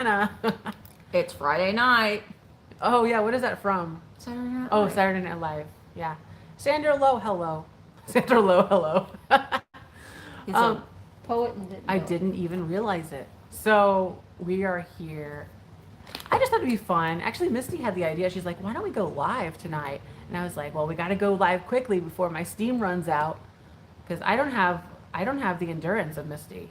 Anna. It's Friday night. Oh yeah, what is that from? Saturday Night Oh, Live. Saturday Night Live. Yeah. Sandra Lowe, hello. Sandra Lowe, hello. He's a um, poet and didn't I know it. didn't even realize it. So we are here. I just thought it'd be fun. Actually, Misty had the idea. She's like, "Why don't we go live tonight?" And I was like, "Well, we got to go live quickly before my steam runs out, because I don't have the endurance of Misty."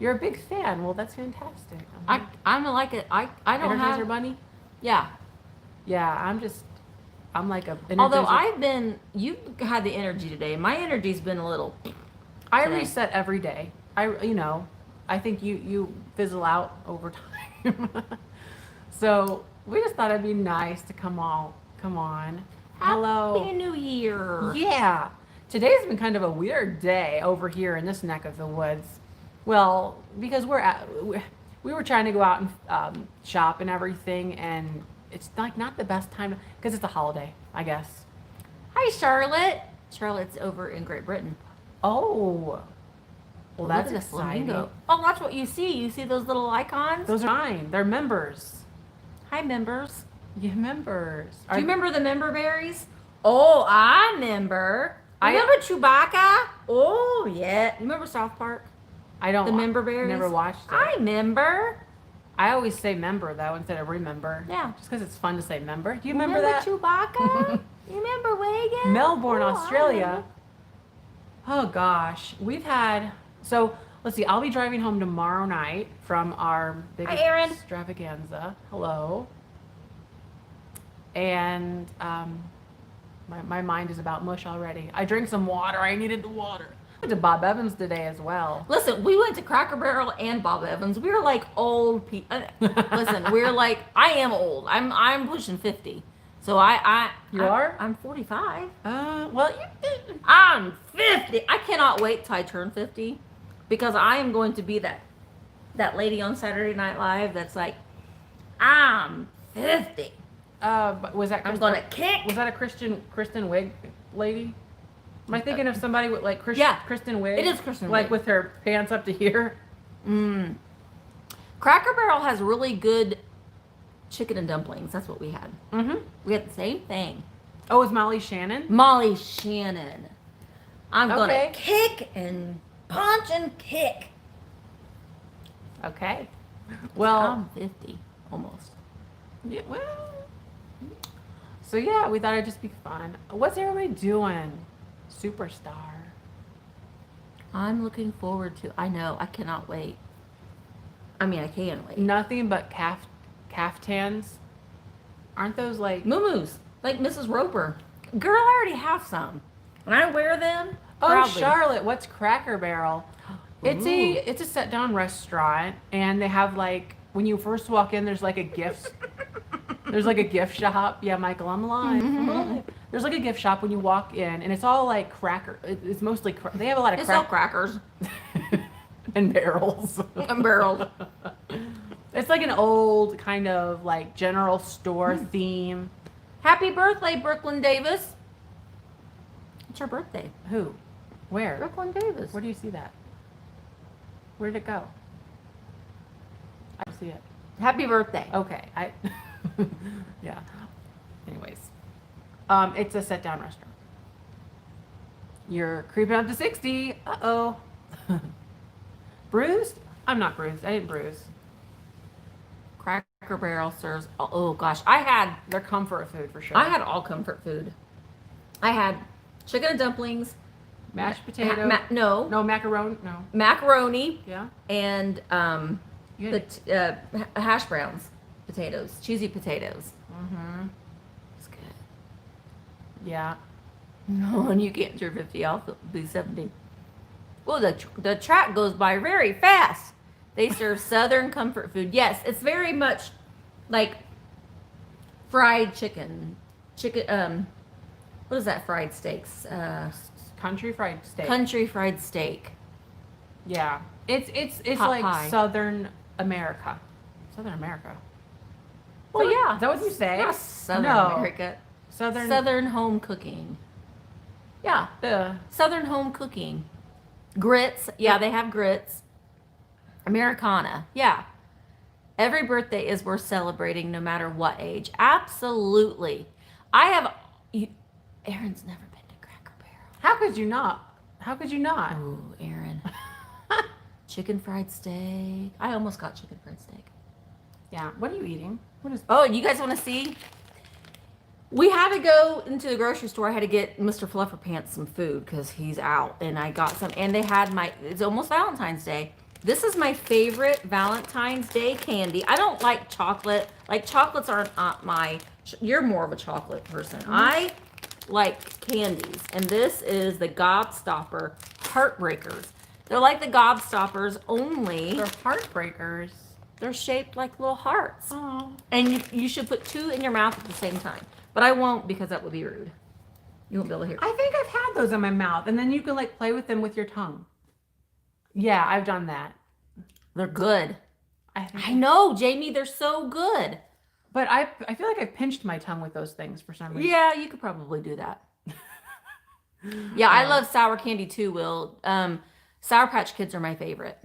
You're a big fan. Well, that's fantastic. I'm like it. I don't Energizer have. Bunny. Yeah. Yeah, I'm like a Although Energizer. you had the energy today. My energy's been a little I today. reset every day. I think you fizzle out over time. So we just thought it'd be nice to come on. Hello. Happy New Year. Yeah. Today's been kind of a weird day over here in this neck of the woods. Well, because we were trying to go out and shop and everything, and it's like not the best time because it's a holiday, I guess. Hi, Charlotte. Charlotte's over in Great Britain. Oh, well, Look that's at the exciting. flamingo. Oh, watch what you see. You see those little icons? Those are mine. They're members. Hi, members. Yeah, members. Do you remember the member berries? Oh, I remember. Remember Chewbacca? Oh, yeah. You remember South Park? I don't. The member berries? Never watched it. I remember. I always say member though instead of remember. Yeah. Just because it's fun to say member. Do you remember that? Chewbacca? You remember Wagon? Melbourne, Oh, I Australia. remember. Oh gosh, we've had. So let's see. I'll be driving home tomorrow night from our big Hi, Aaron. extravaganza. Hello. And my mind is about mush already. I drank some water. I needed the water. I went to Bob Evans today as well. Listen, we went to Cracker Barrel and Bob Evans. We were like old people. Listen, we're like, I am old. I'm pushing 50. So You are? I'm 45. Well, I'm 50. I cannot wait till I turn 50 because I am going to be that lady on Saturday Night Live that's like, I'm 50. but was that? I'm gonna kick. Was that a Kristen Wiig lady? Am I thinking of somebody with like Yeah. Kristen Wiig? It is Kristen Like Wiig. with her pants up to here. Cracker Barrel has really good chicken and dumplings. That's what we had. Mm-hmm. We had the same thing. Oh, is Molly Shannon? Molly Shannon. I'm Okay. gonna kick and punch and kick. Okay. Well, I'm 50 almost. yeah, well. So yeah, we thought it'd just be fun. What's everybody doing? Superstar. I'm looking forward to. I know. I cannot wait. I mean, I can wait. Nothing but caftans. Aren't those like? Moo-moos, like Mrs. Roper. Girl, I already have some. And I wear them Oh, proudly. Charlotte, what's Cracker Barrel? It's a sit down restaurant, and they have like when you first walk in, there's like a gift. There's like a gift shop. Yeah, Michael, I'm alive. I'm alive. There's like a gift shop when you walk in, and it's all like cracker. It's mostly they have a lot of They sell crackers crackers and barrels. and barrels. It's like an old kind of like general store theme. Happy birthday, Brooklyn Davis. It's her birthday. Who? Where? Brooklyn Davis. Where do you see that? Where did it go? I don't see it. Happy birthday. Okay, yeah. Anyways, it's a sit-down restaurant. You're creeping up to 60. Uh-oh. Bruised? I'm not bruised. I didn't bruise. Cracker Barrel serves. Oh gosh, I had They're comfort food for sure. all comfort food. I had chicken and dumplings, Mashed potato. No, macaroni. No. macaroni, Yeah. and You the had- hash browns, potatoes, cheesy potatoes. Mm-hmm. It's good. Yeah. No, and you can't turn 50. I'll be 70. Well, the track goes by very fast. They serve Southern comfort food. Yes, it's very much like fried chicken. What is that fried steaks? Country fried steak. Country fried steak. Yeah. It's Hot like pie. Southern America. Southern America. Well, yeah. Is that what you say? Not Southern No. America. Southern. Southern home cooking. Yeah, The Southern home cooking. Grits. Yeah, they have grits. Americana. Yeah. Every birthday is worth celebrating, no matter what age. Absolutely. I have. Aaron's never been to Cracker Barrel. How could you not? How could you not? Ooh, Aaron. Chicken fried steak. I almost got chicken fried steak. Yeah. What are you eating? What is? Oh, you guys want to see? We had to go into the grocery store. I had to get Mr. Flufferpants some food because he's out, and I got some. And they had it's almost Valentine's Day. This is my favorite Valentine's Day candy. I don't like chocolate. Like, chocolates aren't my. You're more of a chocolate person. Mm-hmm. I like candies, and this is the Gobstopper Heartbreakers. They're like the Gobstoppers, only They're heartbreakers. they're shaped like little hearts. Oh. And you should put 2 in your mouth at the same time. But I won't, because that would be rude. You won't be able to hear. I think I've had those in my mouth, and then you can like play with them with your tongue. Yeah, I've done that. They're good. I I know, Jamie, they're so good. But I feel like I've pinched my tongue with those things for some reason. Yeah, you could probably do that. Yeah, I love sour candy too, Will. Sour Patch Kids are my favorite.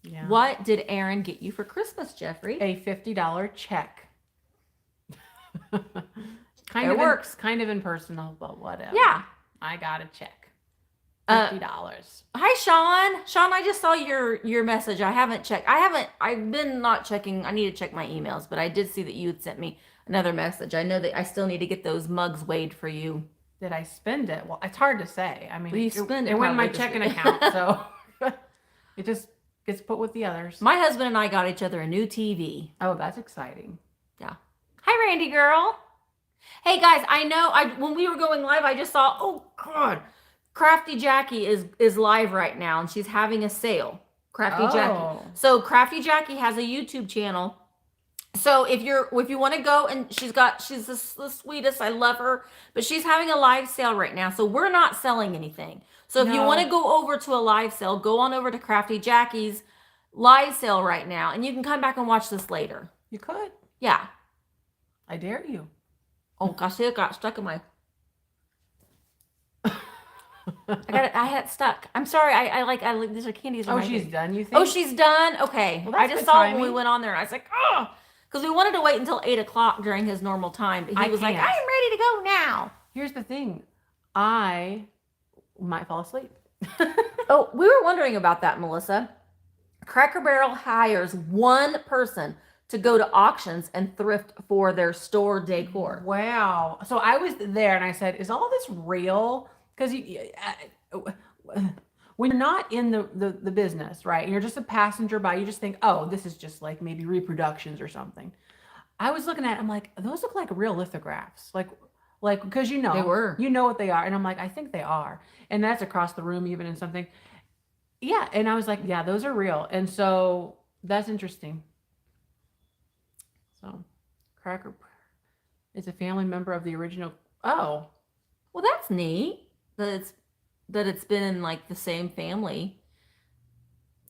Yeah. What did Aaron get you for Christmas, Jeffrey? A $50 check. It works. Kind of impersonal, but whatever. Yeah. I got a check. $50. Hi, Sean. Sean, I just saw your message. I haven't checked. I've been not checking. I need to check my emails, but I did see that you had sent me another message. I know that I still need to get those mugs weighed for you. Did I spend it? Well, it's hard to say. I mean, Well, you spend it it went in my probably checking this account, so it just gets put with the others. My husband and I got each other a new TV. Oh, that's exciting. Yeah. Hi, Randy girl. Hey, guys, I know when we were going live, I just saw, oh, God, Crafty Jackie is live right now, and she's having a sale. Crafty Jackie. So Crafty Jackie has a YouTube channel. So if you want to go, and she's the sweetest. I love her, but she's having a live sale right now. So we're not selling anything. So if you want to go over to a live sale, go on over to Crafty Jackie's live sale right now, and you can come back and watch this later. You could. Yeah. I dare you. Oh gosh, it got stuck in my. I had it stuck. I'm sorry. I like these are candies. Oh, she's done, you think? Oh, she's done? Okay. Well, I that's just good saw it when timing. we went on there. I was like, oh, because we wanted to wait until 8 o'clock during his normal time. But he was like, can't. I am ready to go now. Here's the thing. I might fall asleep. Oh, we were wondering about that, Melissa. Cracker Barrel hires one person to go to auctions and thrift for their store decor. Wow. So I was there and I said, is all this real? Because when you're not in the business, right? You're just a passenger by, you just think, oh, this is just like maybe reproductions or something. I was looking at it, I'm like, those look like real lithographs. Like, because They were. you know what they are. And I'm like, I think they are. And that's across the room even in something. Yeah. And I was like, yeah, those are real. And so that's interesting. So Cracker is a family member of the original. Oh, Well, that's neat that it's been in like the same family.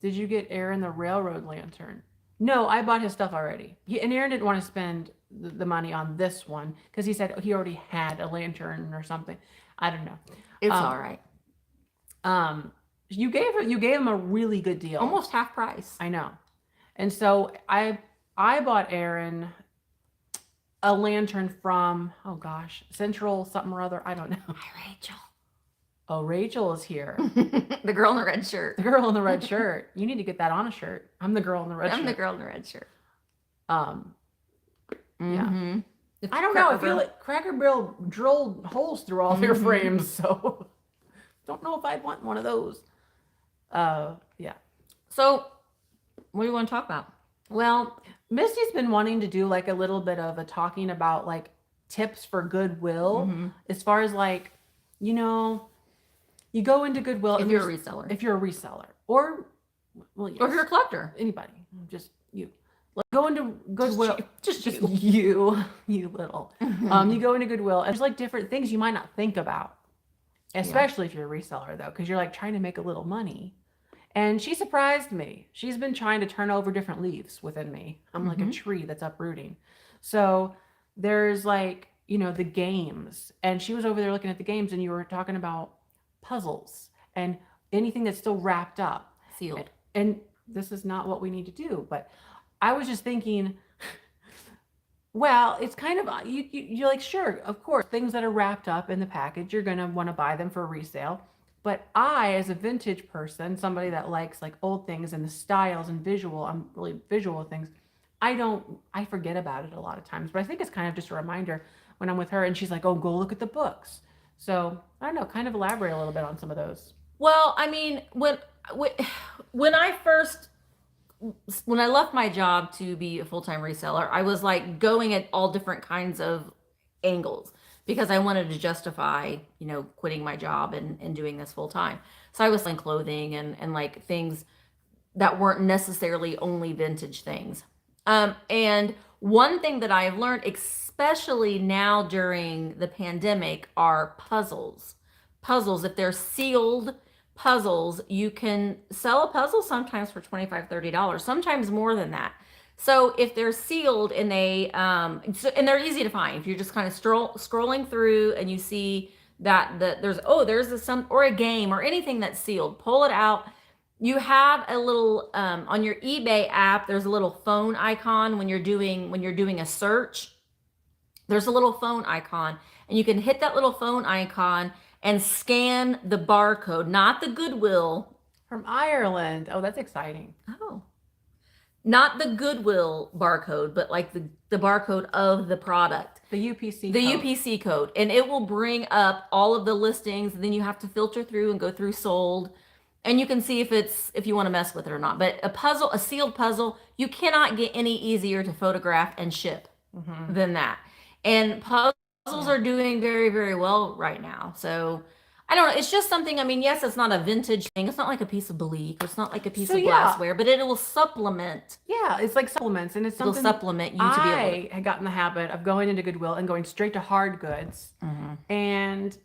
did you get Aaron the railroad lantern? No, I bought his stuff already. And Aaron didn't want to spend the money on this one because he said he already had a lantern or something. I don't know. It's all right. You gave him a really good deal. Almost half price. I know. And so I bought Aaron a lantern from, oh gosh, Central something or other. I don't know. Hi, Rachel. Oh, Rachel is here. The girl in the red shirt. The girl in the red shirt. You need to get that on a shirt. I'm the girl in the red shirt. I'm the girl in the red shirt. Yeah. Mm-hmm. I don't know. I feel like Cracker Barrel drilled holes through all their frames, so don't know if I'd want one of those. Yeah. So, what do you want to talk about? Well, Misty's been wanting to do like a little bit of a talking about like tips for Goodwill, as far as like, you go into Goodwill If you're a reseller. If you're a reseller, or well, yes, Or if you're a collector. anybody, just you. Like, go into Goodwill. Just you little. You go into Goodwill, and there's like different things you might not think about, especially if you're a reseller though, because you're like trying to make a little money. And she surprised me. She's been trying to turn over different leaves within me. I'm like a tree that's uprooting. So there's like, the games. And she was over there looking at the games, and you were talking about puzzles and anything that's still wrapped up. Sealed. And this is not what we need to do. But I was just thinking, well, it's kind of you're like, sure, of course, things that are wrapped up in the package, you're gonna want to buy them for resale. But I, as a vintage person, somebody that likes like old things and the styles and visual, I'm really visual with things. I forget about it a lot of times. But I think it's kind of just a reminder when I'm with her and she's like, oh, go look at the books. So I don't know, kind of elaborate a little bit on some of those. Well, I mean, when when I first when I left my job to be a full-time reseller, I was like going at all different kinds of angles because I wanted to justify, quitting my job and doing this full time. So I was selling clothing and like things that weren't necessarily only vintage things. And one thing that I have learned, especially now during the pandemic, are puzzles. Puzzles, if they're sealed puzzles, you can sell a puzzle sometimes for $25, $30, sometimes more than that. So if they're sealed and and they're easy to find, if you're just kind of scrolling through and you see that there's a game or anything that's sealed, pull it out. You have a little on your eBay app. There's a little phone icon when you're doing a search. There's a little phone icon, and you can hit that little phone icon and scan the barcode, not the Goodwill. From Ireland. Oh, that's exciting. Oh, not the Goodwill barcode, but like the barcode of the product. The UPC The code. UPC code. And it will bring up all of the listings. And then you have to filter through and go through sold. And you can see if you want to mess with it or not. But a sealed puzzle, you cannot get any easier to photograph and ship than that. And puzzles are doing very, very well right now. So I don't know. It's just something. I mean, yes, it's not a vintage thing. It's not like a piece of Bleak. It's not like a piece of glassware, but it will supplement. Yeah, it's like supplements, and it's something It'll supplement you to be able to. I had gotten the habit of going into Goodwill and going straight to hard goods, and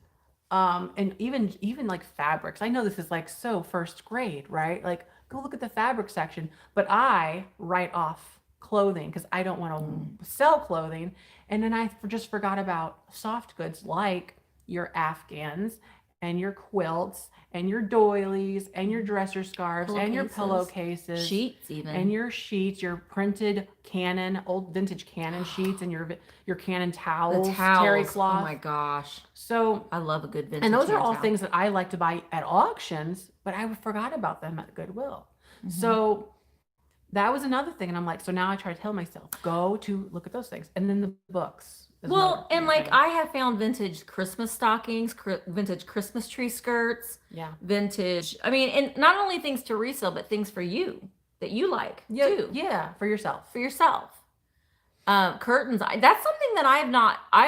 even like fabrics. I know this is like so first grade, right? Like go look at the fabric section, but I write off clothing because I don't want to sell clothing, and then I just forgot about soft goods like your Afghans and your quilts and your doilies and your dresser scarves and your pillowcases, sheets, even, and your sheets, your printed Canon, old vintage Canon sheets, and your Canon towels, terry cloth. Oh my gosh! So I love a good vintage. And those are all towel. things that I like to buy at auctions, but I forgot about them at Goodwill. So that was another thing, and I'm like, so now I try to tell myself, go to look at those things, and then the books. Well, and like I have found vintage Christmas stockings, vintage Christmas tree skirts, vintage. I mean, and not only things to resell, but things for you that you like too. Yeah, for yourself. Curtains. That's something that I've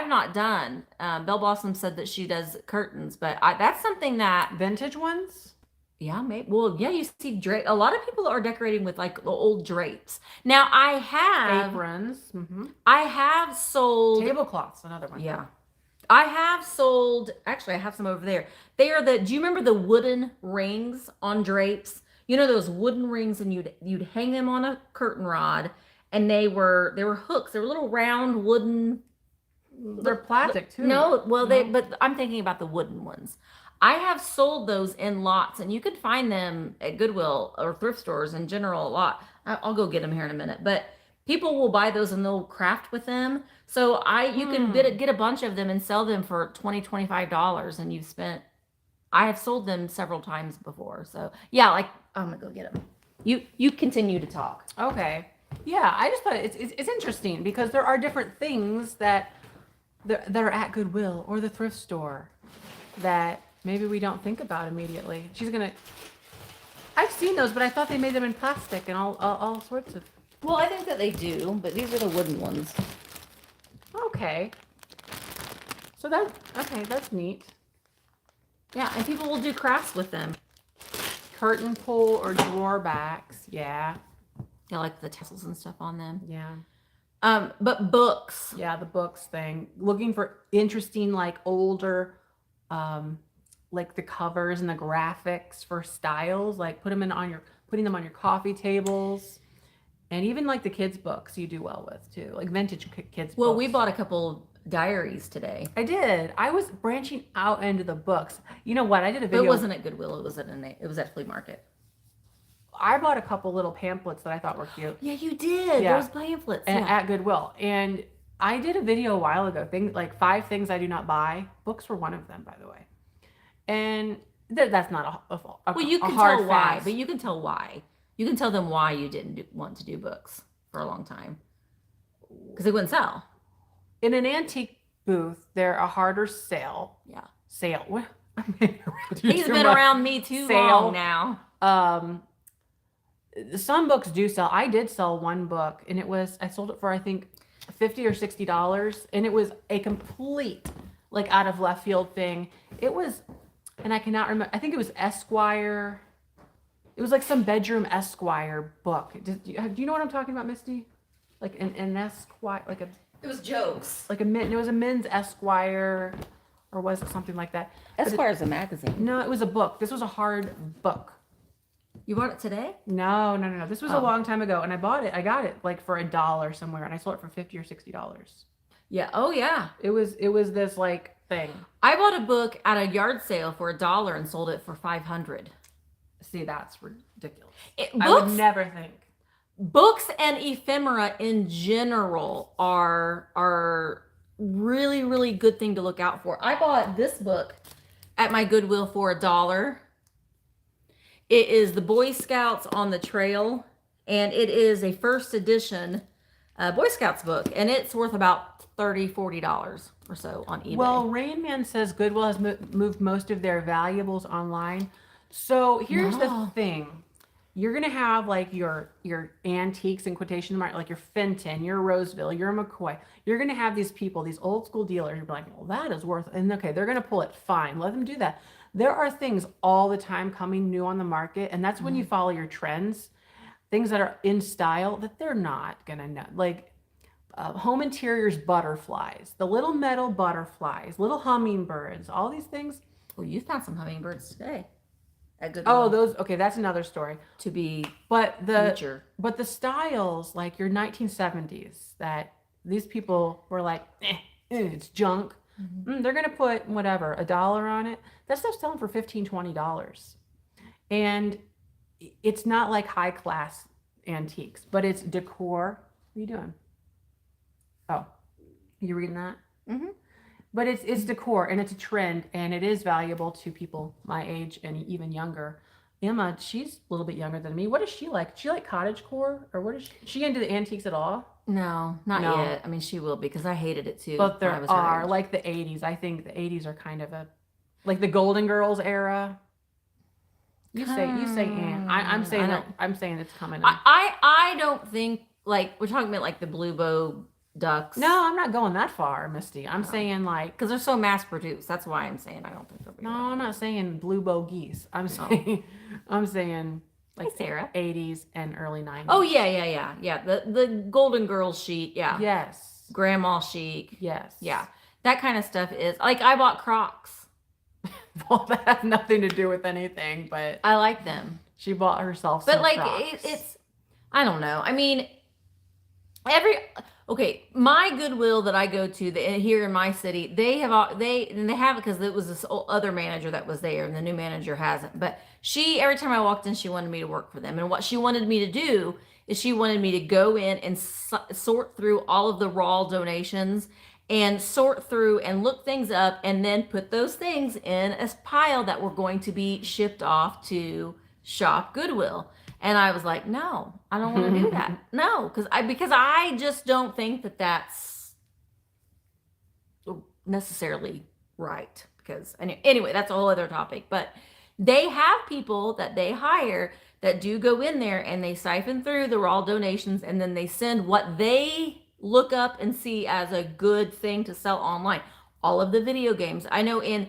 not done. Belle Blossom said that she does curtains, but that's something that vintage ones. Yeah, maybe. Well, yeah, you see drape. A lot of people are decorating with like the old drapes. Now I have aprons. I have sold tablecloths. Another one. Yeah, I have sold. Actually, I have some over there. They are do you remember the wooden rings on drapes? You know those wooden rings, and you'd hang them on a curtain rod, and they were hooks. They were little round wooden. They're plastic too. No, well but I'm thinking about the wooden ones. I have sold those in lots, and you could find them at Goodwill or thrift stores in general a lot. I'll go get them here in a minute, but people will buy those and they'll craft with them. So you can get a bunch of them and sell them for $20, $25, and I have sold them several times before. So yeah, like I'm gonna go get them. You continue to talk. Okay. Yeah, I just thought it's interesting because there are different things that are at Goodwill or the thrift store that maybe we don't think about immediately. I've seen those, but I thought they made them in plastic and all sorts of. Well, I think that they do, but these are the wooden ones. Okay. So that's neat. Yeah, and people will do crafts with them. Curtain pull or drawer backs. Yeah. Yeah, like the tassels and stuff on them. Yeah. But books. Yeah, the books thing. Looking for interesting, like older, like the covers and the graphics for styles, like putting them on your coffee tables, and even like the kids' books you do well with too, like vintage kids' books. Well, we bought a couple diaries today. I did. I was branching out into the books. You know what? I did a video. It wasn't at Goodwill. It was at flea market. I bought a couple little pamphlets that I thought were cute. Yeah, you did. Yeah. Those pamphlets. And Yeah. at Goodwill. And I did a video a while ago, like 5 things I do not buy. Books were one of them, by the way. And that's not Well, you a can hard tell why, fast. but you can tell why. You can tell them why you didn't want to do books for a long time. Because they wouldn't sell. In an antique booth, they're a harder sale. Yeah. Sale. What? He's been around me too long now. Some books do sell. I did sell one book, and I sold it for I think $50 or $60, and it was a complete like out of left field thing. It was, and I cannot remember. I think it was Esquire. It was like some bedroom Esquire book. Do you know what I'm talking about, Misty? Like an Esquire, like a. It was jokes. Like it was a men's Esquire, or was it something like that? Esquire's a magazine. No, it was a book. This was a hard book. You bought it today? No. This was a long time ago, and I bought it. I got it like for $1 somewhere, and I sold it for $50 or $60. Yeah. Oh yeah. It was this like thing. I bought a book at a yard sale for $1 and sold it for $500. See, that's ridiculous. Books, I would never think. Books and ephemera in general are really, really good thing to look out for. I bought this book at my Goodwill for $1. It is the Boy Scouts on the Trail, and it is a first edition Boy Scouts book, and it's worth about $30-$40 or so on eBay. Well, Rain Man says Goodwill has moved most of their valuables online. So here's the thing. You're going to have like your antiques in quotation mark, like your Fenton, your Roseville, your McCoy. You're going to have these people, these old school dealers. You're like, well, that is worth, and okay, they're going to pull it. Fine. Let them do that. There are things all the time coming new on the market. And that's when you follow your trends, things that are in style that they're not going to know. Like home interiors, butterflies, the little metal butterflies, little hummingbirds, all these things. Well, you found some hummingbirds today. At Goodwill. Oh, those, okay, that's another story. To be But future. But the styles, like your 1970s, that these people were like, it's junk. They're going to put whatever, $1 on it. That stuff's selling for $15, $20. And it's not like high class antiques, but it's decor. What are you doing? Oh, you reading that? Mm-hmm. But it's decor, and it's a trend, and it is valuable to people my age and even younger. Emma, she's a little bit younger than me. What does she like? Does she like cottagecore, or what is she into the antiques at all? No, not yet. I mean, she will, because I hated it too. But there when I was her are age. like the 80s. I think the 80s are kind of like the Golden Girls era. You say, Ann. I'm saying that. I'm saying it's coming. I don't think, like, we're talking about like the blue bow ducks. No, I'm not going that far, Misty. I'm saying like, because they're so mass produced. That's why I'm saying I don't think they'll be. no, I'm not saying blue bow geese. I'm saying like Sarah. 80s and early 90s. Oh yeah. The Golden Girls chic. Yeah. Yes. Grandma chic. Yes. Yeah. That kind of stuff is like, I bought Crocs. Well, that has nothing to do with anything, but I like them. she bought herself But some like Crocs. it's, I don't know. I mean, my Goodwill that I go to here in my city, they have it because it was this other manager that was there, and the new manager hasn't. But every time I walked in, she wanted me to work for them, and what she wanted me to do is she wanted me to go in and sort through all of the raw donations and sort through and look things up, and then put those things in a pile that were going to be shipped off to Shop Goodwill. And I was like, no, I don't want to do that. No, because I just don't think that that's necessarily right. Because anyway, that's a whole other topic. But they have people that they hire that do go in there and they siphon through the raw donations, and then they send what they look up and see as a good thing to sell online. All of the video games. I know in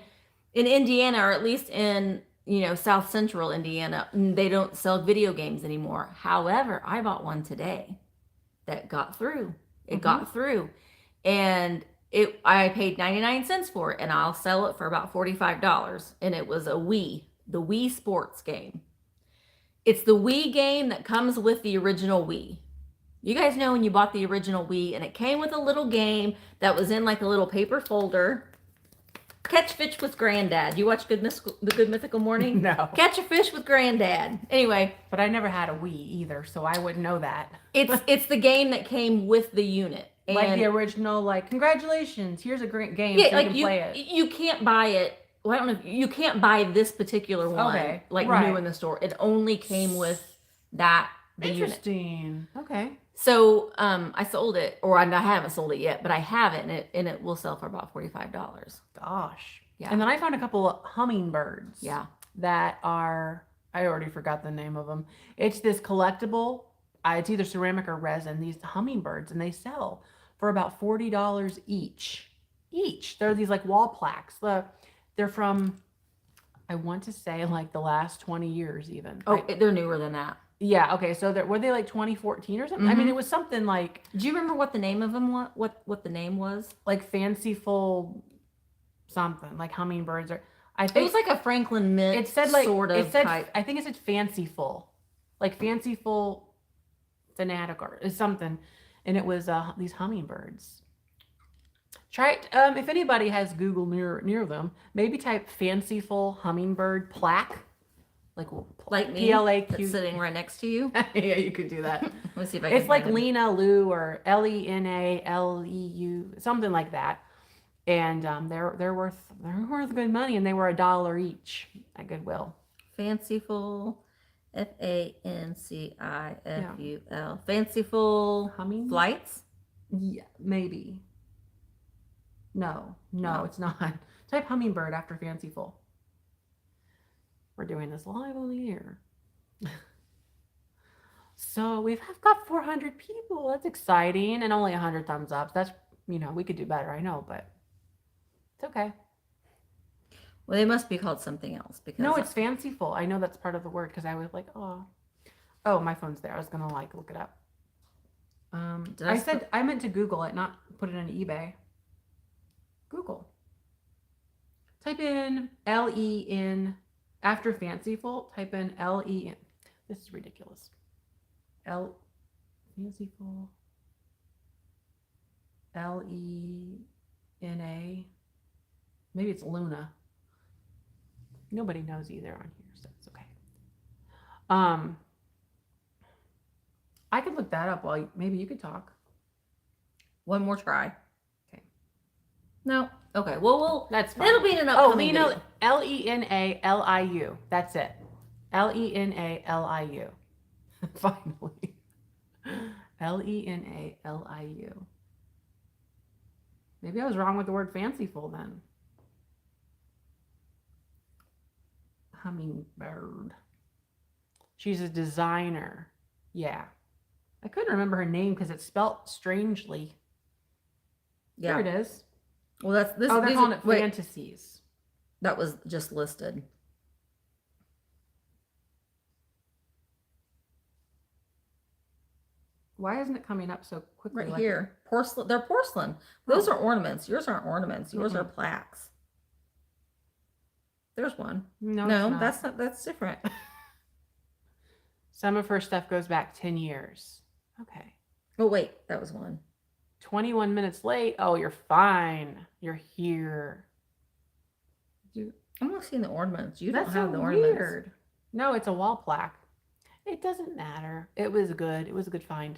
Indiana, or at least in South Central Indiana, they don't sell video games anymore. However, I bought one today that got through. It got through, and I paid 99 cents for it, and I'll sell it for about $45. And it was the Wii Sports game. It's the Wii game that comes with the original Wii. You guys know when you bought the original Wii, and it came with a little game that was in like a little paper folder. Catch Fish with Granddad. You watch The Good Mythical Morning? No. Catch a Fish with Granddad. Anyway, But I never had a Wii either, so I wouldn't know that. it's the game that came with the unit. And Like the original, like, congratulations, here's a great game, yeah, so like you can play it. you can't buy it. Well, I don't know. You can't buy this particular one Okay, like right. new in the store. It only came with the unit. Interesting. Okay. So I sold it, or I haven't sold it yet, but I have it, and it will sell for about $45. Gosh. Yeah. And then I found a couple of hummingbirds. Yeah. That are, I already forgot the name of them. It's this collectible. It's either ceramic or resin. These hummingbirds, and they sell for about $40 each. They're these like wall plaques. They're from, I want to say like the last 20 years even. Oh, they're newer than that. Yeah. Okay. So were they like 2014 or something? I mean, it was something like. Do you remember what the name of them was? What the name was? Like fanciful something, like hummingbirds, or I It think was like a Franklin Mint. it said like sort of it said type. I think it said fanciful, like fanciful fanatic or something, and it was these hummingbirds. Try it if anybody has Google near them. Maybe type fanciful hummingbird plaque, like me, PLAQ. that's sitting right next to you. Yeah, you could do that. Let me see if I can. It's like find them. Lena Lou or LENALEU, something like that. And they're worth good money, and they were $1 each at Goodwill. Fanciful, FANCIFUL, fanciful Humming flights. Yeah, maybe. No, No. it's not. Type hummingbird after fanciful. We're doing this live on the air. So we've got 400 people. That's exciting, and only 100 thumbs up. That's we could do better. I know, but it's okay. Well, they must be called something else because No, it's fanciful. I know that's part of the word because I was like, oh, my phone's there. I was gonna like look it up. I meant to Google it, not put it on eBay. Google. Type in LEN after fanciful. Type in LEN. This is ridiculous. Fanciful. LENA. Maybe it's Luna. Nobody knows either on here, so it's okay. I could look that up while maybe you could talk. one more try. Okay. No. Okay. Well, That's fine. it'll be in an upcoming Lena, video. LENALIU. That's it. LENALIU. Finally. LENALIU. Maybe I was wrong with the word fanciful then. Hummingbird. She's a designer. Yeah. I couldn't remember her name because it's spelt strangely. Yeah. There it is. Well, that's this. Oh, they're these calling are- it wait, fantasies. that was just listed. Why isn't it coming up so quickly? Right like- here, porcelain. They're porcelain. Those are ornaments. Yours aren't ornaments. Yours are plaques. There's one. No, No, it's not. that's not. That's different. Some of her stuff goes back 10 years. Okay. Oh wait, that was one. 21 minutes late. Oh, you're fine. You're here. I'm not seeing the ornaments. You That's don't have so the ornaments. weird. No, it's a wall plaque. It doesn't matter. It was good. It was a good find.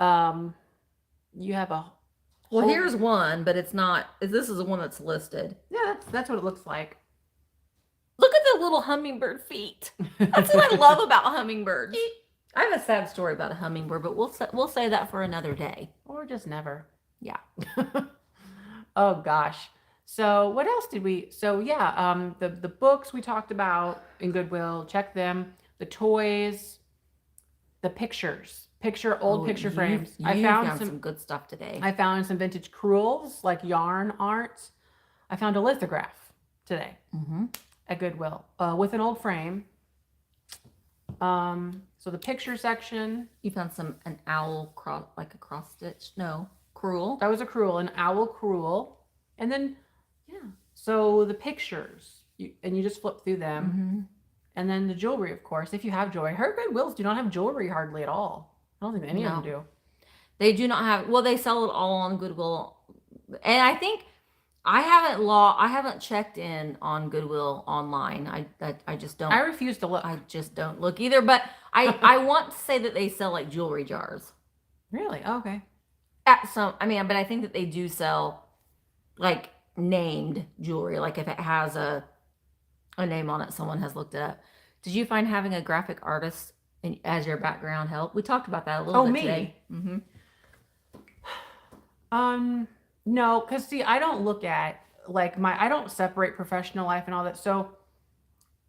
You have a Well, whole- here's one, but it's not. This is the one that's listed. Yeah, that's what it looks like. Look at the little hummingbird feet. That's what I love about hummingbirds. I have a sad story about a hummingbird, but we'll say that for another day. Or just never. Yeah. Oh gosh. So what else did we? So yeah, the books we talked about in Goodwill. Check them. The toys, the pictures, old picture frames. You I found some good stuff today. I found some vintage crewels, like yarn art. I found a lithograph today at Goodwill with an old frame. So the picture section. You found an owl like a cross stitch. No, crewel. That was a crewel, an owl crewel. And then, yeah. So the pictures, you just flip through them. And then the jewelry, of course, if you have jewelry. Her Goodwills do not have jewelry hardly at all. I don't think any of them do. They do not have. Well, they sell it all on Goodwill, and I think I haven't checked in on Goodwill online. I just don't. I refuse to look. I just don't look either. But I want to say that they sell like jewelry jars. Really? Oh, okay. At some, I mean, but I think that they do sell like named jewelry. Like if it has a name on it, someone has looked it up. Did you find having a graphic artist as your background help? We talked about that a little bit today. Mm-hmm. No, because see, I don't look at like I don't separate professional life and all that. So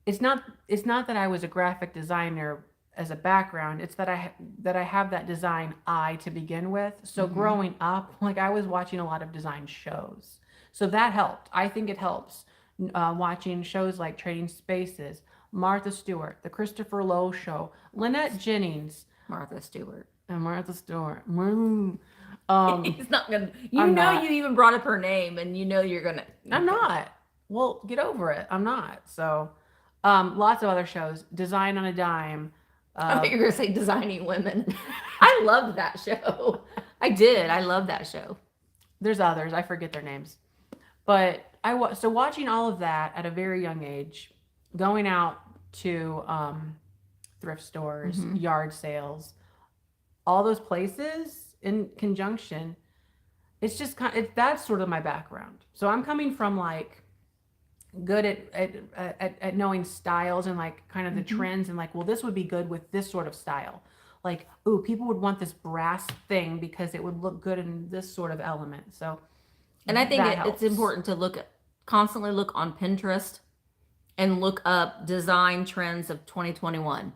it's not that I was a graphic designer as a background. It's that I have that design eye to begin with. So growing up, like I was watching a lot of design shows. So that helped. I think it helps watching shows like Trading Spaces, Martha Stewart, The Christopher Lowe Show, Lynette Jennings, Martha Stewart. and Martha Stewart. He's not gonna. You even brought up her name, and you know you're gonna. I'm not. Well, get over it. I'm not. So, lots of other shows. Design on a Dime. I thought you were gonna say Designing Women. I loved that show. I did. I love that show. There's others. I forget their names. But so watching all of that at a very young age, going out to thrift stores, yard sales, all those places in conjunction, it's just that's sort of my background. So I'm coming from like good at knowing styles and like kind of the trends and like, well, this would be good with this sort of style. Like, ooh, people would want this brass thing because it would look good in this sort of element. So, and I think it's important to constantly look on Pinterest and look up design trends of 2021.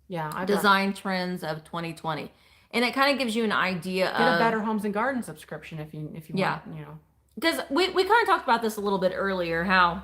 Yeah, design trends of 2020. And it kind of gives you an idea Get a Better Homes and Garden subscription if you want, you know. Because we kind of talked about this a little bit earlier, how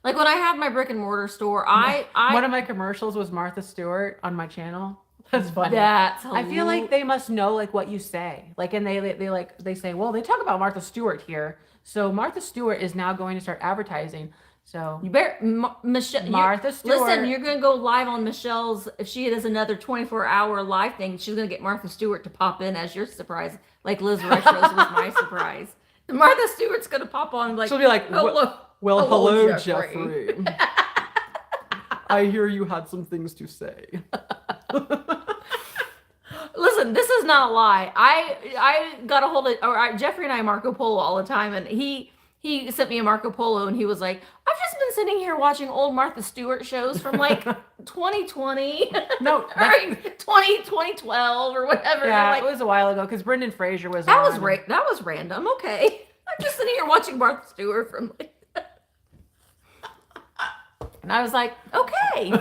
like when I have my brick and mortar store, one of my commercials was Martha Stewart on my channel. That's funny. That's I feel like they must know like what you say. Like, and they say, well, they talk about Martha Stewart here. So Martha Stewart is now going to start advertising. So you better Martha Stewart. Listen, you're going to go live on Michelle's. If she does another 24-hour live thing, she's going to get Martha Stewart to pop in as your surprise. Like Liz Retros was my surprise. And Martha Stewart's going to pop on like, she'll be like, hello, Jeffrey. I hear you had some things to say. Listen, this is not a lie. I got a hold of Jeffrey and I Marco Polo all the time, and he sent me a Marco Polo, and he was like, I've just been sitting here watching old Martha Stewart shows from like 2020, no, 2012 or whatever. Yeah, like, it was a while ago because Brendan Fraser was. That was random. Okay, I'm just sitting here watching Martha Stewart from like. And I was like, okay.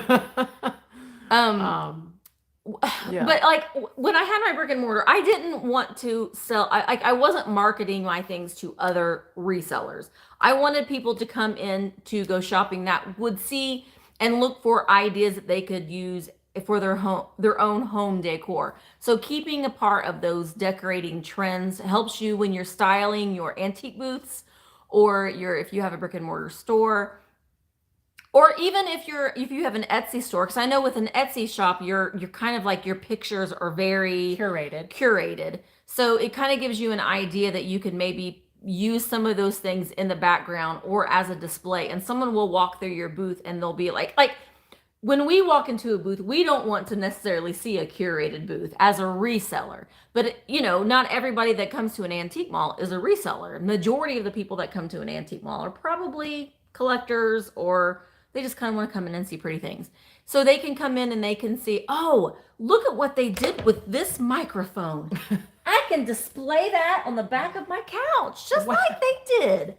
Yeah. But like when I had my brick and mortar, I didn't want to sell. I wasn't marketing my things to other resellers. I wanted people to come in to go shopping that would see and look for ideas that they could use for their own home decor. So keeping a part of those decorating trends helps you when you're styling your antique booths, or if you have a brick and mortar store. Or even if you have an Etsy store, because I know with an Etsy shop, you're kind of like your pictures are very curated. So it kind of gives you an idea that you can maybe use some of those things in the background or as a display. And someone will walk through your booth and they'll be like when we walk into a booth, we don't want to necessarily see a curated booth as a reseller. But not everybody that comes to an antique mall is a reseller. Majority of the people that come to an antique mall are probably collectors, or they just kind of want to come in and see pretty things. So they can come in and they can see, oh, look at what they did with this microphone. I can display that on the back of my couch, just like they did.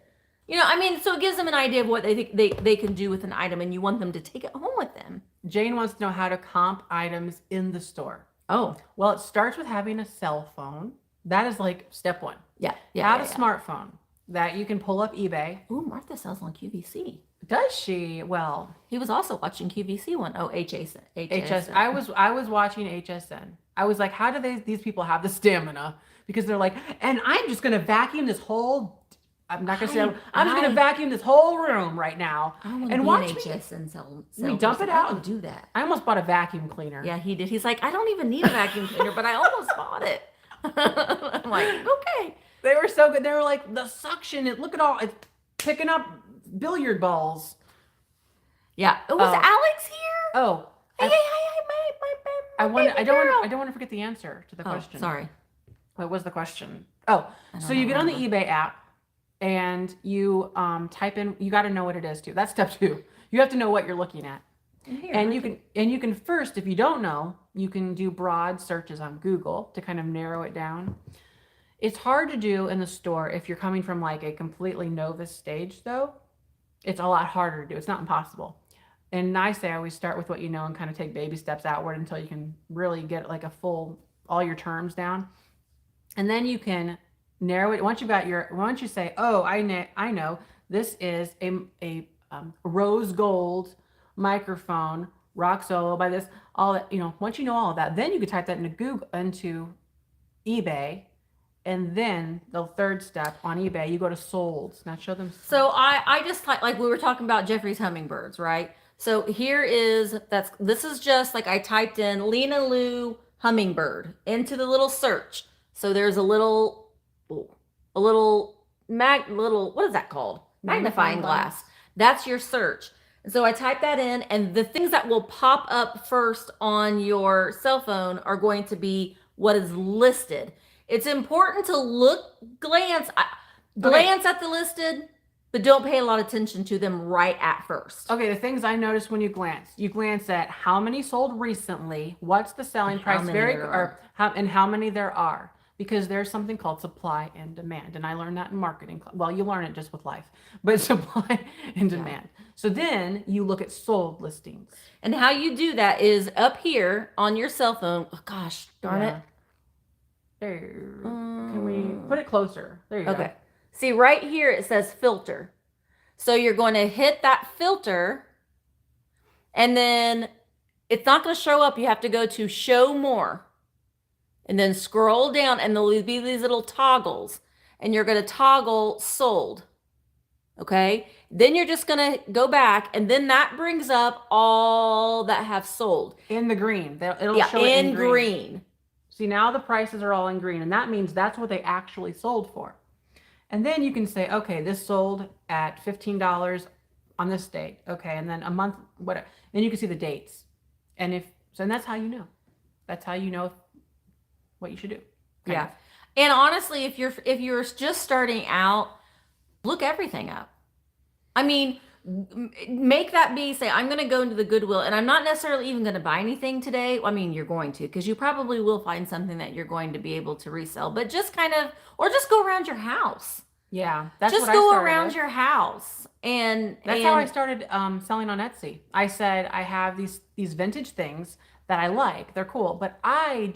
So it gives them an idea of what they think they can do with an item, and you want them to take it home with them. Jane wants to know how to comp items in the store. Oh. Well, it starts with having a cell phone. That is like step one. Yeah. Have a smartphone that you can pull up eBay. Ooh, Martha sells on QVC. Does she? Well, he was also watching QVC one. Oh, HSN. I was watching HSN. I was like, how do these people have the stamina? Because they're like, and I'm just gonna vacuum this whole. I'm not gonna say. I'm just gonna vacuum this whole room right now and watch HSN we dump it out and do that. I almost bought a vacuum cleaner. Yeah, he did. He's like, I don't even need a vacuum cleaner, but I almost bought it. I'm like, okay. They were so good. They were like the suction. Look at all it's picking up billiard balls. Yeah. Was Alex here? Oh, Hey, I want. baby I don't girl. want. I don't want to forget the answer to the Oh, question. sorry. What was the question? Oh, so you get on the eBay app and you type in. You got to know what it is too. That's step 2. You have to know what you're looking at. Here, And you can first, if you don't know, you can do broad searches on Google to kind of narrow it down. It's hard to do in the store if you're coming from like a completely novice stage, though. It's a lot harder to do. It's not impossible. And I say always start with what you know and kind of take baby steps outward until you can really get like all your terms down. And then you can narrow it. Once you say, oh, I know this is a rose gold microphone, rock solo by this, all that, once you know all of that, then you can type that into eBay. And then the third step on eBay, you go to solds. Now show them. So I just like we were talking about Jeffrey's hummingbirds, right? So this is just like I typed in Lena Lou hummingbird into the little search. So there's a little what is that called? Magnifying glass. That's your search. And so I type that in, and the things that will pop up first on your cell phone are going to be what is listed. It's important to glance at the listed, but don't pay a lot of attention to them right at first. Okay, the things I noticed when you glance at how many sold recently, what's the selling price, how many there are, because there's something called supply and demand, and I learned that in marketing. Well, you learn it just with life, but supply and demand. So then you look at sold listings, and how you do that is up here on your cell phone. Oh, gosh, darn it! There. Can we put it closer? There you go. Okay. See, right here it says filter. So you're going to hit that filter, and then it's not going to show up. You have to go to show more, and then scroll down, and there'll be these little toggles, and you're going to toggle sold. Okay. Then you're just going to go back, and then that brings up all that have sold. In the green. It'll show it in green. See, now the prices are all in green, and that means that's what they actually sold for. And then you can say, okay, this sold at $15 on this date. Okay, and then a month, whatever. Then you can see the dates. And that's how you know. That's how you know what you should do. Yeah. And honestly, if you're just starting out, look everything up. I mean, make that be, say, I'm going to go into the Goodwill, and I'm not necessarily even going to buy anything today. I mean, you're going to, because you probably will find something that you're going to be able to resell, but just just go around your house. Yeah. That's just what go I started around with. your house. And that's how I started selling on Etsy. I said, I have these vintage things that I like. They're cool, but I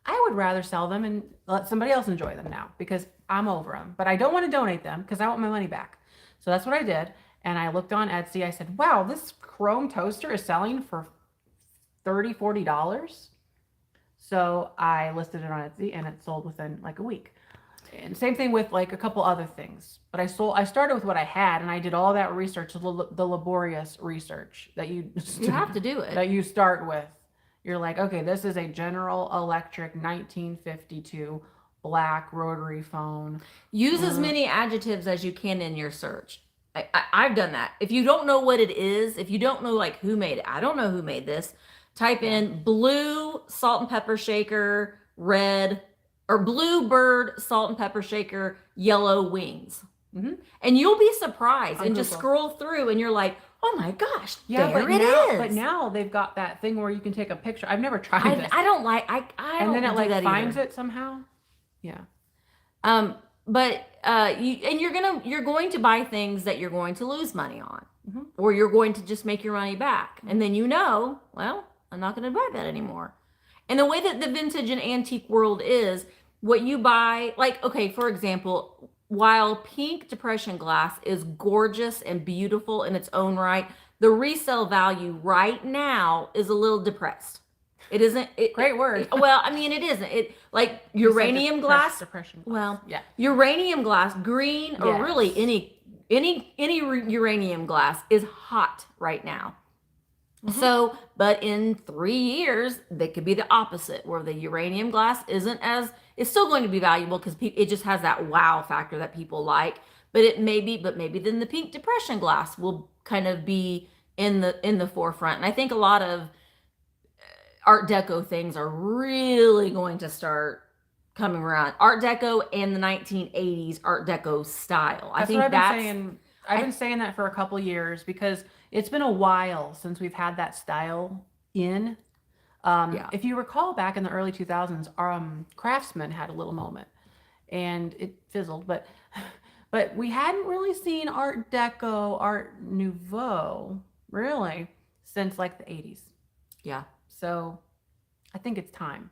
would rather sell them and let somebody else enjoy them now because I'm over them, but I don't want to donate them because I want my money back. So that's what I did. And I looked on Etsy. I said, wow, this chrome toaster is selling for $30, $40. So I listed it on Etsy, and it sold within like a week. And same thing with like a couple other things. But I started with what I had, and I did all that research, the laborious research that you have to do it. That you start with. You're like, okay, this is a General Electric 1952 black rotary phone. Use as many adjectives as you can in your search. I've done that. If you don't know what it is, if you don't know like who made it, I don't know who made this, type in blue salt and pepper shaker, red, or blue bird salt and pepper shaker, yellow wings. Mm-hmm. And you'll be surprised and just scroll through, and you're like, oh my gosh, there it is. But now they've got that thing where you can take a picture. I've never tried this. I don't like, I and don't then it like that finds either. it somehow. Yeah. But you're going to buy things that you're going to lose money on, or you're going to just make your money back, and then well, I'm not going to buy that anymore. And the way that the vintage and antique world is, what you buy, like, okay, for example, while pink depression glass is gorgeous and beautiful in its own right, the resale value right now is a little depressed. It isn't. Great word. Well, I mean, it isn't. It like uranium glass. Depression glass. Well, yeah. Uranium glass, green, or really any uranium glass is hot right now. Mm-hmm. So, but in 3 years, they could be the opposite, where the uranium glass isn't as it's still going to be valuable because it just has that wow factor that people like. But maybe then the pink depression glass will kind of be in the forefront. And I think a lot of Art Deco things are really going to start coming around. Art Deco and the 1980s Art Deco style. That's what I've been saying. I've been saying that for a couple years because it's been a while since we've had that style in. Yeah. If you recall back in the early 2000s, Craftsman had a little moment and it fizzled, but we hadn't really seen Art Deco, Art Nouveau really since like the 80s. Yeah. So I think it's time.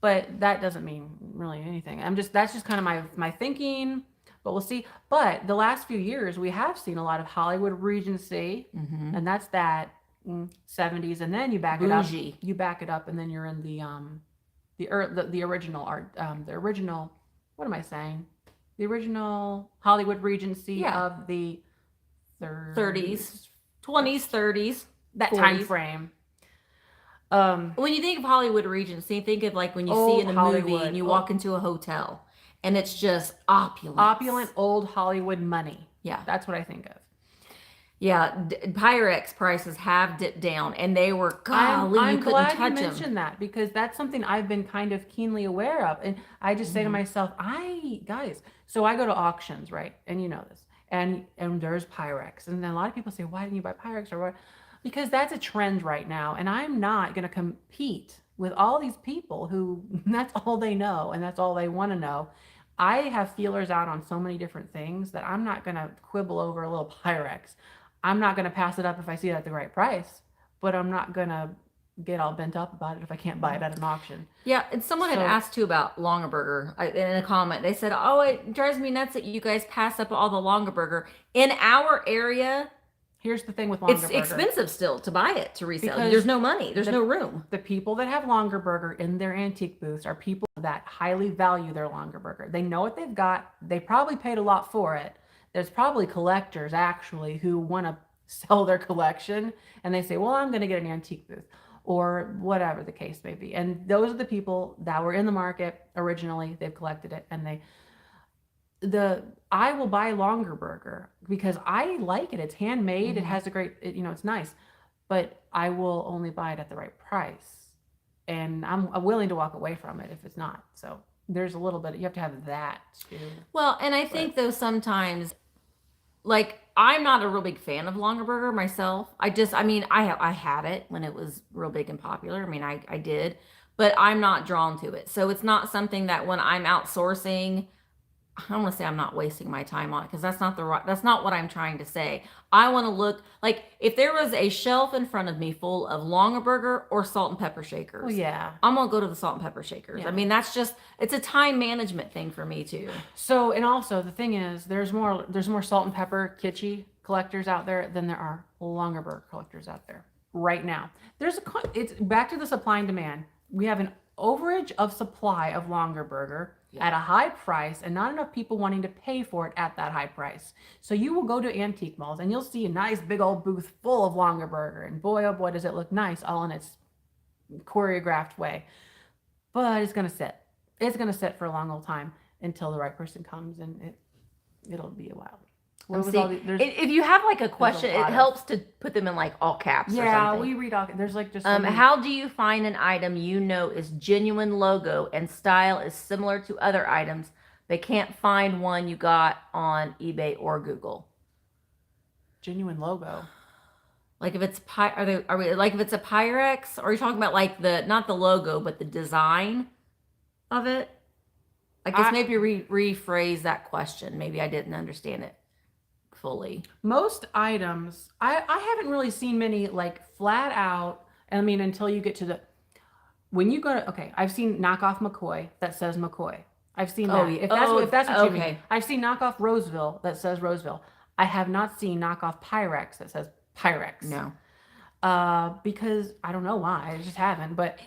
But that doesn't mean really anything. That's just kind of my thinking, but we'll see. But the last few years we have seen a lot of Hollywood Regency, and that's that 70s, and then you back it up. Bougie. You back it up, and then you're in the original art, the original. What am I saying? The original Hollywood Regency of the 30s, 20s, 30s, that 40s. time frame. When you think of Hollywood Regency, think of like when you see in a movie and you walk into a hotel and it's just opulent old Hollywood money. Yeah, that's what I think of. Yeah, Pyrex prices have dipped down, and they were golly, I'm you couldn't glad touch you them. mentioned that because that's something I've been kind of keenly aware of, and I just say to myself, guys, so I go to auctions, right? And you know this, and there's Pyrex, and then a lot of people say, why didn't you buy Pyrex or what? Because that's a trend right now, and I'm not going to compete with all these people who that's all they know and that's all they want to know. I have feelers out on so many different things that I'm not going to quibble over a little Pyrex. I'm not going to pass it up if I see it at the right price, but I'm not going to get all bent up about it if I can't buy it at an auction. Yeah, and someone had asked too about Longaberger in a comment. They said, "Oh, it drives me nuts that you guys pass up all the Longaberger in our area." Here's the thing with Longaberger. It's expensive still to buy it, to resell. Because there's no money. There's no room. The people that have Longaberger in their antique booths are people that highly value their Longaberger. They know what they've got. They probably paid a lot for it. There's probably collectors actually who want to sell their collection and they say, well, I'm going to get an antique booth or whatever the case may be. And those are the people that were in the market originally. They've collected it and I will buy Longaberger because I like it. It's handmade. It has a great, it's nice, but I will only buy it at the right price. And I'm willing to walk away from it if it's not. So there's a little bit, you have to have that too. Well, and I think though sometimes, like, I'm not a real big fan of Longaberger myself. I had it when it was real big and popular. I mean, I did, but I'm not drawn to it. So it's not something that when I'm outsourcing, I don't want to say I'm not wasting my time on it because that's not what I'm trying to say. I want to look like if there was a shelf in front of me full of Longaberger or salt and pepper shakers. Well, yeah. I'm going to go to the salt and pepper shakers. Yeah. I mean, it's a time management thing for me too. So, and also the thing is there's more salt and pepper kitschy collectors out there than there are Longaberger collectors out there right now. It's back to the supply and demand. We have an overage of supply of Longaberger at a high price and not enough people wanting to pay for it at that high price. So you will go to antique malls and you'll see a nice big old booth full of Longaberger, and boy, oh boy, does it look nice all in its choreographed way. But it's going to sit. It's going to sit for a long old time until the right person comes, and it'll be a while. If you have like a question, it helps to put them in like all caps or something. Yeah, we read all. There's like just. How do you find an item you know is genuine logo and style is similar to other items, but can't find one you got on eBay or Google? Genuine logo. Like if it's if it's a Pyrex, or are you talking about like not the logo but the design of it? I guess maybe rephrase that question. Maybe I didn't understand it fully. Most items, I haven't really seen many like flat out. I mean, until you get to when you go to, I've seen knockoff McCoy that says McCoy. I've seen that. If that's what you mean. I've seen knockoff Roseville that says Roseville. I have not seen knockoff Pyrex that says Pyrex. No. Because I don't know why. I just haven't, but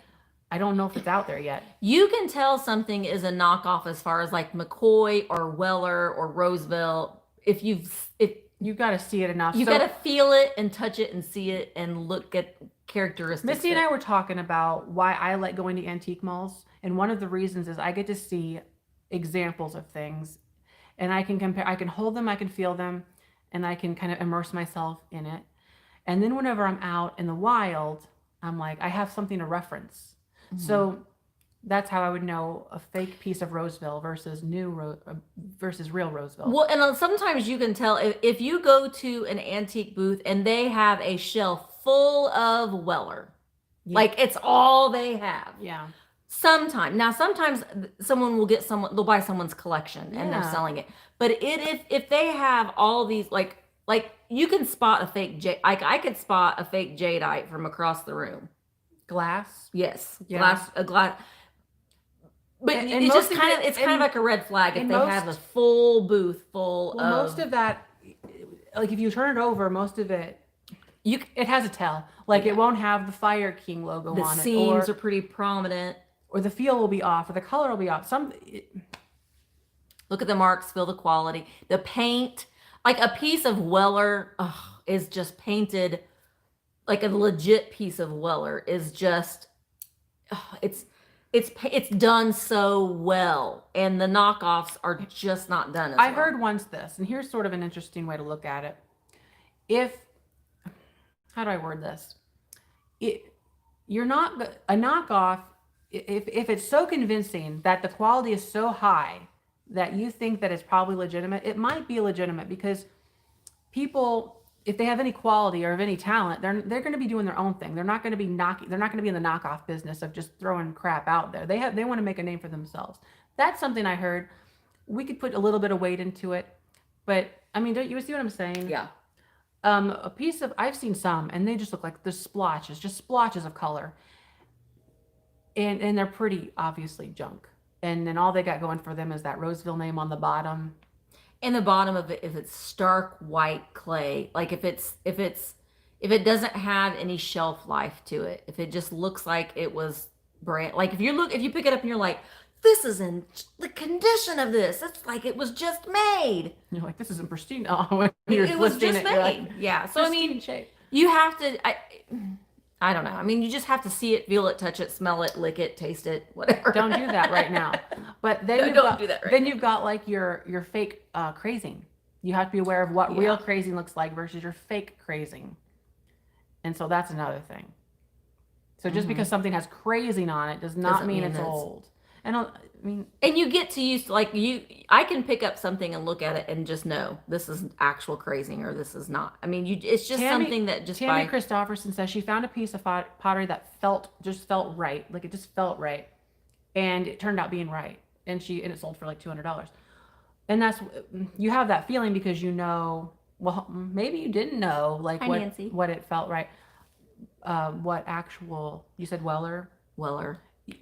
I don't know if it's out there yet. You can tell something is a knockoff as far as like McCoy or Weller or Roseville. If you've got to see it enough. You got to feel it and touch it and see it and look at characteristics. Misty and I were talking about why I like going to antique malls, and one of the reasons is I get to see examples of things, and I can compare. I can hold them, I can feel them, and I can kind of immerse myself in it. And then whenever I'm out in the wild, I'm like, I have something to reference. So that's how I would know a fake piece of Roseville versus versus real Roseville. Well, and sometimes you can tell if you go to an antique booth and they have a shelf full of Weller, like it's all they have. Yeah. Sometimes someone will they'll buy someone's collection and they're selling it. But if they have all these like you can spot a fake I could spot a fake jadeite from across the room. Glass. Yes, Yeah. glass. But And it's most just of kind it- of it's kind of like a red flag if and they have a full booth full Well, of most of that, like if you turn it over, most of it, you. it has a tell. Like it won't have the Fire King logo The on it, seams are pretty prominent. or the feel will be off, or the color will be off. Look at the marks, feel the quality. The paint, like a piece of Weller is just painted, like a legit piece of Weller is just, it's done so well. And the knockoffs are just not done as I well. heard once this, and here's sort of an interesting way to look at it. How do I word this? You're not a knockoff. If it's so convincing that the quality is so high that you think that it's probably legitimate, it might be legitimate because people, if they have any quality or of any talent, they're going to be doing their own thing. They're not going to be they're not going to be in the knockoff business of just throwing crap out there. They want to make a name for themselves. That's something I heard. We could put a little bit of weight into it, but I mean, don't you see what I'm saying? Yeah. A piece of, I've seen some and they just look like the splotches, just splotches of color. And they're pretty obviously junk. And then all they got going for them is that Roseville name on the bottom. And the bottom of it, if it's stark white clay, like if it doesn't have any shelf life to it, if it just looks like it was brand, like if you pick it up and you're like, this is in the condition of this, it's like it was just made. You're like, this isn't pristine. Oh, when you're It was lifting just you're like, made. Yeah. So I mean, pristine shape. you have to. I don't know. I mean, you just have to see it, feel it, touch it, smell it, lick it, taste it, whatever. Don't do that right now. But then you've got like your fake crazing. You have to be aware of what real crazing looks like versus your fake crazing. And so that's another thing. So just because something has crazing on it does not Doesn't mean mean it's it's- old. And I mean, And you get to use I can pick up something and look at it and just know this is actual crazing or this is not. I mean, it's just something that just Tammy Christopherson says she found a piece of pottery that felt right, like it just felt right, and it turned out being right, and it sold for like $200. And that's, you have that feeling because you know, well, maybe you didn't know like what it felt right. What actual, you said Weller.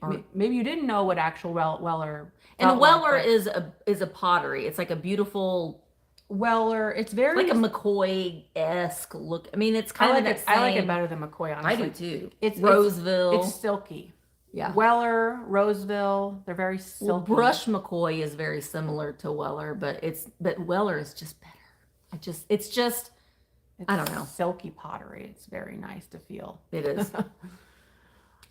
Or Maybe you didn't know what actual Weller. and a felt Weller like, is a pottery. It's like a beautiful Weller. It's very like a McCoy-esque look. I mean, it's kind of that I like it same- better than McCoy. Honestly, I do too. It's Roseville. It's silky. Yeah. Weller, Roseville, they're very silky. Well, Brush McCoy is very similar to Weller, but Weller is just better. It's just I don't know. Silky pottery. It's very nice to feel. It is.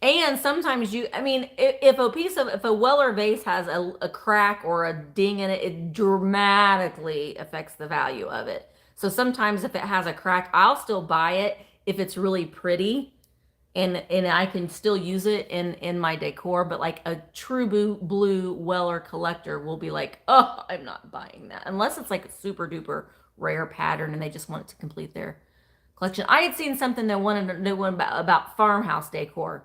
And sometimes if a Weller vase has a crack or a ding in it, it dramatically affects the value of it. So sometimes if it has a crack, I'll still buy it if it's really pretty and I can still use it in my decor. But like a true blue Weller collector will be like, oh, I'm not buying that. Unless it's like a super duper rare pattern and they just want it to complete their collection. I had seen something that wanted to know about farmhouse decor.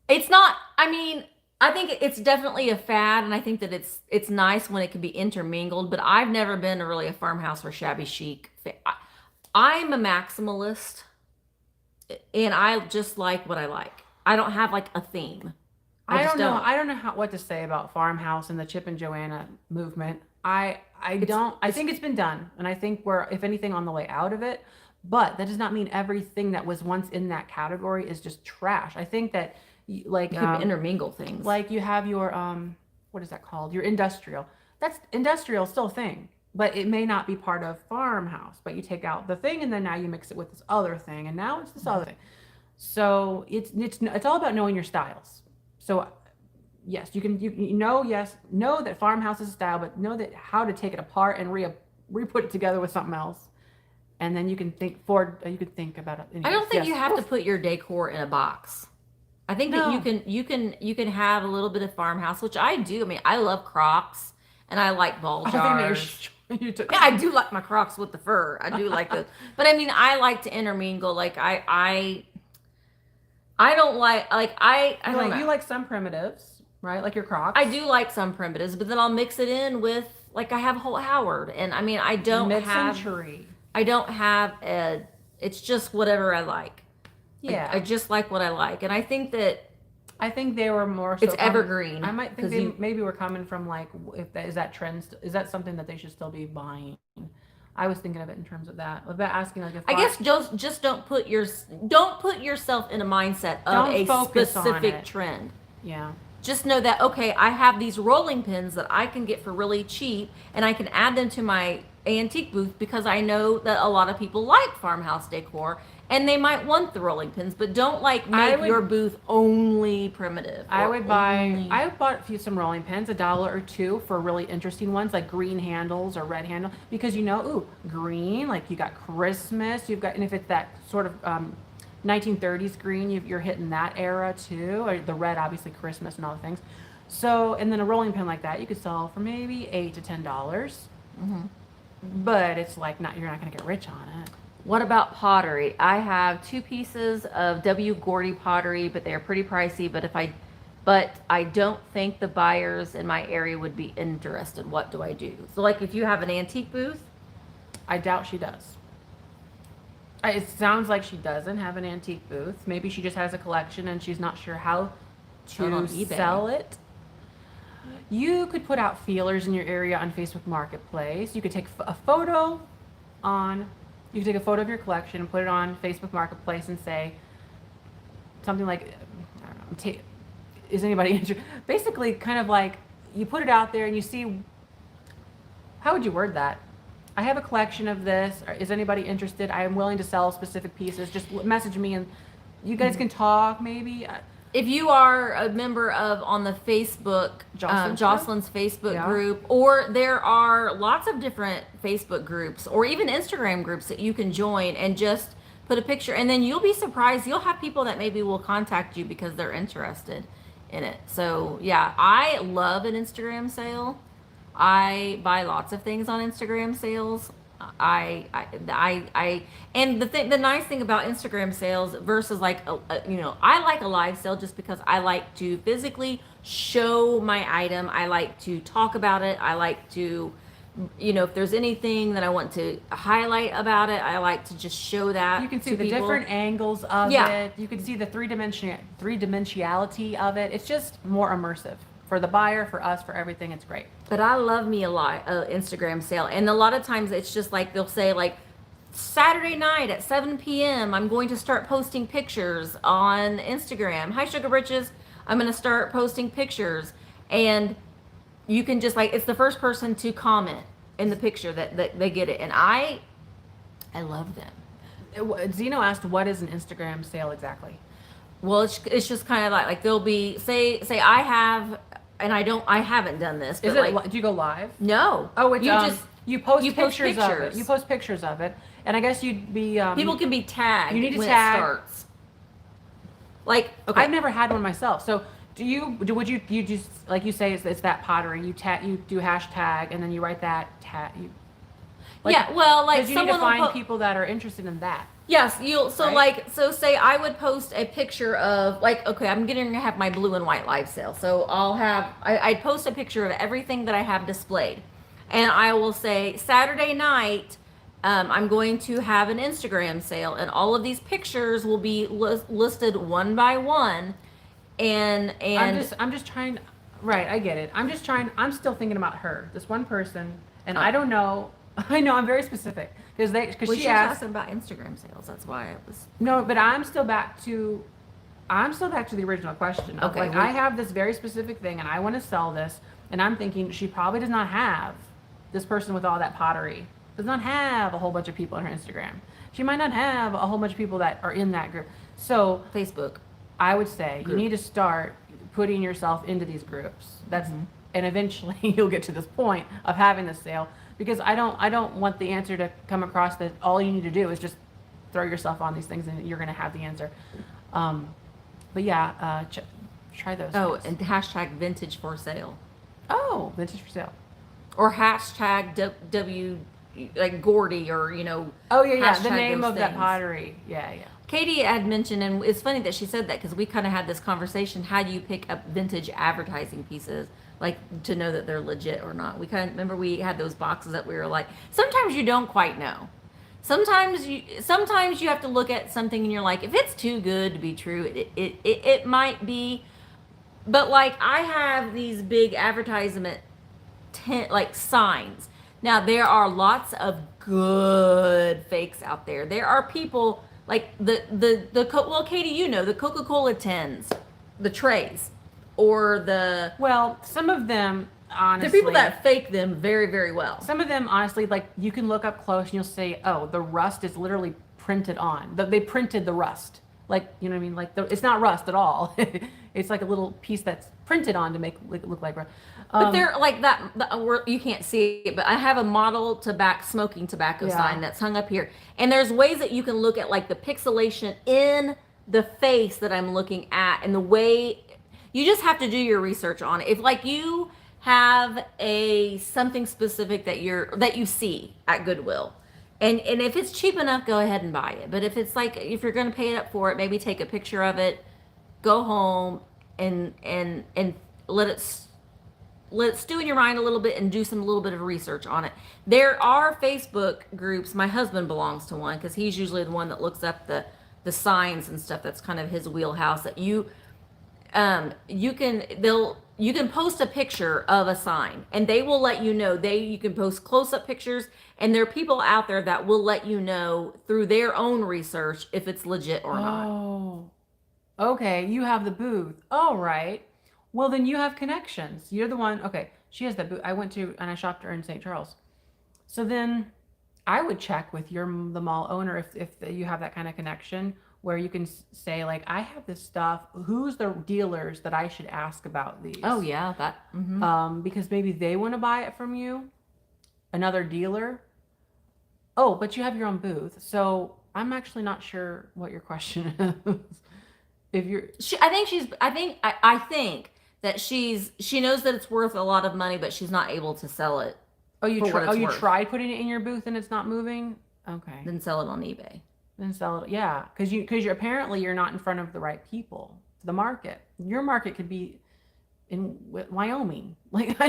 It's not, I mean, I think it's definitely a fad, and I think that it's nice when it can be intermingled, but I've never been really a farmhouse or shabby chic fan. I'm a maximalist, and I just like what I like. I don't have like a theme. I don't know. I don't know what to say about farmhouse and the Chip and Joanna movement. I think it's been done, and I think we're, if anything, on the way out of it. But that does not mean everything that was once in that category is just trash. I think that like you can intermingle things. Like you have your what is that called? Your industrial. That's industrial, still a thing. but it may not be part of farmhouse, but you take out the thing and then now you mix it with this other thing and now it's this other thing. So it's all about knowing your styles. So yes, you know, yes, know that farmhouse is a style, but know that how to take it apart and re-put it together with something else. And then you can think forward, you can think about it. I don't think Yes. you have to put your decor in a box. I think that No. you can have a little bit of farmhouse, which I do. I mean, I love Crocs and I like ball I think that jars. you took. Yeah, I do like my Crocs with the fur. I do like those. But I mean, I like to intermingle. Like I don't like I don't know. You like some primitives, right? Like your Crocs. I do like some primitives, but then I'll mix it in with like I have Holt Howard, and I mean I don't have Mid-century. I don't have a. It's just whatever I like. Yeah. I just like what I like, and I think that I think they were more so it's evergreen. I might think 'cause they you- maybe were coming from like if that is that trend is that something that they should still be buying. I was thinking of it in terms of that. About asking like if I guess just don't put yourself in a mindset of Don't a focus on specific it. trend. yeah. Just know that okay, I have these rolling pins that I can get for really cheap, and I can add them to my antique booth because I know that a lot of people like farmhouse decor and they might want the rolling pins, but don't like make your booth only primitive. I or would buy. only- I bought some rolling pins, $1 or $2 for really interesting ones like green handles or red handle because ooh, green like you got Christmas, you've got, and if it's that sort of 1930s green, you're hitting that era too. Or the red, obviously Christmas and all the things. So, and then a rolling pin like that you could sell for maybe $8 to $10. But it's like you're not going to get rich on it. What about pottery? I have 2 pieces of W. Gordy pottery, but they are pretty pricey. But I don't think the buyers in my area would be interested. What do I do? So, like, if you have an antique booth, I doubt she does. It sounds like she doesn't have an antique booth. Maybe she just has a collection and she's not sure how Sell it on to eBay. sell it. You could put out feelers in your area on Facebook Marketplace. You could take a photo on. You could take a photo of your collection and put it on Facebook Marketplace and say something like, I don't know, is anybody interested? Basically, kind of like you put it out there and you see. How would you word that? I have a collection of this. Is anybody interested? I am willing to sell specific pieces. Just message me and you guys can talk maybe. if you are a member of on the Facebook, Jocelyn's Facebook Yeah. group, or there are lots of different Facebook groups or even Instagram groups that you can join and just put a picture, and then you'll be surprised. You'll have people that maybe will contact you because they're interested in it. So yeah, I love an Instagram sale. I buy lots of things on Instagram sales. And the nice thing about Instagram sales versus like I like a live sale just because I like to physically show my item. I like to talk about it. I like to, if there's anything that I want to highlight about it, I like to just show that. You can see to the people. different angles of Yeah. it. You can see the three-dimensionality of it. It's just more immersive for the buyer, for us, for everything. It's great. But I love me a Instagram sale, and a lot of times it's just like they'll say like Saturday night at 7 p.m. I'm going to start posting pictures on Instagram. Hi Sugar Britches, I'm going to start posting pictures, and you can just it's the first person to comment in the picture that they get it, and I love them. Zeno asked, "What is an Instagram sale exactly?" Well, it's just kind of like they'll be say I have. And I haven't done this. But Is it? Do you go live? No. Oh, it's you post post pictures of it. pictures. You post pictures of it, and I guess you'd be People can be tagged. You need to when tag. It starts. Okay. I've never had one myself. So would you just like you say it's that pottery? You do hashtag and then you write that tag. Yeah. Well, like 'cause you need to someone will find people that are interested in that. Yes, you'll Right? say I would post a picture of okay, I'm getting to have my blue and white live sale. So I'd post a picture of everything that I have displayed. And I will say Saturday night, I'm going to have an Instagram sale, and all of these pictures will be listed one by one. And I'm just trying. Right, I get it. I'm still thinking about her, this one person, and I don't know. I know I'm very specific because she asked asking about Instagram sales. That's why it was. No, but I'm still back to the original question. Of I have this very specific thing and I want to sell this, and I'm thinking she probably does not have this person with all that pottery does not have a whole bunch of people on her Instagram. She might not have a whole bunch of people that are in that group. So Facebook. I would say Group. you need to start putting yourself into these groups. And eventually you'll get to this point of having the sale, because I don't want the answer to come across that all you need to do is just throw yourself on these things and you're going to have the answer. But yeah, try those. Oh, things. and hashtag vintage for sale. Oh, vintage for sale. Or hashtag W like Gordy, or Oh yeah, the hashtag name those of that things. pottery. Yeah. Katie had mentioned, and it's funny that she said that because we kind of had this conversation. How do you pick up vintage advertising pieces, like to know that they're legit or not? We kind of remember we had those boxes that we were like, sometimes you don't quite know. Sometimes you have to look at something and you're like, if it's too good to be true, it might be. But like I have these big advertisement like signs. Now there are lots of good fakes out there. There are people like well, Katie, the Coca-Cola tins, the trays, or the Well, some of them honestly. the people that fake them very, very well. Some of them honestly, like you can look up close and you'll say, oh, the rust is literally printed on. They printed the rust. Like, you know what I mean? Like it's not rust at all. It's like a little piece that's printed on to make it look like rust. But they're like that. You can't see it, but I have a model smoking tobacco Yeah. sign that's hung up here, and there's ways that you can look at like the pixelation in the face that I'm looking at, and the way you just have to do your research on it. If like you have something specific that you see at Goodwill, and if it's cheap enough, go ahead and buy it. But if it's like if you're going to pay it up for it, maybe take a picture of it, go home, and let it stew in your mind a little bit and do some little bit of research on it. There are Facebook groups. My husband belongs to one because he's usually the one that looks up the signs and stuff. That's kind of his wheelhouse. That you can post a picture of a sign and they will let you know. You can post close-up pictures, and there are people out there that will let you know through their own research if it's legit or not. Oh, okay. You have the booth. All right. Well, then you have connections. You're the one. Okay, she has the booth. I went to and I shopped her in St. Charles. So then I would check with the mall owner if you have that kind of connection where you can say like, I have this stuff. Who's the dealers that I should ask about these? Oh yeah, that. Because maybe they want to buy it from you, another dealer. Oh, but you have your own booth. So I'm actually not sure what your question is. If you're, I think that she knows that it's worth a lot of money, but she's not able to sell it. oh, you for what it's you worth. tried putting it in your booth and it's not moving. Okay, Then sell it on eBay. then sell it. Yeah, because you're apparently you're not in front of the right people. The market, your market could be in Wyoming. Like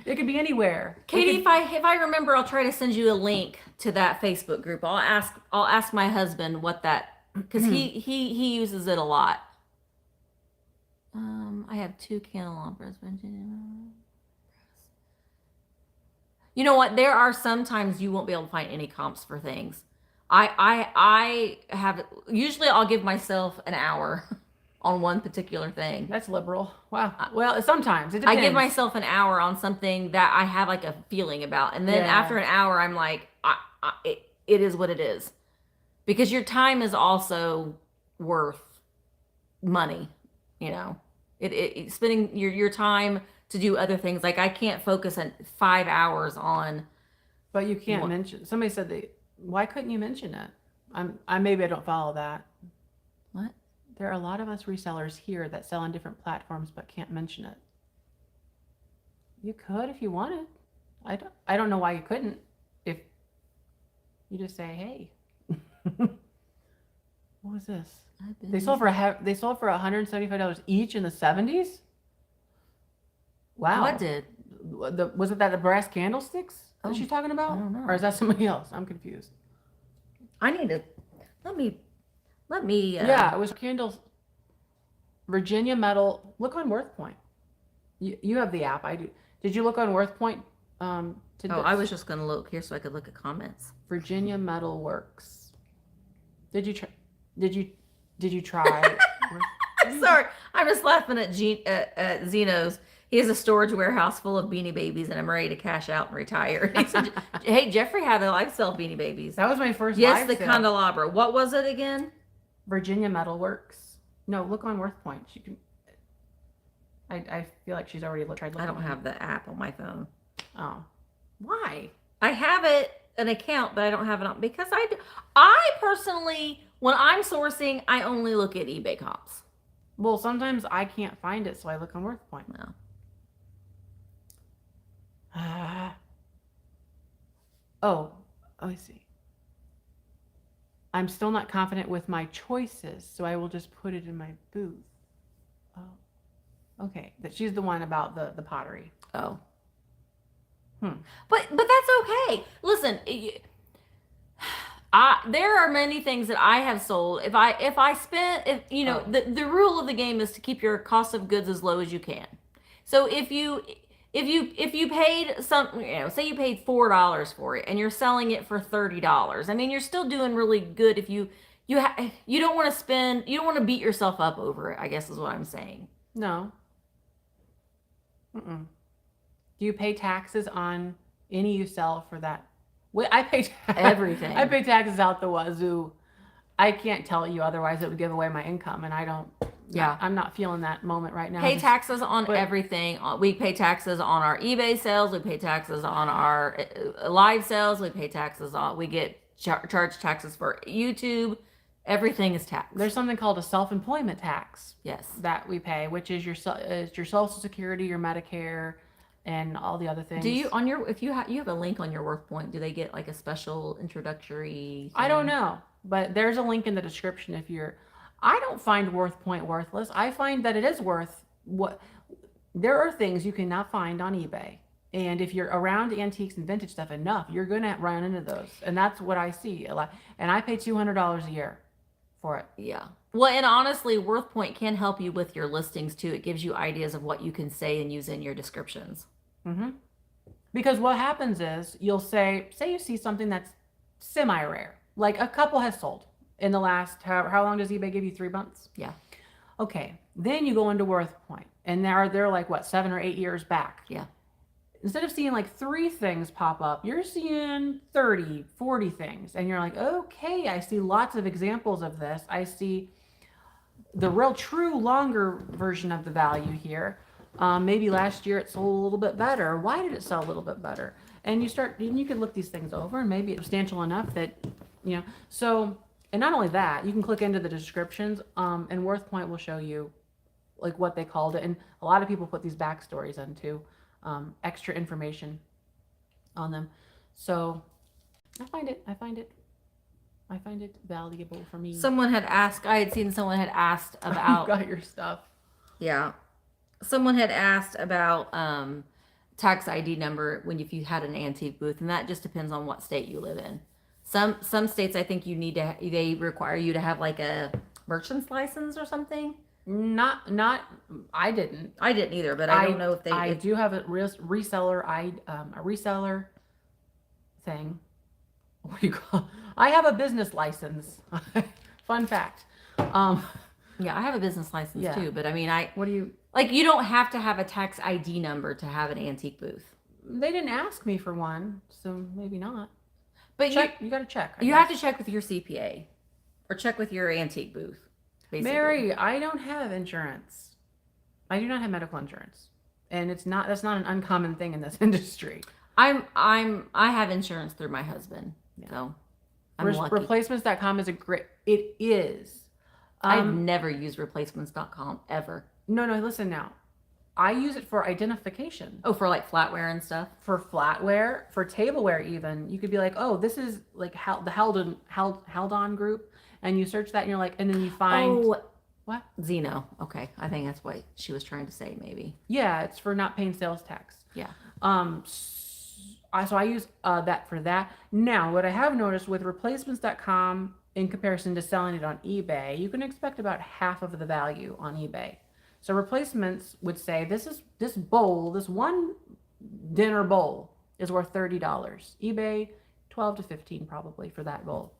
it could be anywhere. Katie, if I remember, I'll try to send you a link to that Facebook group. I'll ask my husband what that, because he uses it a lot. I have 2 candelabras. You know what? There are sometimes you won't be able to find any comps for things. I have, usually I'll give myself an hour on one particular thing. That's liberal. Wow. Well, sometimes it depends. I give myself an hour on something that I have like a feeling about, and then Yeah. after an hour, I'm like, it is what it is, because your time is also worth money. It spending your time to do other things. Like I can't focus on 5 hours on. But you can't mention. Somebody said why couldn't you mention it? Maybe I don't follow that. What? There are a lot of us resellers here that sell on different platforms but can't mention it. You could if you wanted. I don't know why you couldn't. If you just say, hey. What was this? They sold for $175 each in the 70s? Wow. What did? Was it the brass candlesticks that she's talking about? I don't know. Or is that somebody else? I'm confused. I need to let me. Yeah, it was candles. Virginia metal. Look on WorthPoint. You have the app. I do. Did you look on WorthPoint? I was just gonna look here so I could look at comments. Virginia Metal Works. Did you try? Did you try? Sorry, I'm just laughing at Zeno's. He has a storage warehouse full of Beanie Babies, and I'm ready to cash out and retire. And he said, "Hey, Jeffrey had a live sale of Beanie Babies. That was my first Yes, live the sale. candelabra. What was it again? Virginia Metalworks. No, look on Worth Point. She can. I feel like she's already tried looking. I don't have the app on my phone. Oh, why? I have an account, but I don't have it on because I personally, when I'm sourcing, I only look at eBay comps. Well, sometimes I can't find it, so I look on Worth Point. No. Oh, I see. I'm still not confident with my choices, so I will just put it in my booth. Oh, okay. That she's the one about the pottery. Oh. Hmm. But that's okay. Listen, there are many things that I have sold. If the rule of the game is to keep your cost of goods as low as you can. So if you paid say you paid $4 for it and you're selling it for $30, I mean you're still doing really good if you don't want to beat yourself up over it, I guess is what I'm saying. No. Mm-mm. Do you pay taxes on any you sell for that? Wait, I pay everything. I pay taxes out the wazoo. I can't tell you, otherwise it would give away my income, and I don't. Yeah, I'm not feeling that moment right now. Pay taxes on everything. We pay taxes on our eBay sales. We pay taxes on our live sales. We pay taxes on. We get charged taxes for YouTube. Everything is taxed. There's something called a self-employment tax. Yes, that we pay, which is your Social Security, your Medicare, and all the other things. Do you if you have a link on your Worth Point? Do they get like a special introductory thing? I don't know, but there's a link in the description if you're. I don't find Worth Point worthless. I find that it is worth what. There are things you cannot find on eBay, and if you're around antiques and vintage stuff enough, you're gonna run into those, and that's what I see a lot. And I pay $200 a year for it. Yeah. Well, and honestly, Worth Point can help you with your listings too. It gives you ideas of what you can say and use in your descriptions. Mm-hmm. Because what happens is you'll say you see something that's semi-rare, like a couple has sold in the last, how long does eBay give you? 3 months? Yeah. Okay. Then you go into Worth Point, and they're like, what, 7 or 8 years back? Yeah. Instead of seeing like 3 things pop up, you're seeing 30, 40 things. And you're like, okay, I see lots of examples of this. I see the real true longer version of the value here. Maybe last year it sold a little bit better. Why did it sell a little bit better? And you can look these things over, and maybe it's substantial enough that, so, and not only that, you can click into the descriptions, and Worth Point will show you like what they called it. And a lot of people put these backstories into extra information on them. So I find it valuable for me. I had seen someone had asked about. You got your stuff. Yeah. Someone had asked about tax ID number if you had an antique booth, and that just depends on what state you live in. Some states I think they require you to have like a merchant's license or something. Not I didn't either, but I don't know if they. I do have a reseller. A reseller thing. What do you call? I have a business license. Fun fact. Yeah, I have a business license too, but I mean, What do you? Like, you don't have to have a tax ID number to have an antique booth. They didn't ask me for one, so maybe not. But you got to check. You have to check with your CPA, or check with your antique booth. Basically. Mary, I don't have insurance. I do not have medical insurance, and that's not an uncommon thing in this industry. I have insurance through my husband, so I'm lucky. Replacements.com is it is. I've never used replacements.com ever. No, listen now. I use it for identification. Oh, for like flatware and stuff? For flatware, for tableware even. You could be like, oh, this is like the Haldon group. And you search that and you're like, and then you find. Oh, what? Zeno. Okay. I think that's what she was trying to say, maybe. Yeah, it's for not paying sales tax. Yeah. So I use that for that. Now, what I have noticed with replacements.com in comparison to selling it on eBay, you can expect about half of the value on eBay. So replacements would say this one dinner bowl is worth $30. eBay, 12 to 15 probably for that bowl.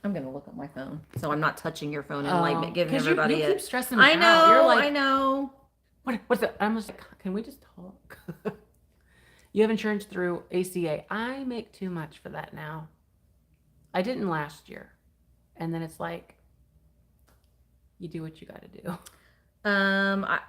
I'm gonna look at my phone, so I'm not touching your phone and like giving everybody. You keep stressing me out. I know. You're like, I know. What's that? I'm just like, can we just talk? You have insurance through ACA. I make too much for that now. I didn't last year. And then it's like, you do what you got to do. Um, I,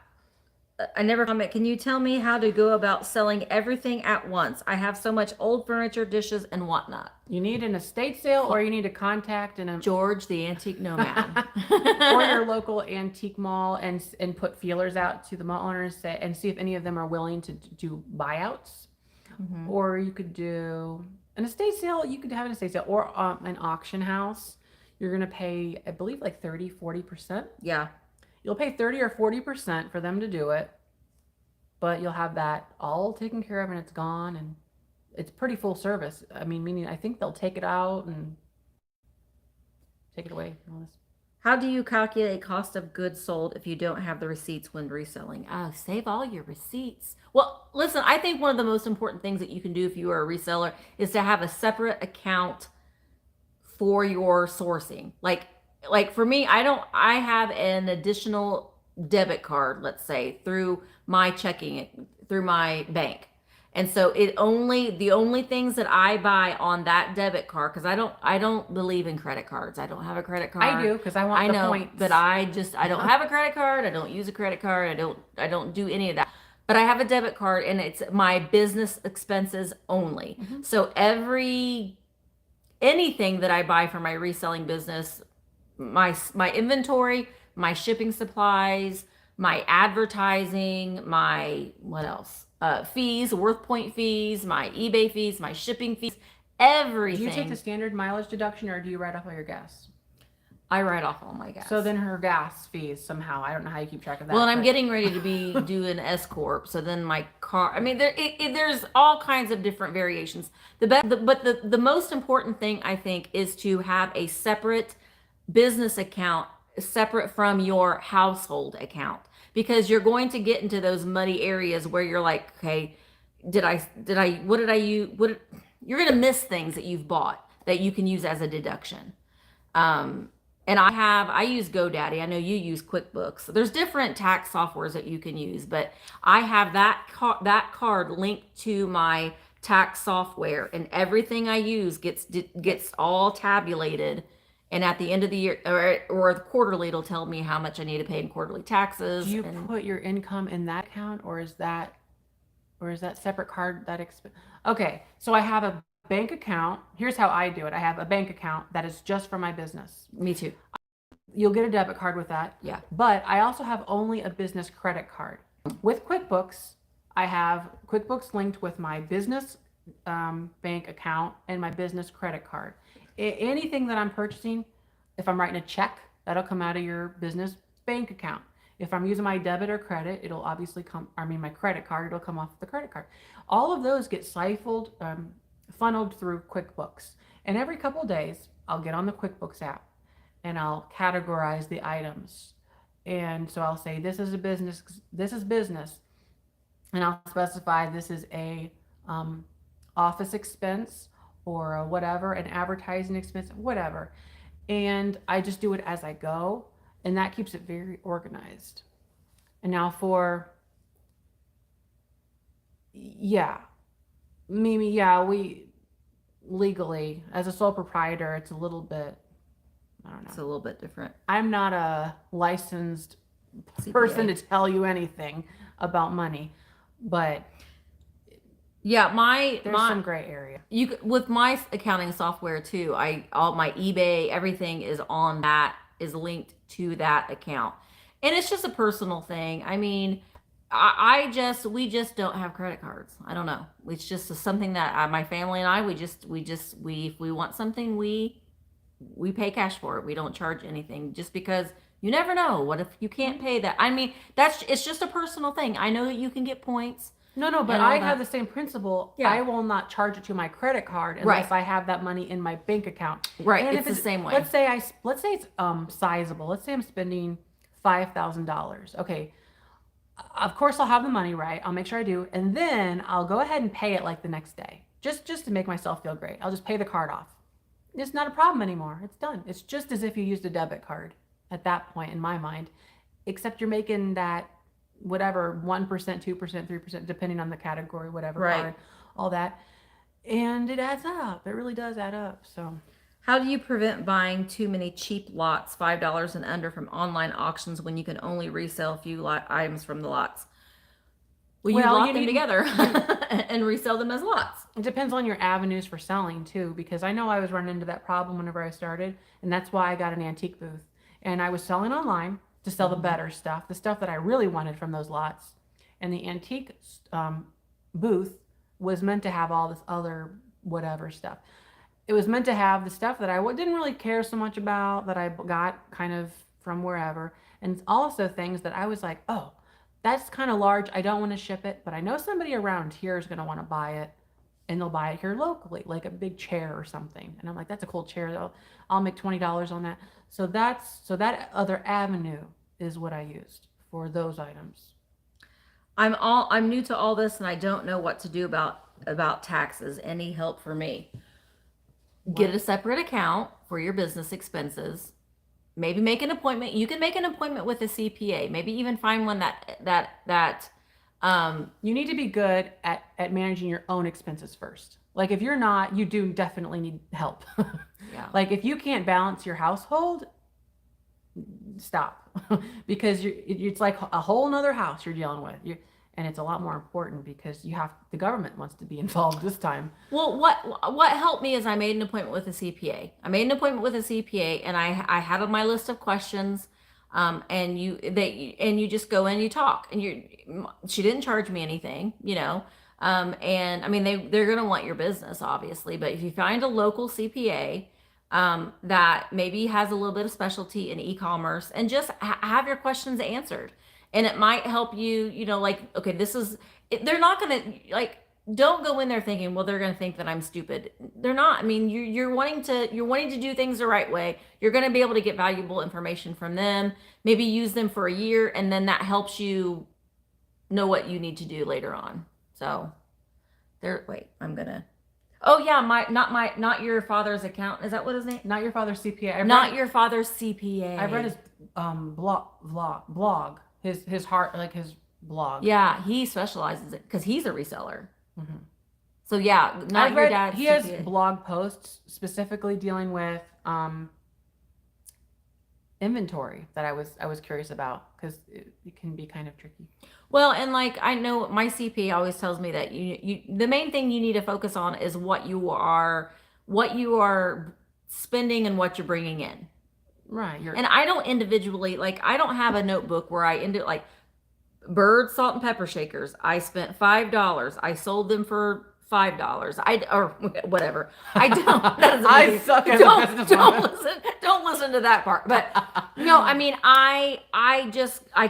I never comment. Can you tell me how to go about selling everything at once? I have so much old furniture, dishes, and whatnot. You need an estate sale, or you need to contact George, the antique nomad. or your local antique mall and put feelers out to the mall owners and see if any of them are willing to do buyouts. Mm-hmm. Or you could do an estate sale. You could have an estate sale or an auction house. You're going to pay, I believe, like 30-40%. Yeah. You'll pay 30 or 40% for them to do it, but you'll have that all taken care of and it's gone, and it's pretty full service. I mean, meaning I think they'll take it out and take it away and all this. How do you calculate cost of goods sold if you don't have the receipts when reselling? Oh, save all your receipts. Well, listen, I think one of the most important things that you can do if you are a reseller is to have a separate account for your sourcing. Like for me, I have an additional debit card, let's say, through my checking, through my bank. And so the only things that I buy on that debit card, because I don't believe in credit cards. I don't have a credit card. I do, because I want the know, points. but I don't have a credit card. I don't use a credit card. I don't do any of that. But I have a debit card, and it's my business expenses only. Mm-hmm. So anything that I buy for my reselling business, my inventory, my shipping supplies, my advertising, my what else? Fees, worth point fees, my eBay fees, my shipping fees, everything. Do you take the standard mileage deduction, or do you write off all your gas? I write off all my gas. So then her gas fees somehow. I don't know how you keep track of that. Well, and I'm getting ready to be doing S corp. So then my car. I mean, there's all kinds of different variations. But the most important thing I think is to have a separate business account, separate from your household account, because you're going to get into those muddy areas where you're like, okay, what did I use? You're going to miss things that you've bought that you can use as a deduction. And I use GoDaddy. I know you use QuickBooks. There's different tax softwares that you can use, but I have that card linked to my tax software, and everything I use gets all tabulated. And at the end of the year or the quarterly, it'll tell me how much I need to pay in quarterly taxes. Do you put your income in that account, or is that separate card that Okay, so I have a bank account. Here's how I do it. I have a bank account that is just for my business. Me too. You'll get a debit card with that. Yeah. But I also have only a business credit card. With QuickBooks, I have QuickBooks linked with my business bank account and my business credit card. Anything that I'm purchasing, if I'm writing a check, that'll come out of your business bank account. If I'm using my debit or credit, it'll obviously my credit card, it'll come off the credit card. All of those get funneled through QuickBooks. And every couple of days, I'll get on the QuickBooks app and I'll categorize the items. And so I'll say, this is business. And I'll specify this is a office expense or a whatever, an advertising expense, whatever. And I just do it as I go. And that keeps it very organized. And now Mimi, we legally, as a sole proprietor, it's a little bit, I don't know. It's a little bit different. I'm not a licensed CPA person to tell you anything about money, but yeah, there's some gray area. With my accounting software too, all my eBay, everything is linked to that account. And it's just a personal thing. I mean, we just don't have credit cards. I don't know. It's just something that my family and I, if we want something, we pay cash for it. We don't charge anything, just because you never know. What if you can't pay that? I mean, it's just a personal thing. I know that you can get points. No, but I have the same principle. Yeah. I will not charge it to my credit card unless I have that money in my bank account. Right. And it's the same way. Let's say it's sizable. Let's say I'm spending $5,000. Okay. Of course I'll have the money, right? I'll make sure I do. And then I'll go ahead and pay it like the next day. Just to make myself feel great. I'll just pay the card off. It's not a problem anymore. It's done. It's just as if you used a debit card at that point in my mind, except you're making that whatever, 1%, 2%, 3%, depending on the category, whatever Right. card, all that. And it adds up. It really does add up. So How do you prevent buying too many cheap lots, $5 and under, from online auctions when you can only resell a few items from the lots? Well, you Well, lot you them need- together and resell them as lots. it depends on your avenues for selling too, because I know I was running into that problem whenever I started, and that's why I got an antique booth. And I was selling online to sell the better stuff, the stuff that I really wanted from those lots. And the antique booth was meant to have all this other whatever stuff. It was meant to have the stuff that I didn't really care so much about, that I got kind of from wherever, and also things that I was like, oh, that's kind of large. I don't want to ship it, but I know somebody around here is going to want to buy it, and they'll buy it here locally, like a big chair or something. And I'm like, that's a cool chair though. I'll make $20 on that. So that other avenue is what I used for those items. I'm new to all this and I don't know what to do about taxes. Any help for me? Get a separate account for your business expenses. Maybe make an appointment. You can make an appointment with a CPA. Maybe even find one that You need to be good at managing your own expenses first. Like if you're not, you do definitely need help. Yeah. Like if you can't balance your household, stop. Because it's like a whole nother house you're dealing with. And it's a lot more important because the government wants to be involved this time. Well, what helped me is I made an appointment with a CPA. I made an appointment with a CPA, and I had on my list of questions. And you just go in and you talk, and she didn't charge me anything, you know. And I mean they're gonna want your business obviously, but if you find a local CPA that maybe has a little bit of specialty in e-commerce, and just have your questions answered. And it might help you, you know, like, okay, they're not going to, like, don't go in there thinking, well, they're going to think that I'm stupid. They're not. I mean, you're wanting to do things the right way. You're going to be able to get valuable information from them, maybe use them for a year, and then that helps you know what you need to do later on. So oh yeah, not your father's account. Is that what his name? Not your father's CPA. Your father's CPA. I read his blog. His heart, like his blog. Yeah, he specializes it because he's a reseller. Mm-hmm. So yeah, not your dad's He CPA. has blog posts specifically dealing with inventory that I was curious about, because it can be kind of tricky. Well, and like I know my CPA always tells me that you the main thing you need to focus on is what you are spending and what you're bringing in. Right. And I don't individually, like, I don't have a notebook where I end it like Bird salt and pepper shakers. I spent $5. I sold them for $5. Or whatever. I don't. That I suck as a business don't listen to that part. But no, I mean, I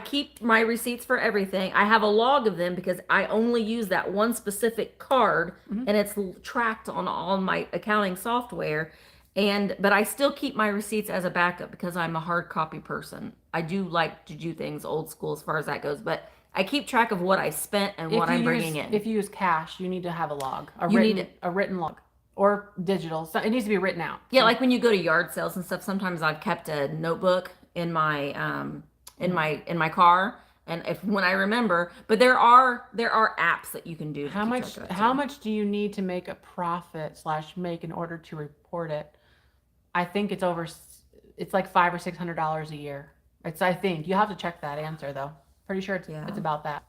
keep my receipts for everything. I have a log of them because I only use that one specific card, and it's tracked on all my accounting software. But I still keep my receipts as a backup because I'm a hard copy person. I do like to do things old school as far as that goes, but I keep track of what I spent and what I'm bringing in. If you use cash, you need to have a log, a written log, or digital. So it needs to be written out. Yeah, like when you go to yard sales and stuff. Sometimes I've kept a notebook in my in my car, and when I remember. But there are apps that you can do. How much do you need to make a profit / make in order to report it? I think it's like $500 or $600 a year. I think you have to check that answer though. Pretty sure it's about that.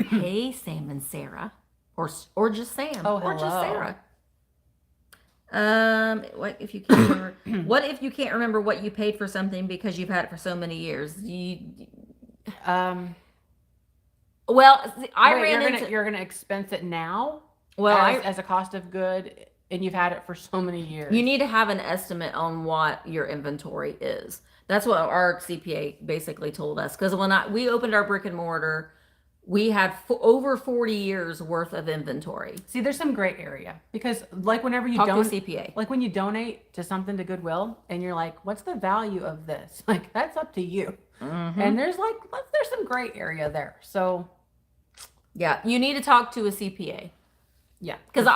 Hey, Sam and Sarah, or just Sam, or just Sarah. What if you can't remember? What if you can't remember what you paid for something because you've had it for so many years? Well, you're gonna expense it now. Well, as a cost of good. And you've had it for so many years. You need to have an estimate on what your inventory is. That's what our CPA basically told us. Because when we opened our brick and mortar, we had over 40 years worth of inventory. See, there's some gray area, because like whenever you Talk to a CPA, like when you donate to something to Goodwill, and you're like, "What's the value of this?" Like that's up to you. Mm-hmm. And there's some gray area there. So yeah, you need to talk to a CPA. Yeah, because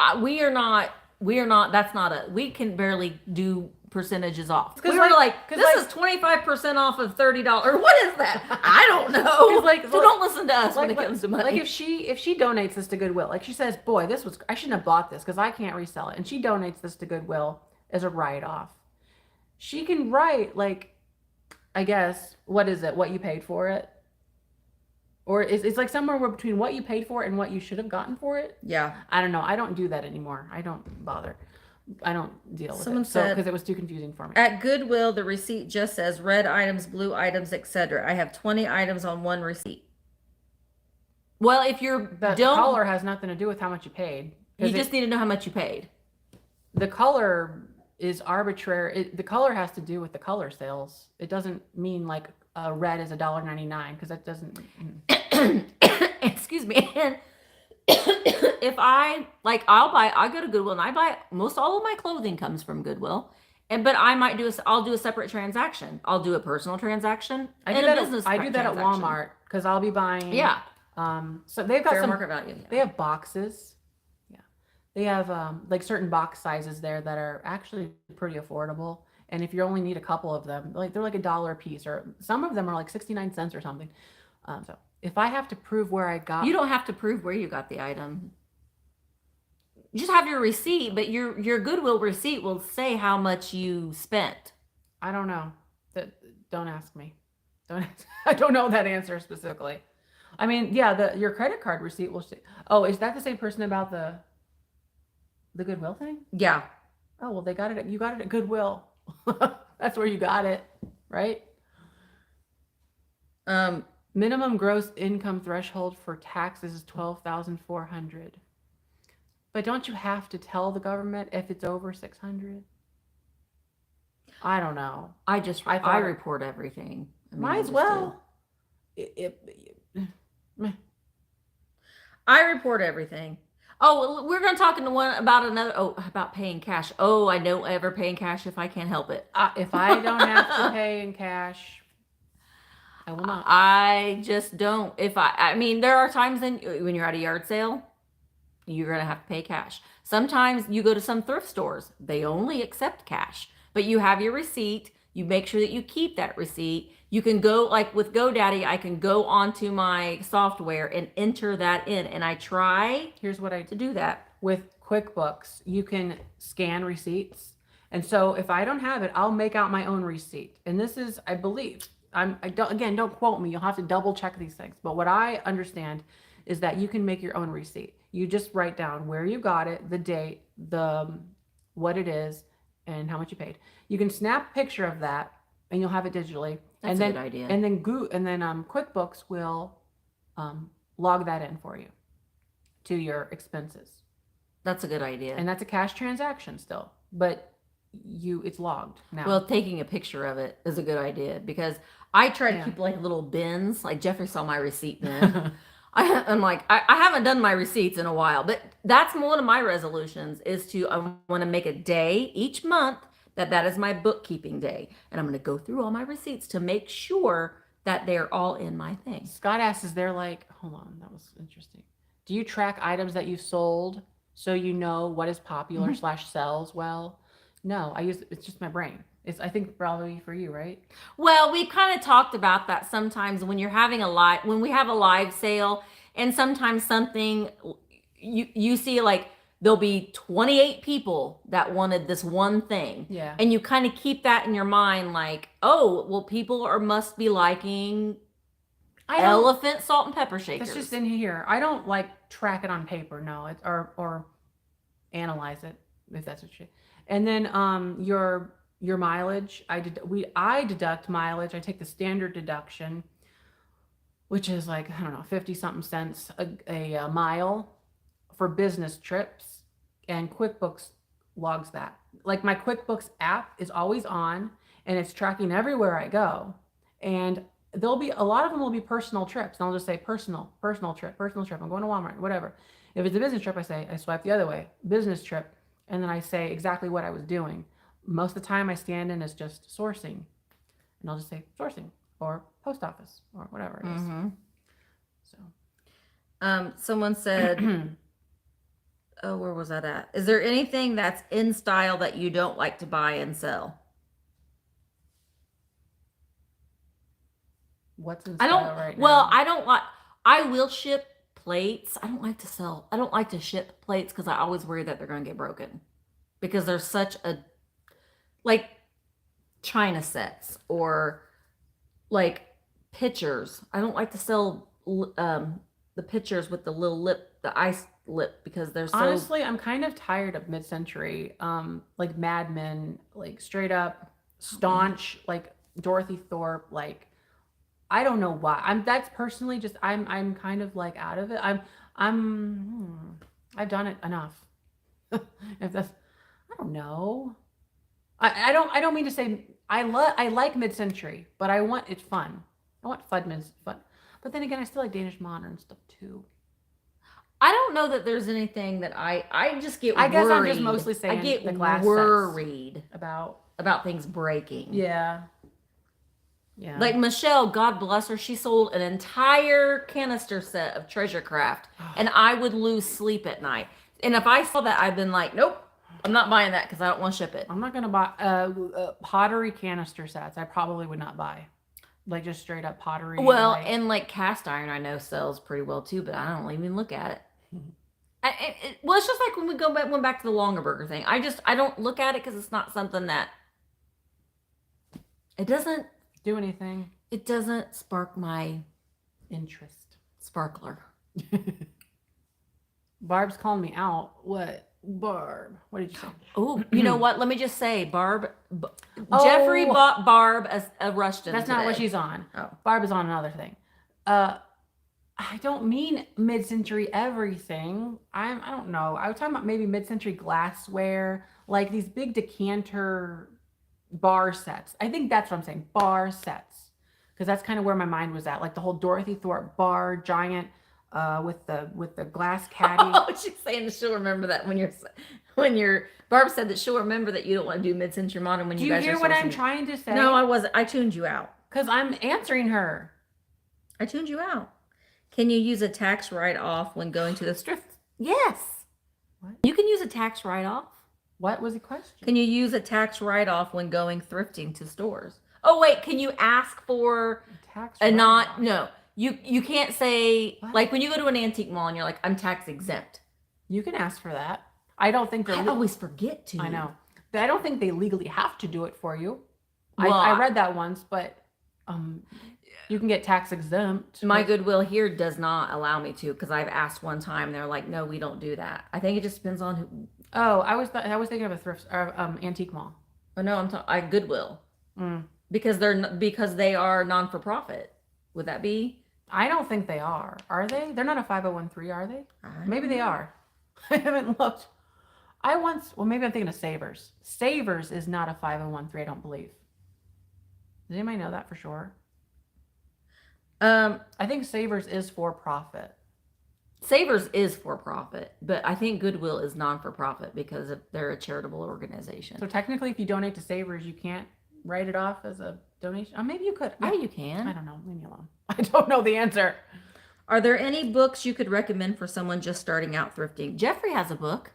we can barely do percentages off. 'Cause We were like- like, 'cause this like- is 25% off of $30. What is that? I don't know. 'Cause like- so don't listen to us when it like, comes to money. like if she donates this to Goodwill, like she says, boy, I shouldn't have bought this because I can't resell it, and she donates this to Goodwill as a write-off, she can write, like, I guess, what is it, what you paid for it, or it's like somewhere between what you paid for it and what you should have gotten for it. Yeah. I don't know. I don't do that anymore. I don't bother. I don't deal with Someone it. So said- because it was too confusing for me. At Goodwill, the receipt just says red items, blue items, etc. I have 20 items on one receipt. Well, if you're The color has nothing to do with how much you paid. you just need to know how much you paid. The color is arbitrary. The color has to do with the color sales. It doesn't mean like red is $1.99 because that doesn't. Excuse me. And if I go to Goodwill and I buy most all of my clothing comes from Goodwill, but I'll do a separate transaction. I'll do a personal transaction I and do a that. business. I do that at transaction. Walmart because I'll be buying. Yeah. So they've got Fair some market value. Yeah. They have boxes. Yeah. They have like certain box sizes there that are actually pretty affordable. And if you only need a couple of them, like they're like $1 a piece, or some of them are like 69 cents or something. So if I have to prove where I got, You don't have to prove where you got the item. You just have your receipt, but your Goodwill receipt will say how much you spent. I don't know. Don't ask me. I don't know that answer specifically. I mean, yeah, your credit card receipt will say. Oh, is that the same person about the Goodwill thing? Yeah. Oh, well, you got it at Goodwill. That's where you got it, right? Minimum gross income threshold for taxes is $12,400. But don't you have to tell the government if it's over 600? I don't know. I report everything. I mean, Might I as just well. I report everything. Oh, we're going to talk about paying cash. Oh, I don't ever pay in cash if I can't help it. If I don't have to pay in cash, I will not. I just don't. I mean, there are times when you're at a yard sale, you're going to have to pay cash. Sometimes you go to some thrift stores, they only accept cash, but you have your receipt. You make sure that you keep that receipt. You can go, like with GoDaddy, I can go onto my software and enter that in. And I try Here's what I to do that. with QuickBooks, you can scan receipts. And so if I don't have it, I'll make out my own receipt. And this is, I believe, don't quote me. You'll have to double check these things. But what I understand is that you can make your own receipt. You just write down where you got it, the date, what it is, and how much you paid. You can snap a picture of that and you'll have it digitally. That's a good idea. And then QuickBooks will log that in for you to your expenses. That's a good idea. And that's a cash transaction still, but it's logged now. Well, taking a picture of it is a good idea because I try to keep like little bins. Like Jeffrey saw my receipt bin. I'm like, I haven't done my receipts in a while, but that's one of my resolutions is I want to make a day each month that is my bookkeeping day. And I'm going to go through all my receipts to make sure that they're all in my thing. Scott asks, is there like, hold on, that was interesting. Do you track items that you've sold so you know what is popular / sells well? No, it's just my brain. I think probably for you, right? Well, we kind of talked about that sometimes when you're having when we have a live sale and sometimes something you see like there'll be 28 people that wanted this one thing. Yeah. And you kind of keep that in your mind like, oh, well, people must be liking elephant salt and pepper shakers. That's just in here. I don't like track it on paper, no, or analyze it if that's what you. And then your mileage, I deduct mileage. I take the standard deduction, which is like, I don't know, 50 something cents a mile for business trips, and QuickBooks logs that. Like my QuickBooks app is always on and it's tracking everywhere I go. And there'll be a lot of them will be personal trips. And I'll just say personal trip. I'm going to Walmart, whatever. If it's a business trip, I swipe the other way, business trip. And then I say exactly what I was doing. Most of the time I stand in as just sourcing, and I'll just say sourcing or post office or whatever it is. Mm-hmm. So, someone said, Oh, where was that at? Is there anything that's in style that you don't like to buy and sell? What's in I don't, style right well, now? I don't like, I will ship plates. I don't like to sell, I don't like to ship plates because I always worry that they're going to get broken because there's such a, like China sets or like pictures. I don't like to sell the pictures with the little lip, the ice lip, because they're so. Honestly, I'm kind of tired of mid-century, like Mad Men, like straight up staunch, like Dorothy Thorpe, like I don't know why. That's personally just I'm kind of like out of it. I've done it enough. If that's I don't know. I don't mean to say I like mid-century, but I want it fun. I want fun. But then again, I still like Danish modern stuff too. I don't know that there's anything that I just get I worried. guess I'm just mostly I saying get the glass worried about about things breaking. yeah. Yeah. Like Michelle, God bless her, she sold an entire canister set of Treasure Craft, and I would lose sleep at night. And if I saw that, I've been like, nope, I'm not buying that because I don't want to ship it. I'm not gonna buy pottery canister sets. I probably would not buy, like just straight up pottery. Well, like, and like cast iron, I know sells pretty well too, but I don't even look at it. Well, it's just like when we went back to the Longaberger thing. I don't look at it because it's not something that it doesn't do anything. it doesn't spark my Interest. sparkler. Barb's calling me out. What? Barb. What did you say? Oh, you know what? Let me just say, Oh. Jeffrey bought Barb as a Rushton. That's not what today. she's on. Oh. Barb is on another thing. I don't mean mid-century everything. I don't know. I was talking about maybe mid-century glassware, like these big decanter bar sets. I think that's what I'm saying. Bar sets. Because that's kind of where my mind was at. Like the whole Dorothy Thorpe bar giant with the glass caddy. Oh, she's saying that she'll remember that when you're Barb said that she'll remember that you don't want to do mid-century modern when Do you you guys hear are what I'm sourcing. trying to say? No, I wasn't. I tuned you out. Because I'm answering her. I tuned you out. Can you use a tax write-off when going to the thrift? Yes. What? You can use a tax write-off. What was the question? Can you use a tax write-off when going thrifting to stores? Oh wait, can you ask for Tax a write-off. no? You can't say What? like when you go to an antique mall and you're like, I'm tax exempt. You can ask for that. I don't think I they're. always forget to. I know. I don't think they legally have to do it for you. Well, I read that once, but you can get tax exempt. My Goodwill here does not allow me to because I've asked one time. They're like, no, we don't do that. I think it just depends on who. Oh, I was thinking of a thrift or antique mall. Oh no, I'm talking Goodwill Mm. because they are non for profit. Would that be? I don't think they are. Are they? They're not a 501(c)(3), are they? Maybe they are. I haven't looked. Well, maybe I'm thinking of Savers. Savers is not a 501(c)(3), I don't believe. Does anybody know that for sure? I think Savers is for profit. Savers is for profit, but I think Goodwill is non for profit because they're a charitable organization. So technically, if you donate to Savers, you can't write it off as a donation. Oh, maybe you could. Yeah, you I can. don't know. Leave me alone. I don't know the answer. Are there any books you could recommend for someone just starting out thrifting? Jeffrey has a book.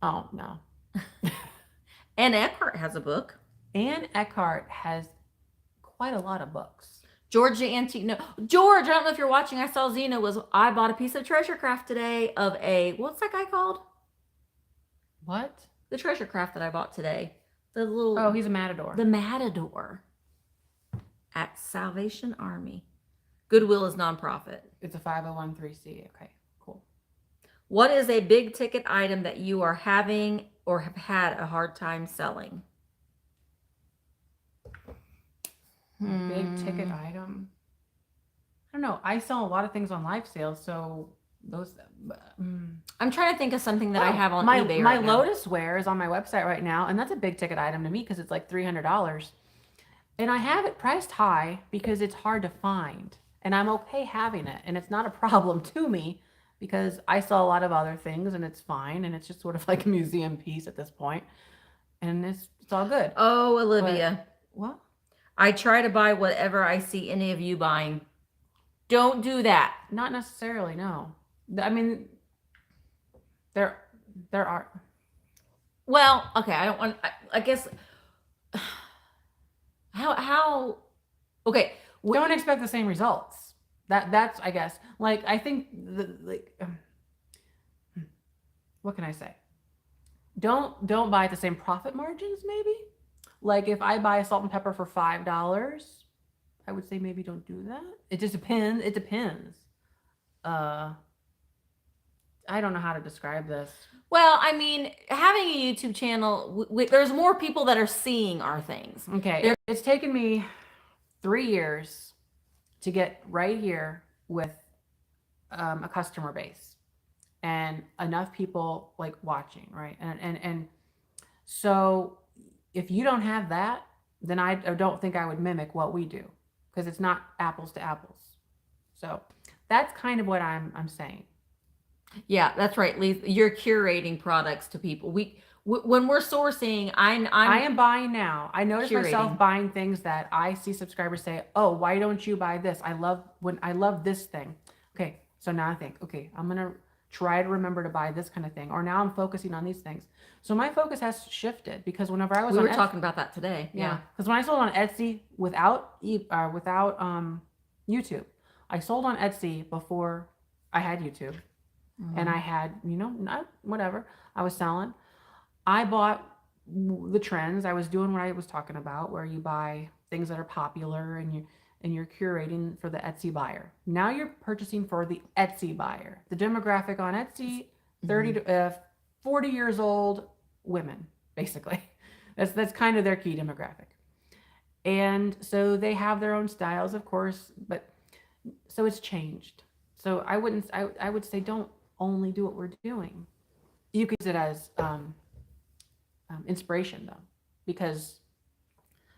Oh, no. Anne Eckhart has a book. Anne Eckhart has quite a lot of books. George the Antique. No, George, I don't know if you're watching. I saw Zena I bought a piece of Treasure Craft today of what's that guy called? What? The Treasure Craft that I bought today. The little. Oh, he's a matador. The Matador at Salvation Army. Goodwill is nonprofit. It's a 501(c)(3). Okay, cool. What is a big ticket item that you are having or have had a hard time selling? Big ticket item. I don't know. I sell a lot of things on live sales, so those. I'm trying to think of something that I have on my, eBay My right now. Lotus Wear is on my website right now, and that's a big ticket item to me because it's like $300, and I have it priced high because it's hard to find, and I'm okay having it, and it's not a problem to me because I sell a lot of other things, and it's fine, and it's just sort of like a museum piece at this point, and it's all good. Oh, Olivia. What? I try to buy whatever I see any of you buying. Don't do that. Not necessarily, no. I mean, There are. Well, okay, I don't want. I guess how okay. Don't expect the same results. That's I guess. Like I think what can I say? Don't buy at the same profit margins. Maybe like if I buy a salt and pepper for $5, I would say maybe don't do that. It just depends. It depends. Uh, I don't know how to describe this. Well, I mean, having a YouTube channel, there's more people that are seeing our things. Okay, it's taken me 3 years to get right here with a customer base and enough people like watching, right? And so if you don't have that, then I don't think I would mimic what we do because it's not apples to apples. So that's kind of what I'm saying. Yeah, that's right, Lee. You're curating products to people. When we're sourcing, I am buying now. I notice curating. myself buying things that I see subscribers say, "Oh, why don't you buy this? I love this thing." Okay, so now I think, okay, I'm gonna try to remember to buy this kind of thing, or now I'm focusing on these things. So my focus has shifted because whenever I was we on were talking about that today. yeah, because when I sold on Etsy without YouTube, I sold on Etsy before I had YouTube, and I had not whatever I was selling. I bought the trends. I was doing what I was talking about, where you buy things that are popular and you're curating for the Etsy buyer. Now you're purchasing for the Etsy buyer. The demographic on Etsy, 30 to 40 years old women, basically. That's kind of their key demographic. And so they have their own styles, of course, but so it's changed. So I would say don't only do what we're doing. You could use it as inspiration though, because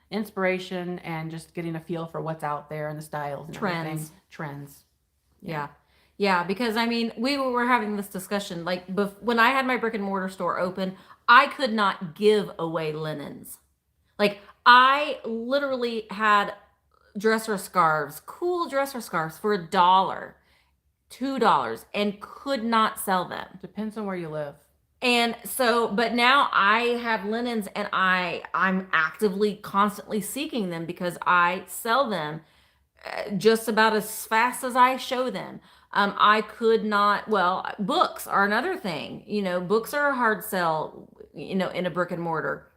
inspiration and just getting a feel for what's out there and the styles and everything. Trends. Yeah, because I mean, we were having this discussion like when I had my brick and mortar store open, I could not give away linens. Like I literally had dresser scarves, cool dresser scarves for $1, $2, and could not sell them. Depends on where you live. And so, but now I have linens and I'm actively constantly seeking them because I sell them just about as fast as I show them. I could not, well, books are another thing. Books are a hard sell, in a brick and mortar.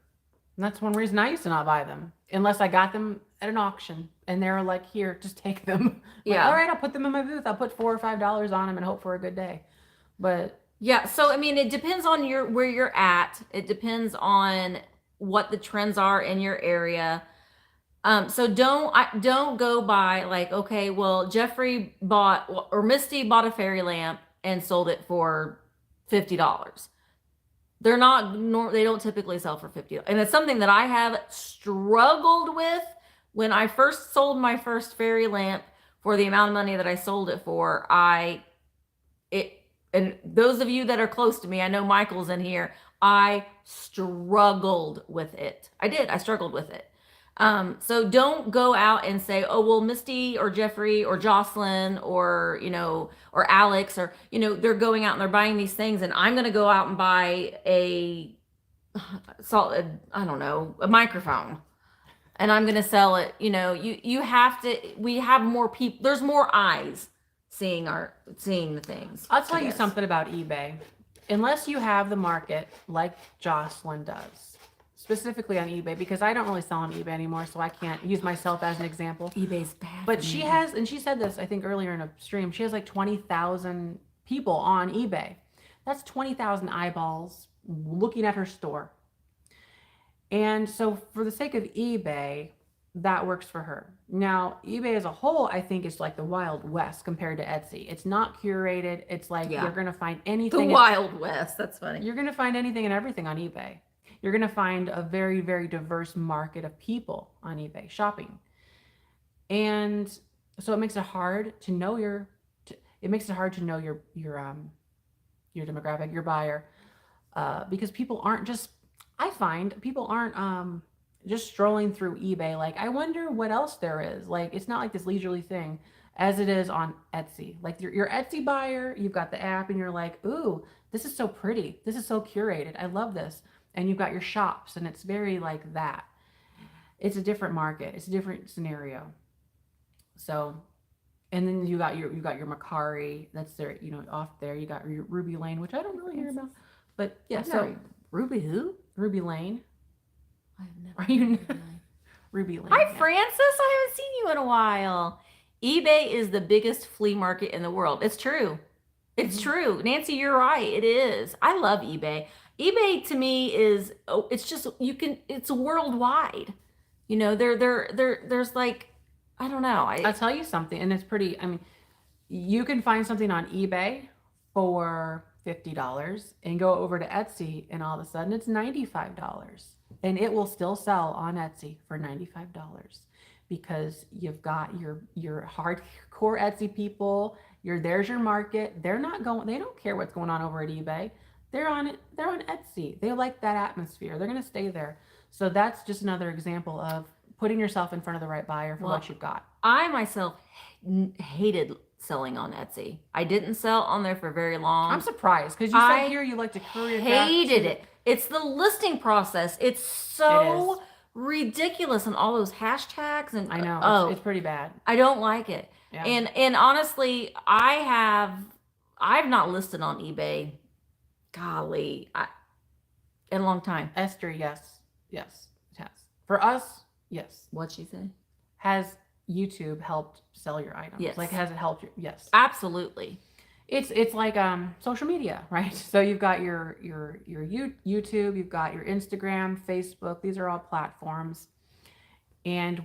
And that's one reason I used to not buy them unless I got them at an auction and they're like, here, just take them. Yeah. All right, I'll put them in my booth. I'll put $4 or $5 on them and hope for a good day. But yeah, so I mean, it depends on where you're at. It depends on what the trends are in your area. So don't go by like, okay, well, Jeffrey bought or Misty bought a fairy lamp and sold it for $50. They're not they don't typically sell for $50. And it's something that I have struggled with when I first sold my first fairy lamp for the amount of money that I sold it for. And those of you that are close to me, I know Michael's in here, I struggled with it. I struggled with it. So don't go out and say, oh, well, Misty or Jeffrey or Jocelyn or, or Alex or, they're going out and they're buying these things and I'm going to go out and buy a microphone and I'm going to sell it. You have to, we have more people, there's more eyes seeing the things. I'll tell you something about eBay. Unless you have the market like Jocelyn does, specifically on eBay, because I don't really sell on eBay anymore, so I can't use myself as an example. eBay's bad. But she has, and she said this, I think earlier in a stream, she has like 20,000 people on eBay. That's 20,000 eyeballs looking at her store. And so for the sake of eBay, that works for her. Now, eBay as a whole, I think, is like the Wild West compared to Etsy. It's not curated. It's like you're going to find anything. The Wild West. That's funny. You're going to find anything and everything on eBay. You're going to find a very, very diverse market of people on eBay shopping. And so it makes it hard to know your demographic, your buyer, because people aren't just, I find people aren't just strolling through eBay like, I wonder what else there is. Like, it's not like this leisurely thing. as it is on Etsy. Like your Etsy buyer, you've got the app and you're like, ooh, this is so pretty. This is so curated. I love this. And you've got your shops and it's very like that. It's a different market. It's a different scenario. So, and then you got your Macari that's there, off there. You got your Ruby Lane, which I don't really hear about. But yeah, so Ruby who? Ruby Lane. I've never. Are you Ruby Lane? Hi, yeah. Francis. I haven't seen you in a while. eBay is the biggest flea market in the world. It's true. It's true. Nancy, you're right. It is. I love eBay. eBay to me is, it's just, it's worldwide. There's like, I don't know. I'll tell you something, and it's pretty, I mean, you can find something on eBay for $50 and go over to Etsy, and all of a sudden it's $95. And it will still sell on Etsy for $95 because you've got your hardcore Etsy people. There's your market. They don't care what's going on over at eBay. They're on Etsy. They like that atmosphere. They're going to stay there. So that's just another example of putting yourself in front of the right buyer for what you've got. I myself hated selling on Etsy. I didn't sell on there for very long. I'm surprised because you said here you like to courier. Hated it. It's the listing process. It's so ridiculous, and all those hashtags and I know it's pretty bad. I don't like it. Yeah. And honestly, I've not listed on eBay. Golly, in a long time. Esther, yes, it has. For us, yes. What'd she say? Has YouTube helped sell your items? Yes. Like, has it helped you? Yes. Absolutely. It's like social media, right? So you've got your YouTube, you've got your Instagram, Facebook. These are all platforms, and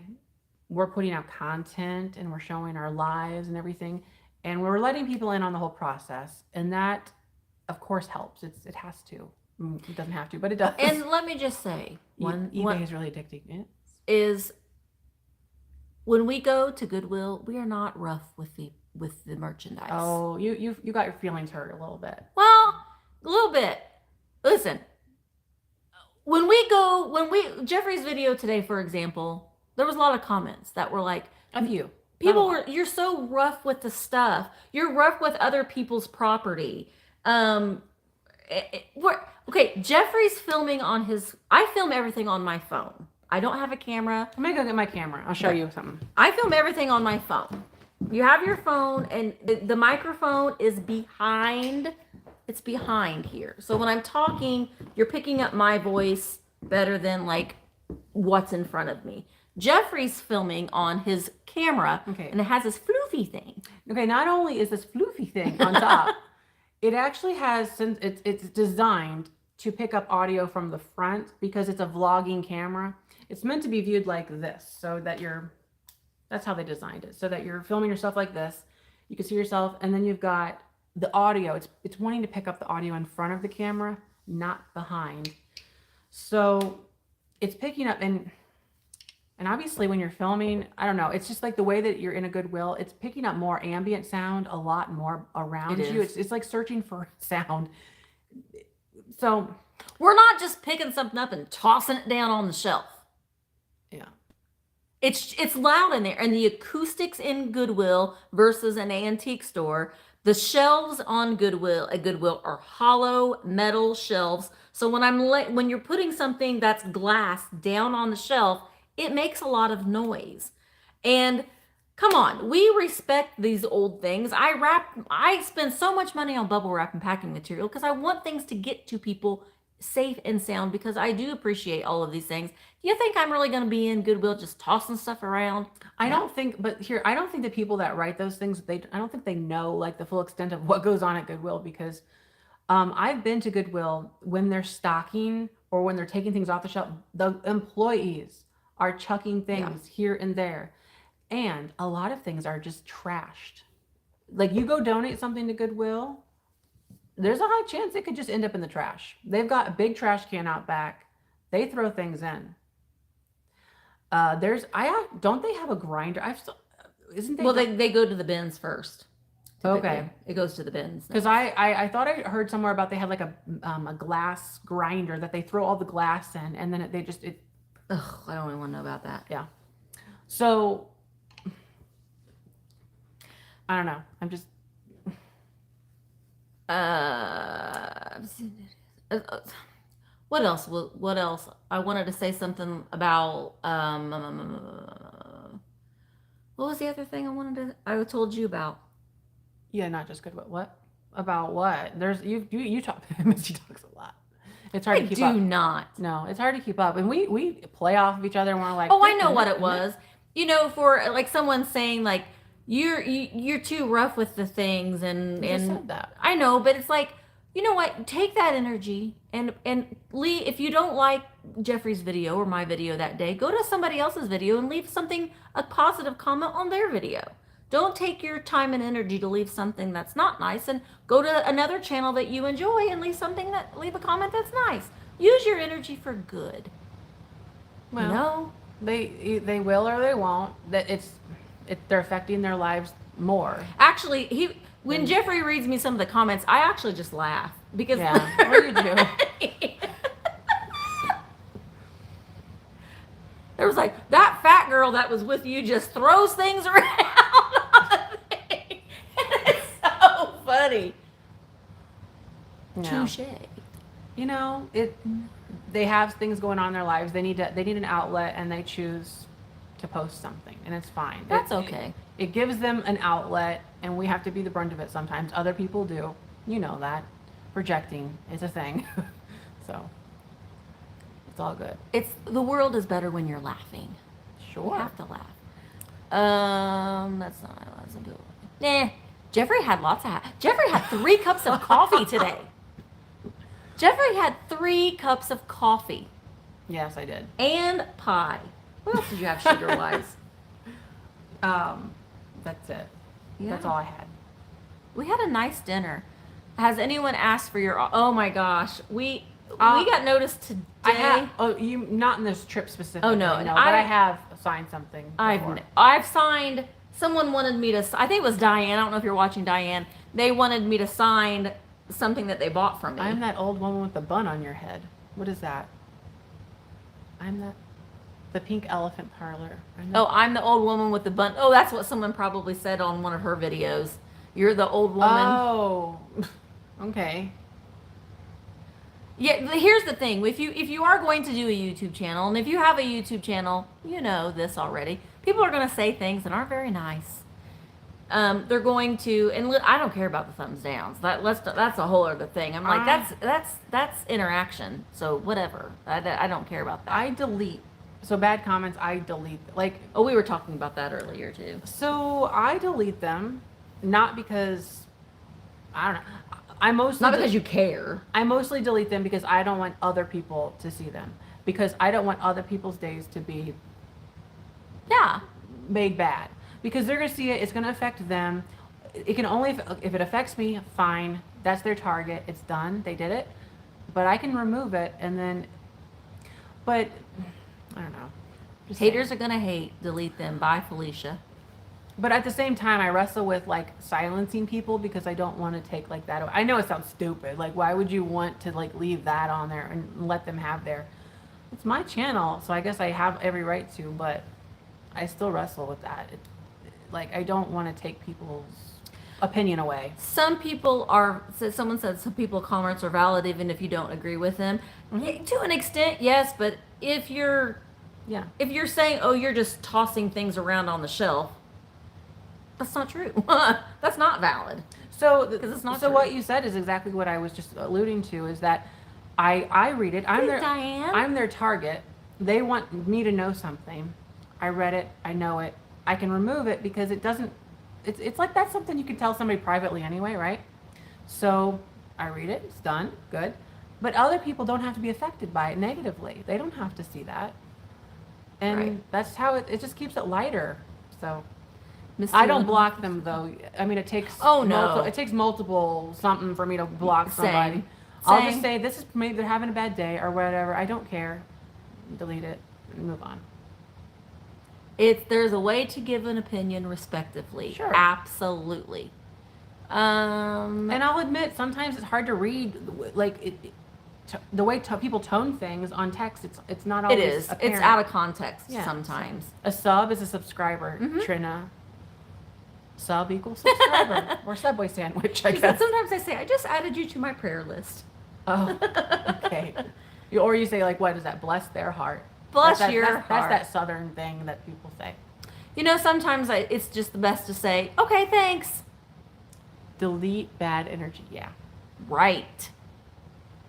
we're putting out content and we're showing our lives and everything, and we're letting people in on the whole process, and that, of course, helps. It has to. It doesn't have to, but it does. And let me just say, eBay is really addicting. Yeah. Is when we go to Goodwill, we are not rough with the merchandise. Oh, you got your feelings hurt a little bit. Well, a little bit. Listen, Jeffrey's video today, for example, there was a lot of comments that were like, a few people were, you're so rough with the stuff. You're rough with other people's property. Okay, Jeffrey's filming on I film everything on my phone. I don't have a camera. I'm gonna go get my camera. I'll show you something. I film everything on my phone. You have your phone, and the microphone is behind. It's behind here. So when I'm talking, you're picking up my voice better than like what's in front of me. Jeffrey's filming on his camera, and it has this floofy thing. Okay, not only is this floofy thing on top, it actually has, since it's designed to pick up audio from the front because it's a vlogging camera. It's meant to be viewed like this, so that that's how they designed it, so that you're filming yourself like this. You can see yourself, and then you've got the audio. It's wanting to pick up the audio in front of the camera, not behind. So it's picking up, and obviously when you're filming, I don't know, it's just like the way that you're in a Goodwill, it's picking up more ambient sound, a lot more around you. It's like searching for sound. So we're not just picking something up and tossing it down on the shelf. Yeah. It's loud in there, and the acoustics in Goodwill versus an antique store. The shelves on Goodwill are hollow metal shelves. So when you're putting something that's glass down on the shelf, it makes a lot of noise. And come on, we respect these old things. I spend so much money on bubble wrap and packing material because I want things to get to people safe and sound, because I do appreciate all of these things. Do you think I'm really going to be in Goodwill just tossing stuff around? I don't think the people that write those things, I don't think they know like the full extent of what goes on at Goodwill, because I've been to Goodwill when they're stocking or when they're taking things off the shelf. The employees are chucking things here and there, and a lot of things are just trashed. Like, you go donate something to Goodwill, there's a high chance it could just end up in the trash. They've got a big trash can out back. They throw things in. Don't they have a grinder? They go to the bins first. Typically. Okay. It goes to the bins. Because I thought I heard somewhere about they had like a glass grinder that they throw all the glass in, and then Ugh, I don't even want to know about that. Yeah. So I don't know. I'm just Uh, what else? What else? I wanted to say something about what was the other thing I told you about? yeah, not just good. But what about what? There's you talk. Missy talks a lot. It's hard I to keep do up. not. No, it's hard to keep up, and we play off of each other, and we're like, Oh, I know what it was. You know, for like someone saying like you're too rough with the things, You just said that. I know, but it's like, you know what? Take that energy and leave. If you don't like Jeffrey's video or my video that day, go to somebody else's video and leave a positive comment on their video. Don't take your time and energy to leave something that's not nice, and go to another channel that you enjoy and leave a comment that's nice. Use your energy for good. Well, No. they will or they won't. They're affecting their lives more. Actually, when Jeffrey reads me some of the comments, I actually just laugh because Yeah, what do you do? there was like that fat girl that was with you just throws things around. It's so funny. No. Touche. You know, they have things going on in their lives. They need an outlet, and they choose to post something, and it's fine. That's okay. It gives them an outlet, and we have to be the brunt of it sometimes. Other people do. You know that. Projecting is a thing. So it's all good. The world is better when you're laughing. Sure. You have to laugh. That's not some people. Nah. Jeffrey had Jeffrey had 3 cups of coffee today. Jeffrey had 3 cups of coffee Yes, I did. and pie. What else did you have sugar wise? That's it. Yeah. That's all I had. We had a nice dinner. Has anyone asked for your? Oh my gosh, we got noticed today. I have. Oh, you not in this trip specifically. Oh, no, but I- I have signed something. Before. I've signed. Someone wanted me to. I think it was Diane. I don't know if you're watching Diane. They wanted me to sign something that they bought from me. I'm that old woman with the bun on your head. What is that? The pink elephant parlor. I'm the old woman with the bun. Oh, that's what someone probably said on one of her videos. You're the old woman. Oh, okay. Yeah, here's the thing. If you are going to do a YouTube channel, and if you have a YouTube channel, you know this already. People are going to say things that aren't very nice. They're going to, and I don't care about the thumbs downs. That's a whole other thing. I'm like, that's interaction. So whatever. I don't care about that. I delete. So bad comments, I delete. Oh, we were talking about that earlier too. So I delete them, not because I don't know. Not because you care. I mostly delete them because I don't want other people to see them. Because I don't want other people's days to be made bad. Because they're going to see it. It's going to affect them. It can only, if it affects me, fine. That's their target. It's done. They did it. But I can remove it and then, but I don't know. Haters are going to hate. Delete them. Bye, Felicia. But at the same time, I wrestle with like silencing people because I don't want to take like that away. I know it sounds stupid. Like, why would you want to like leave that on there and let them have it's my channel, so I guess I have every right to, but I still wrestle with that. Like, I don't want to take people's opinion away. Someone said some people comments are valid even if you don't agree with them. Mm-hmm. To an extent, yes, but if you're saying, oh, you're just tossing things around on the shelf, that's not true. That's not valid. So, because it's not so true. what you said is exactly what I was just alluding to, is that I read it. Diane. I'm their target. They want me to know something. I read it. I know it. I can remove it because it doesn't. It's like that's something you can tell somebody privately anyway, right? So I read it. It's done. Good. But other people don't have to be affected by it negatively. They don't have to see that. And Right. that's how it just keeps it lighter. So. Miss I don't Fiona? block them though. I mean, it takes Oh, no. it takes multiple something for me to block Same. somebody. I'll Same. just say this is maybe they're having a bad day or whatever. I don't care. Delete it and move on. There's a way to give an opinion respectively. Sure. Absolutely. And I'll admit sometimes it's hard to read like the way people tone things on text. It's not always it is. apparent. It's out of context Yeah. sometimes. A sub is a subscriber. Mhm. Trina. Sub equals subscriber or Subway sandwich, I She said, guess. sometimes I say, I just added you to my prayer list. Oh, okay. Or you say like, what is that? Bless their heart. Bless That's your that's heart. that Southern thing that people say. You know, sometimes it's just the best to say, okay, thanks. Delete bad energy. Yeah. Right.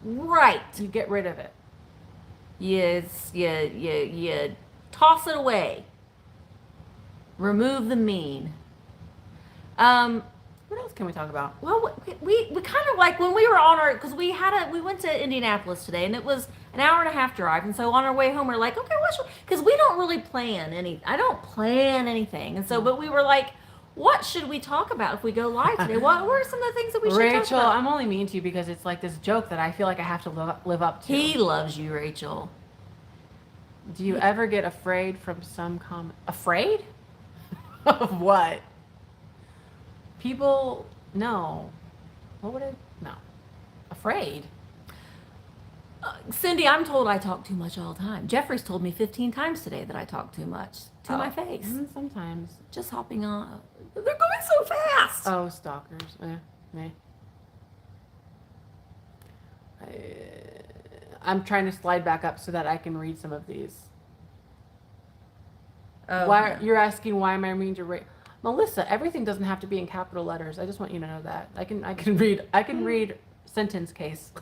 Right. You get rid of it. Yes, you toss it away. Remove the mean. What else can we talk about? Well, we kind of like when we were on our, because we went to Indianapolis today, and it was an hour and a half drive, and so on our way home we're like, okay, because we don't really plan I don't plan anything, and so but we were like, what should we talk about if we go live today? What are some of the things that we should talk Rachel, about? I'm only mean to you because it's like this joke that I feel like I have to live up to. He loves you, Rachel. Do you ever get afraid from some comment? Afraid? Of what? People, no. What would I? No. Afraid. Cindy, I'm told I talk too much all the time. Jeffrey's told me 15 times today that I talk too much to my face. Sometimes. Just hopping on. They're going so fast. Oh, stalkers. I'm trying to slide back up so that I can read some of these. Oh, Why you're asking why am I mean to Melissa? Everything doesn't have to be in capital letters. I just want you to know that I can read sentence case.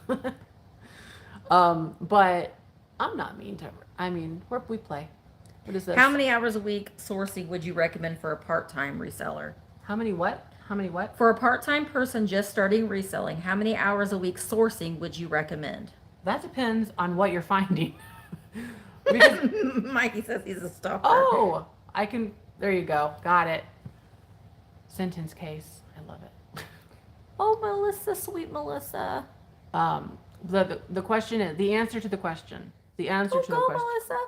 But I'm not mean to. I mean, we play. What is this? How many hours a week sourcing would you recommend for a part-time reseller? How many what? How many what? For a part-time person just starting reselling, how many hours a week sourcing would you recommend? That depends on what you're finding. Mikey says he's a stalker. Oh, there you go. Got it. Sentence case. I love it. Oh, Melissa, sweet Melissa. The question is, the answer to the question. The answer to the go, question. Melissa.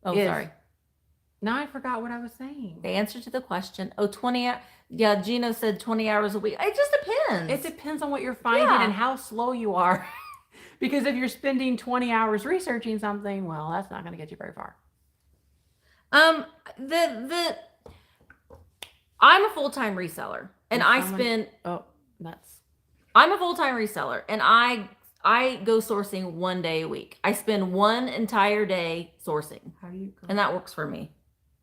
Oh, is- sorry. Now I forgot what I was saying. The answer to the question. Oh, 20. Yeah, Gino said 20 hours a week. It just depends. It depends on what you're finding Yeah. and how slow you are. Because if you're spending 20 hours researching something, well, that's not going to get you very far. I'm a full-time reseller, and I'm a full-time reseller, and I go sourcing 1 day a week. I spend one entire day sourcing, How do you go? and that works for me.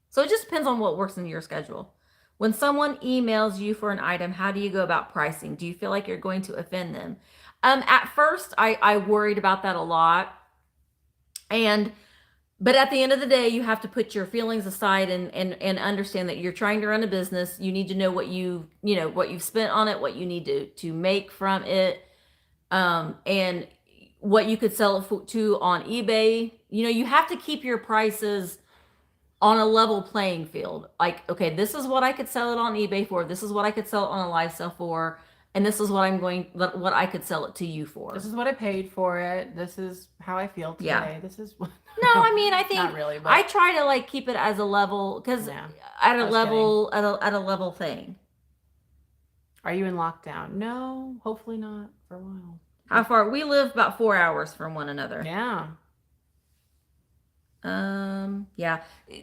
So it just depends on what works in your schedule. When someone emails you for an item, how do you go about pricing? Do you feel like you're going to offend them? At first, I worried about that a lot, but at the end of the day, you have to put your feelings aside and understand that you're trying to run a business. You need to know what what you've spent on it, what you need to make from it, and what you could sell it to on eBay. You have to keep your prices on a level playing field. Like, okay, this is what I could sell it on eBay for. This is what I could sell it on a live sale for. And this is what I could sell it to you for. This is what I paid for it. This is how I feel today. Yeah. This is what. No, I mean, I think Not really, but I try to like keep it as a level, because Yeah. at I a was level at a level thing. Are you in lockdown? No, hopefully not for a while. How far? We live about 4 hours from one another. Yeah. Yeah.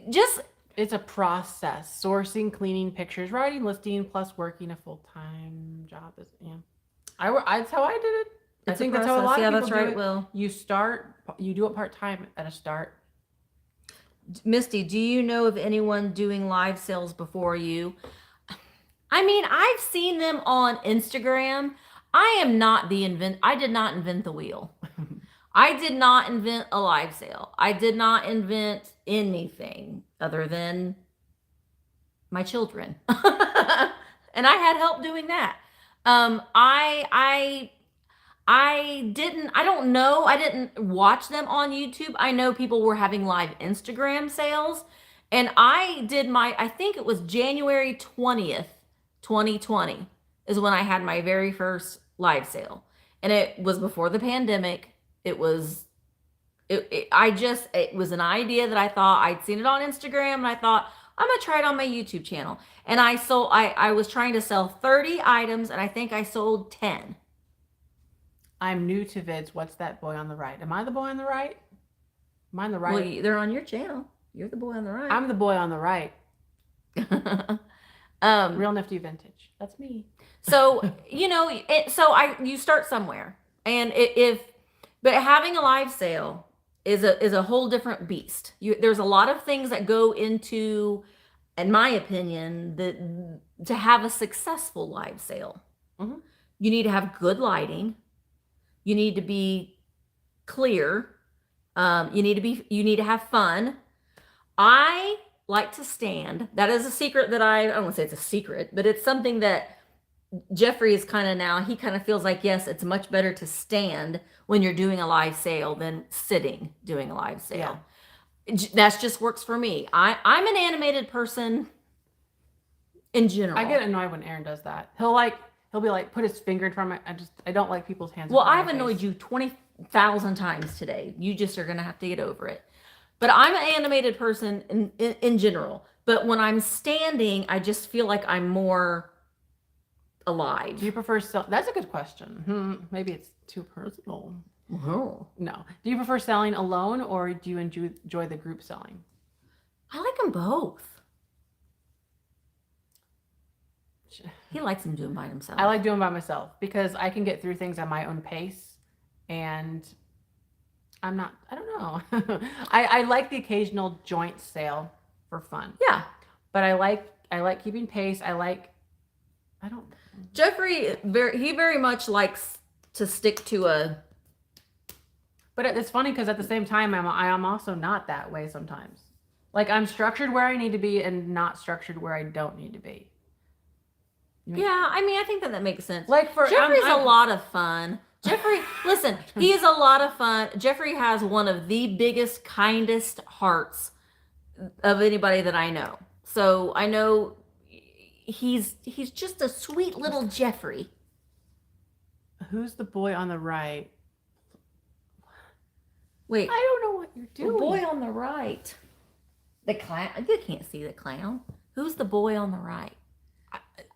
Just It's a process. Sourcing, cleaning pictures, writing, listing, plus working a full-time job. That's how I did it. I think that's how a lot of people that's do right, it. Will. You do it part-time at a start. Misty, do you know of anyone doing live sales before you? I mean, I've seen them on Instagram. I did not invent the wheel. I did not invent a live sale. I did not invent anything other than my children. And I had help doing that. I didn't watch them on YouTube. I know people were having live Instagram sales, and I think it was January 20th, 2020 is when I had my very first live sale. And it was before the pandemic. It was an idea that I thought I'd seen it on Instagram, and I thought I'm gonna try it on my YouTube channel. And I was trying to sell 30 items, and I think I sold 10. I'm new to vids. What's that boy on the right? Am I the boy on the right? Am I on the right? Well, they're on your channel. You're the boy on the right. I'm the boy on the right. Real nifty vintage. That's me. So, you start somewhere. And but having a live sale is a whole different beast. There's a lot of things that go into, in my opinion, to have a successful live sale. Mm-hmm. You need to have good lighting. You need to be clear. You need to have fun. I like to stand. That is a secret that I don't want to say it's a secret, but it's something that Jeffrey is he kind of feels like, yes, it's much better to stand when you're doing a live sale than sitting doing a live sale. Yeah. That just works for me. I'm an animated person in general. I get annoyed when Aaron does that. He'll be like, put his finger in front of my, I don't like people's hands. Well, I've annoyed you 20,000 times today. You just are going to have to get over it. But I'm an animated person in general. But when I'm standing, I just feel like I'm more alive. Do you prefer That's a good question. Maybe it's too personal. Oh. No. Do you prefer selling alone, or do you enjoy the group selling? I like them both. He likes them doing by himself. I like doing by myself because I can get through things at my own pace, and I don't know. I like the occasional joint sale for fun. Yeah. But I like keeping pace. Jeffrey very much likes to stick to a. But it's funny because at the same time, I'm also not that way sometimes. Like, I'm structured where I need to be and not structured where I don't need to be. Yeah, I mean, I think that makes sense. Like Jeffrey's a lot of fun. Jeffrey, listen, he is a lot of fun. Jeffrey has one of the biggest, kindest hearts of anybody that I know. So I know he's just a sweet little Jeffrey. Who's the boy on the right? Wait. I don't know what you're doing. The boy on the right. The clown. You can't see the clown. Who's the boy on the right?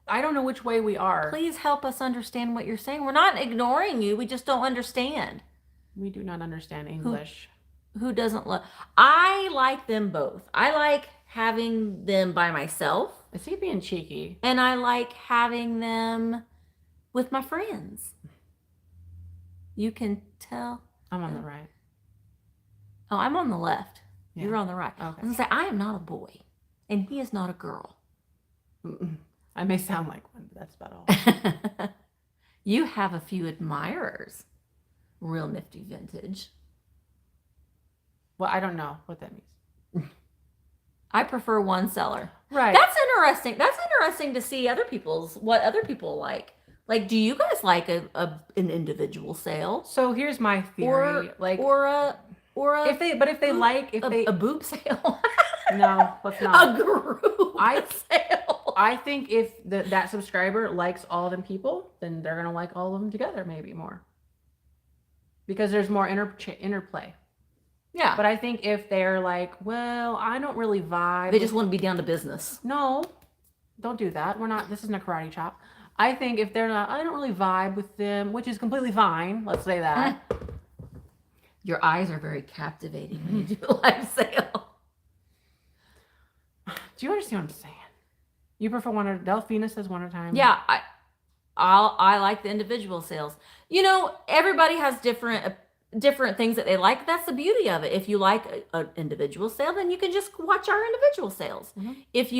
I don't know which way we are. Please help us understand what you're saying. We're not ignoring you. We just don't understand. We do not understand English. Who doesn't love? I like them both. I like having them by myself. Is he being cheeky? And I like having them with my friends. You can tell. I'm on the right. Oh, I'm on the left. Yeah. You're on the right. Okay. I was going to say, I am not a boy. And he is not a girl. I may sound like one, but that's about all. You have a few admirers. Real nifty vintage. Well, I don't know what that means. I prefer one seller. Right. That's interesting. That's interesting to see what other people like. Like, do you guys like an individual sale? So here's my theory. Or a if they like a boob sale. No, let's not. A group sale. I think if that subscriber likes all of them people, then they're gonna like all of them together, maybe more. Because there's more interplay. Yeah. But I think if they're like, well, I don't really vibe. They just want to be down to business. No, don't do that. This isn't a karate chop. I think if they're not, I don't really vibe with them, which is completely fine. Let's say that. Your eyes are very captivating when you do a live sale. Do you understand what I'm saying? You prefer Delphina says one at a time. Yeah, I like the individual sales. Everybody has different things that they like. That's the beauty of it. If you like an individual sale, then you can just watch our individual sales. Mm-hmm. If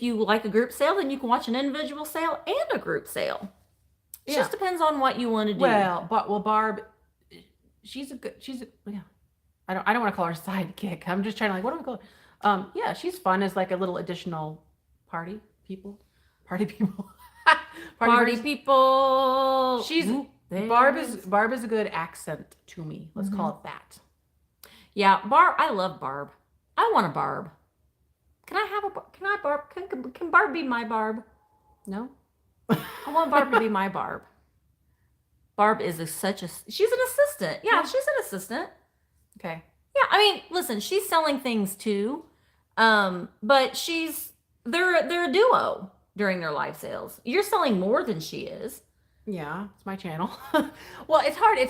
you like a group sale, then you can watch an individual sale and a group sale. It just depends on what you want to do. Well, Barb, yeah. I don't want to call her sidekick. I'm just trying to what do I call her? Yeah, she's fun as like a little additional party people. Party people. Barb is a good accent to me. Let's call it that. Yeah, Barb. I love Barb. I want a Barb. Can Barb be my Barb? No. I want Barb to be my Barb. Barb is she's an assistant. Yeah, she's an assistant. Okay. Yeah, I mean, listen, she's selling things too. But they're a duo during their live sales. You're selling more than she is. Yeah, it's my channel. Well, it's hard to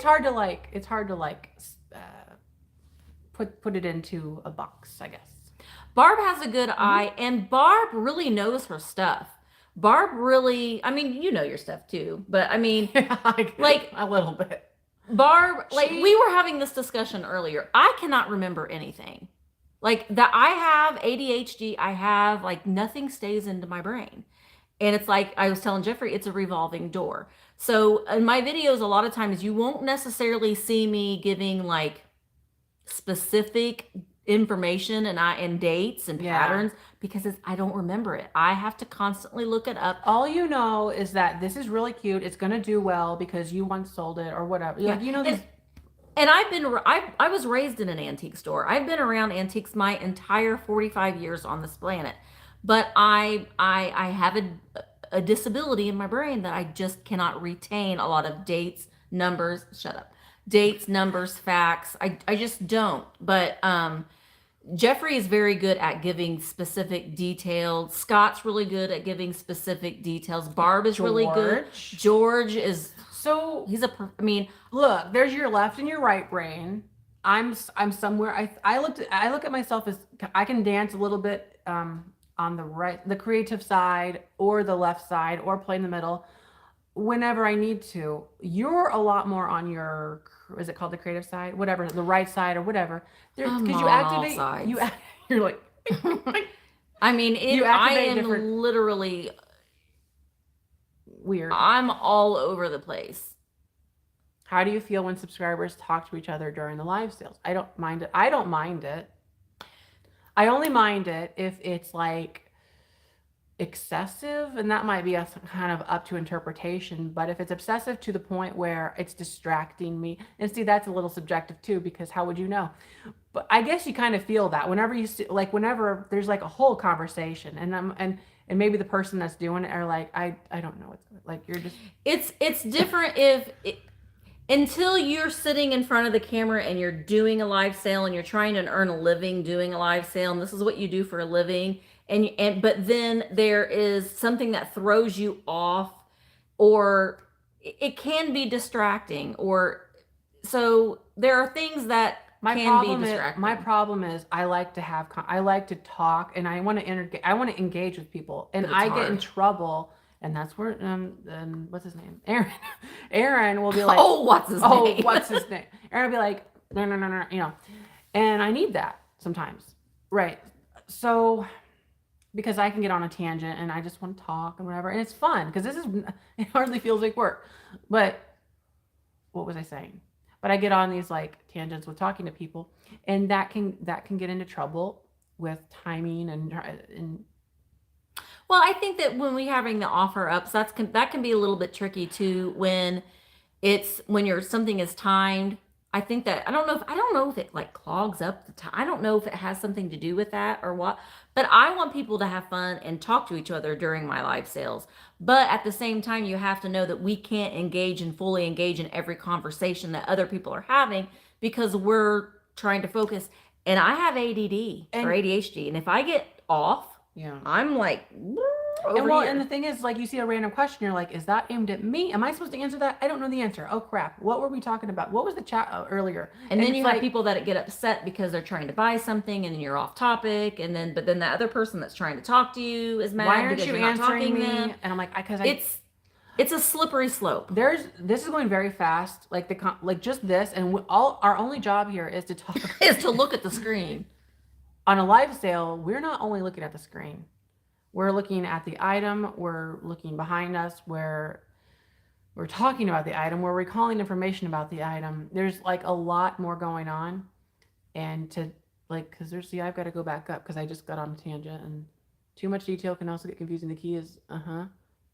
put it into a box, I guess. Barb has a good eye, and Barb really knows her stuff. Barb really, I mean, you know your stuff too, but I mean, Yeah, like a little bit. Barb, like She, we were having this discussion earlier. I cannot remember anything. Like that I have ADHD, I have like nothing stays into my brain. And it's like I was telling Jeffrey, it's a revolving door. So in my videos, a lot of times you won't necessarily see me giving like specific information and dates and yeah. patterns because I don't remember it. I have to constantly look it up. All you know is that this is really cute. It's gonna do well because you once sold it or whatever. Yeah. Like you know these. And I was raised in an antique store. I've been around antiques my entire 45 years on this planet. But I have a disability in my brain that I just cannot retain a lot of dates, numbers, shut up. Dates, numbers, facts. I just don't. But Jeffrey is very good at giving specific details. Scott's really good at giving specific details. Barb is really good. George is So I mean, look, there's your left and your right brain. I'm somewhere. I look at myself as I can dance a little bit on the right, the creative side, or the left side, or play in the middle whenever I need to. You're a lot more on your, is it called the creative side? Whatever, the right side or whatever. I'm Because you on all activate, sides. you're like, I mean, You I activate am different- literally, weird. I'm all over the place. How do you feel when subscribers talk to each other during the live sales? I don't mind it. I don't mind it. I only mind it if it's like excessive, and that might be kind of up to interpretation. But if it's excessive to the point where it's distracting me, and see, that's a little subjective too, because how would you know? But I guess you kind of feel that whenever you see, like whenever there's like a whole conversation, and maybe the person that's doing it are like, I don't know, it's like you're just It's different if until you're sitting in front of the camera and you're doing a live sale and you're trying to earn a living doing a live sale, and this is what you do for a living, and but then there is something that throws you off, or it can be distracting, or so there are things that can be distracting. My problem is I like to I like to talk, and I want to engage with people, and But it's I get in hard. trouble, and that's where what's his name, Aaron. Aaron will be like, Oh, what's his name? what's his name? Aaron will be like, no, you know, and I need that sometimes, right? So because I can get on a tangent and I just want to talk and whatever, and it's fun because it hardly feels like work. But what was I saying? But I get on these like tangents with talking to people, and that can get into trouble with timing and Well, I think that when we having the offer ups, that can be a little bit tricky too when when you're something is timed. I think that I don't know if it like clogs up the time. I don't know if it has something to do with that or what. But I want people to have fun and talk to each other during my live sales. But at the same time, you have to know that we can't engage and fully engage in every conversation that other people are having because we're trying to focus. And I have ADD or ADHD, and if I get off, yeah. I'm like, And well, and the thing is, like, you see a random question, you're like, is that aimed at me? Am I supposed to answer that? I don't know the answer. Oh crap! What were we talking about? What was the chat earlier? And then it's you like, have people that get upset because they're trying to buy something, and then you're off topic, and then but then the other person that's trying to talk to you is mad why aren't because you you're not answering talking me? them. And I'm like, because It's a slippery slope. this is going very fast. Like like just this, and our only job here is to talk. Is to look at the screen. On a live sale, we're not only looking at the screen. We're looking at the item, we're looking behind us, we're talking about the item, we're recalling information about the item. There's like a lot more going on. And to like, because I've got to go back up because I just got on a tangent, and too much detail can also get confusing. The key is,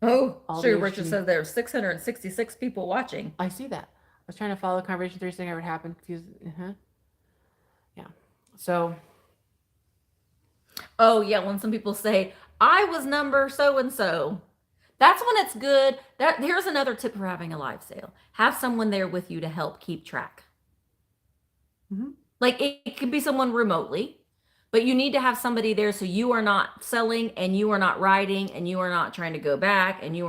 Oh, All sure. the Richard HG. says there are 666 people watching. I see that. I was trying to follow the conversation, 3 seconds, what happened, confused, Yeah. So, Oh, yeah. When some people say, I was number so and so, that's when it's good. Here's another tip for having a live sale: have someone there with you to help keep track. Mhm. Like it could be someone remotely, but you need to have somebody there so you are not selling and you are not writing and you are not trying to go back and you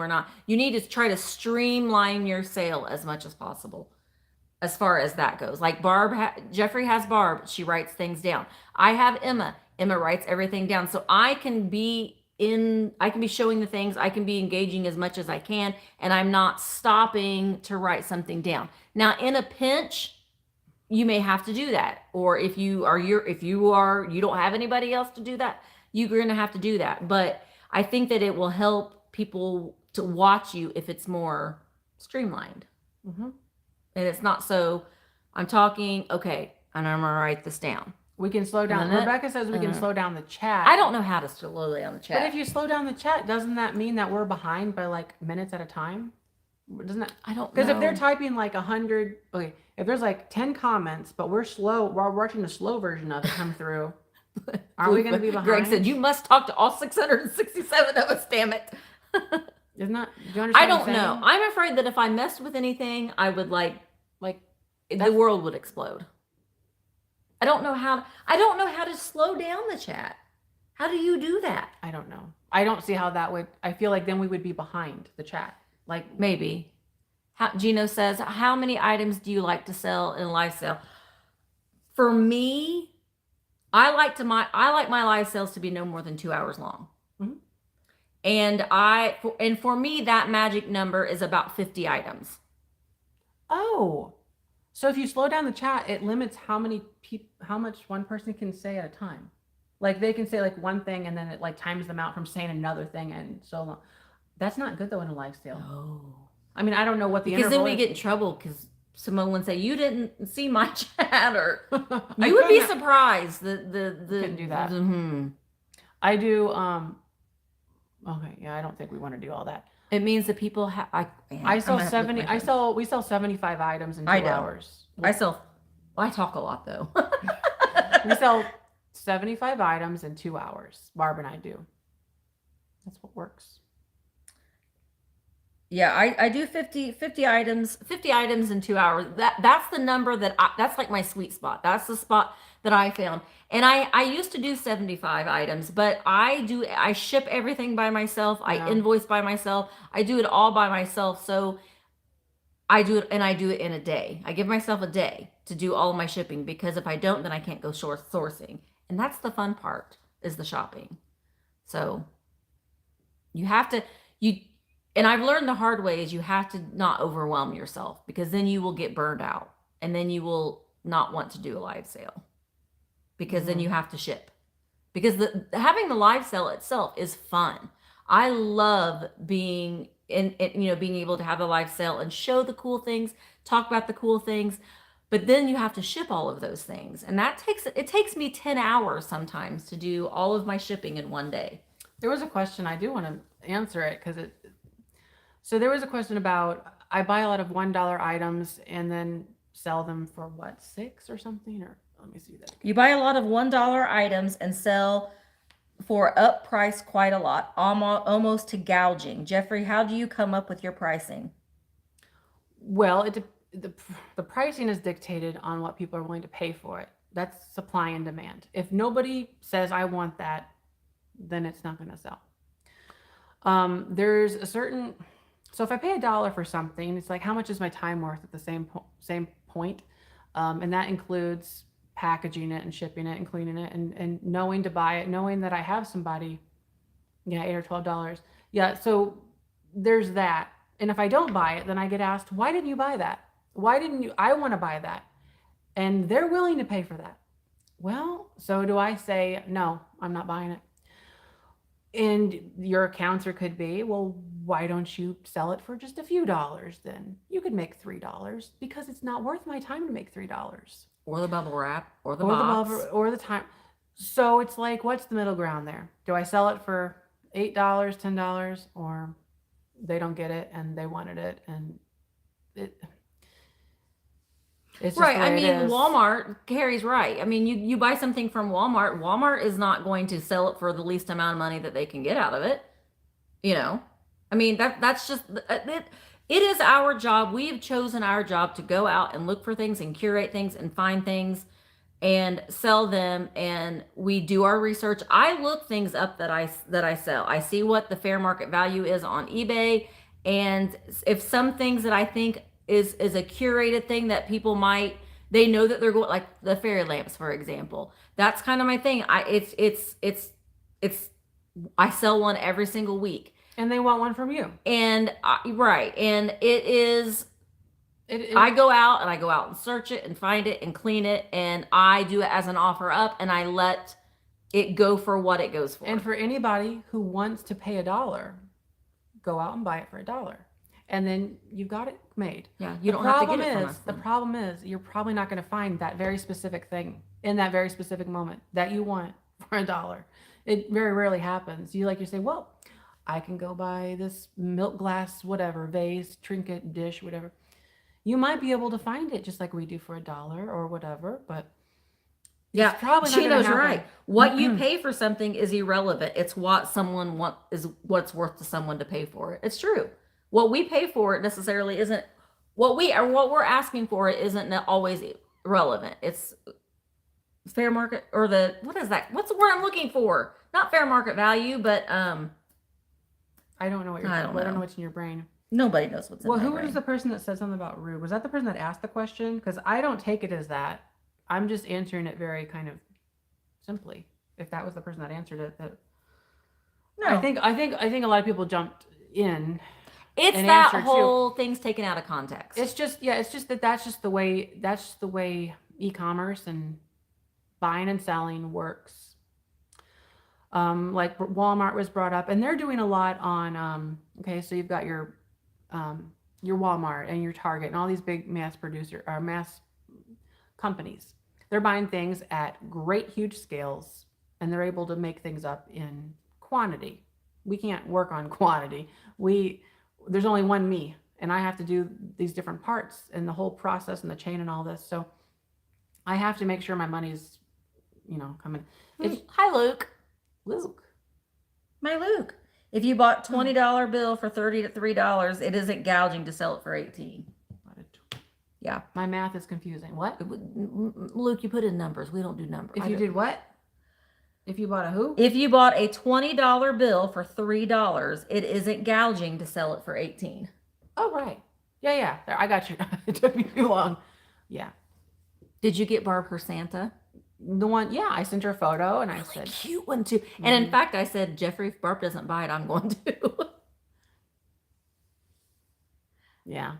need to try to streamline your sale as much as possible as far as that goes. Like Jeffrey has Barb, she writes things down. I have Emma. Emma writes everything down. So I can be showing the things, I can be engaging as much as I can, and I'm not stopping to write something down. Now, in a pinch, you may have to do that. Or if you don't have anybody else to do that, you're going to have to do that. But I think that it will help people to watch you if it's more streamlined. Mm-hmm. And it's not so, I'm talking, okay, and I'm going to write this down. We can slow down. Rebecca says we can slow down the chat. I don't know how to slow down the chat. But if you slow down the chat, doesn't that mean that we're behind by like minutes at a time? Doesn't that? I don't know. Because if they're typing like 100, okay, if there's like 10 comments, but we're watching the slow version of it come through, aren't we going to be behind? Greg said, you must talk to all 667 of us, damn it. Isn't that, do you understand I don't know. I'm afraid that if I messed with anything, I would like the world would explode. I don't know how to slow down the chat. How do you do that? I don't know. I don't see how that would, I feel like then we would be behind the chat. Like maybe. Gino says, how many items do you like to sell in a live sale? For me, I like my live sales to be no more than 2 hours long. Mm-hmm. And for me, that magic number is about 50 items. Oh, so if you slow down the chat, it limits how much one person can say at a time. Like they can say like one thing and then it like times them out from saying another thing and so long. That's not good though in a live sale. Oh. I mean, I don't know what the because interval then we is. get in trouble because Simone would say, you didn't see my chat, or you would be surprised. Couldn't do that. Mm-hmm. I do. Okay, yeah, I don't think we want to do all that. It means that people have. We sell 75 items in 2 hours. I talk a lot though. We sell 75 items in 2 hours. Barb and I do. That's what works. Yeah, I do 50 items in 2 hours. That's the number that's like my sweet spot. That's the spot that I found. And I used to do 75 items, but I ship everything by myself. I invoice by myself. I do it all by myself. So I do it in a day. I give myself a day to do all of my shipping, because if I don't, then I can't go sourcing. And that's the fun part, is the shopping. So you have to, and I've learned the hard way, is you have to not overwhelm yourself, because then you will get burned out and then you will not want to do a live sale, because then you have to ship, because having the live sale itself is fun. I love being being able to have a live sale and show the cool things, talk about the cool things, but then you have to ship all of those things. And it takes me 10 hours sometimes to do all of my shipping in one day. There was a question, I do want to answer it, so there was a question about, I buy a lot of $1 items and then sell them for what, $6 or something? Or let me see that again. You buy a lot of $1 items and sell for up price quite a lot, almost to gouging. Jeffrey, how do you come up with your pricing? Well, the pricing is dictated on what people are willing to pay for it. That's supply and demand. If nobody says I want that, then it's not going to sell. There's a certain, so if I pay $1 for something, it's like, how much is my time worth at the same point? And that includes packaging it and shipping it and cleaning it and knowing to buy it, knowing that I have somebody, $8 or $12. Yeah. So there's that. And if I don't buy it, then I get asked, why didn't you buy that? Why didn't you? I want to buy that. And they're willing to pay for that. Well, so do I say, no, I'm not buying it? And your counter could be, well, why don't you sell it for just a few dollars then? You could make $3, because it's not worth my time to make $3. Or the bubble wrap, or the box. Or the time. So it's like, what's the middle ground there? Do I sell it for $8, $10, or they don't get it and they wanted it, and it's just right. the way I mean, it is. Walmart, Carrie's right. I mean, you buy something from Walmart. Walmart is not going to sell it for the least amount of money that they can get out of it. I mean, that's just it. It is our job. We have chosen our job to go out and look for things and curate things and find things and sell them. And we do our research. I look things up that I sell. I see what the fair market value is on eBay. And if some things that I think is a curated thing that people they know that they're going, like the fairy lamps, for example. That's kind of my thing. It's I sell one every single week. And they want one from you. Right. And it is, I go out and search it and find it and clean it. And I do it as an offer up and I let it go for what it goes for. And for anybody who wants to pay $1, go out and buy it for $1. And then you've got it made. Yeah, you don't have to get it from us. The problem is you're probably not going to find that very specific thing in that very specific moment that you want for $1. It very rarely happens. You say, well, I can go buy this milk glass, whatever, vase, trinket, dish, whatever. You might be able to find it just like we do for $1 or whatever, but yeah, probably not Chino's happen. right. What you pay for something is irrelevant. It's what someone is what's worth to someone to pay for it. It's true. What we pay for it necessarily isn't what we're asking for it isn't always relevant. It's fair market or what is that? What's the word I'm looking for? Not fair market value, but I don't know what I don't know what's in your brain. Nobody knows what's in my brain. Well, who was the person that said something about rude? Was that the person that asked the question? Because I don't take it as that. I'm just answering it very kind of simply. If that was the person that answered it, no. I think a lot of people jumped in. It's that whole thing's taken out of context. It's just that's just the way e-commerce and buying and selling works. Like Walmart was brought up, and they're doing a lot on. Okay, so you've got your Walmart and your Target and all these big mass companies. They're buying things at great, huge scales, and they're able to make things up in quantity. We can't work on quantity. There's only one me, and I have to do these different parts and the whole process and the chain and all this. So I have to make sure my money's, coming. Hi, Luke. Luke. My Luke. If you bought $20 bill for $33, it isn't gouging to sell it for $18. Yeah. My math is confusing. What? Luke, you put in numbers. We don't do numbers. If you did what? If you bought a who? If you bought a $20 bill for $3, it isn't gouging to sell it for $18. Oh, right. Yeah. There, I got you. It took me too long. Yeah. Did you get Barb her Santa? The one, yeah. I sent her a photo and I said, cute one too. Mm-hmm. And in fact, I said, Jeffrey, if Barb doesn't buy it, I'm going to. Yeah.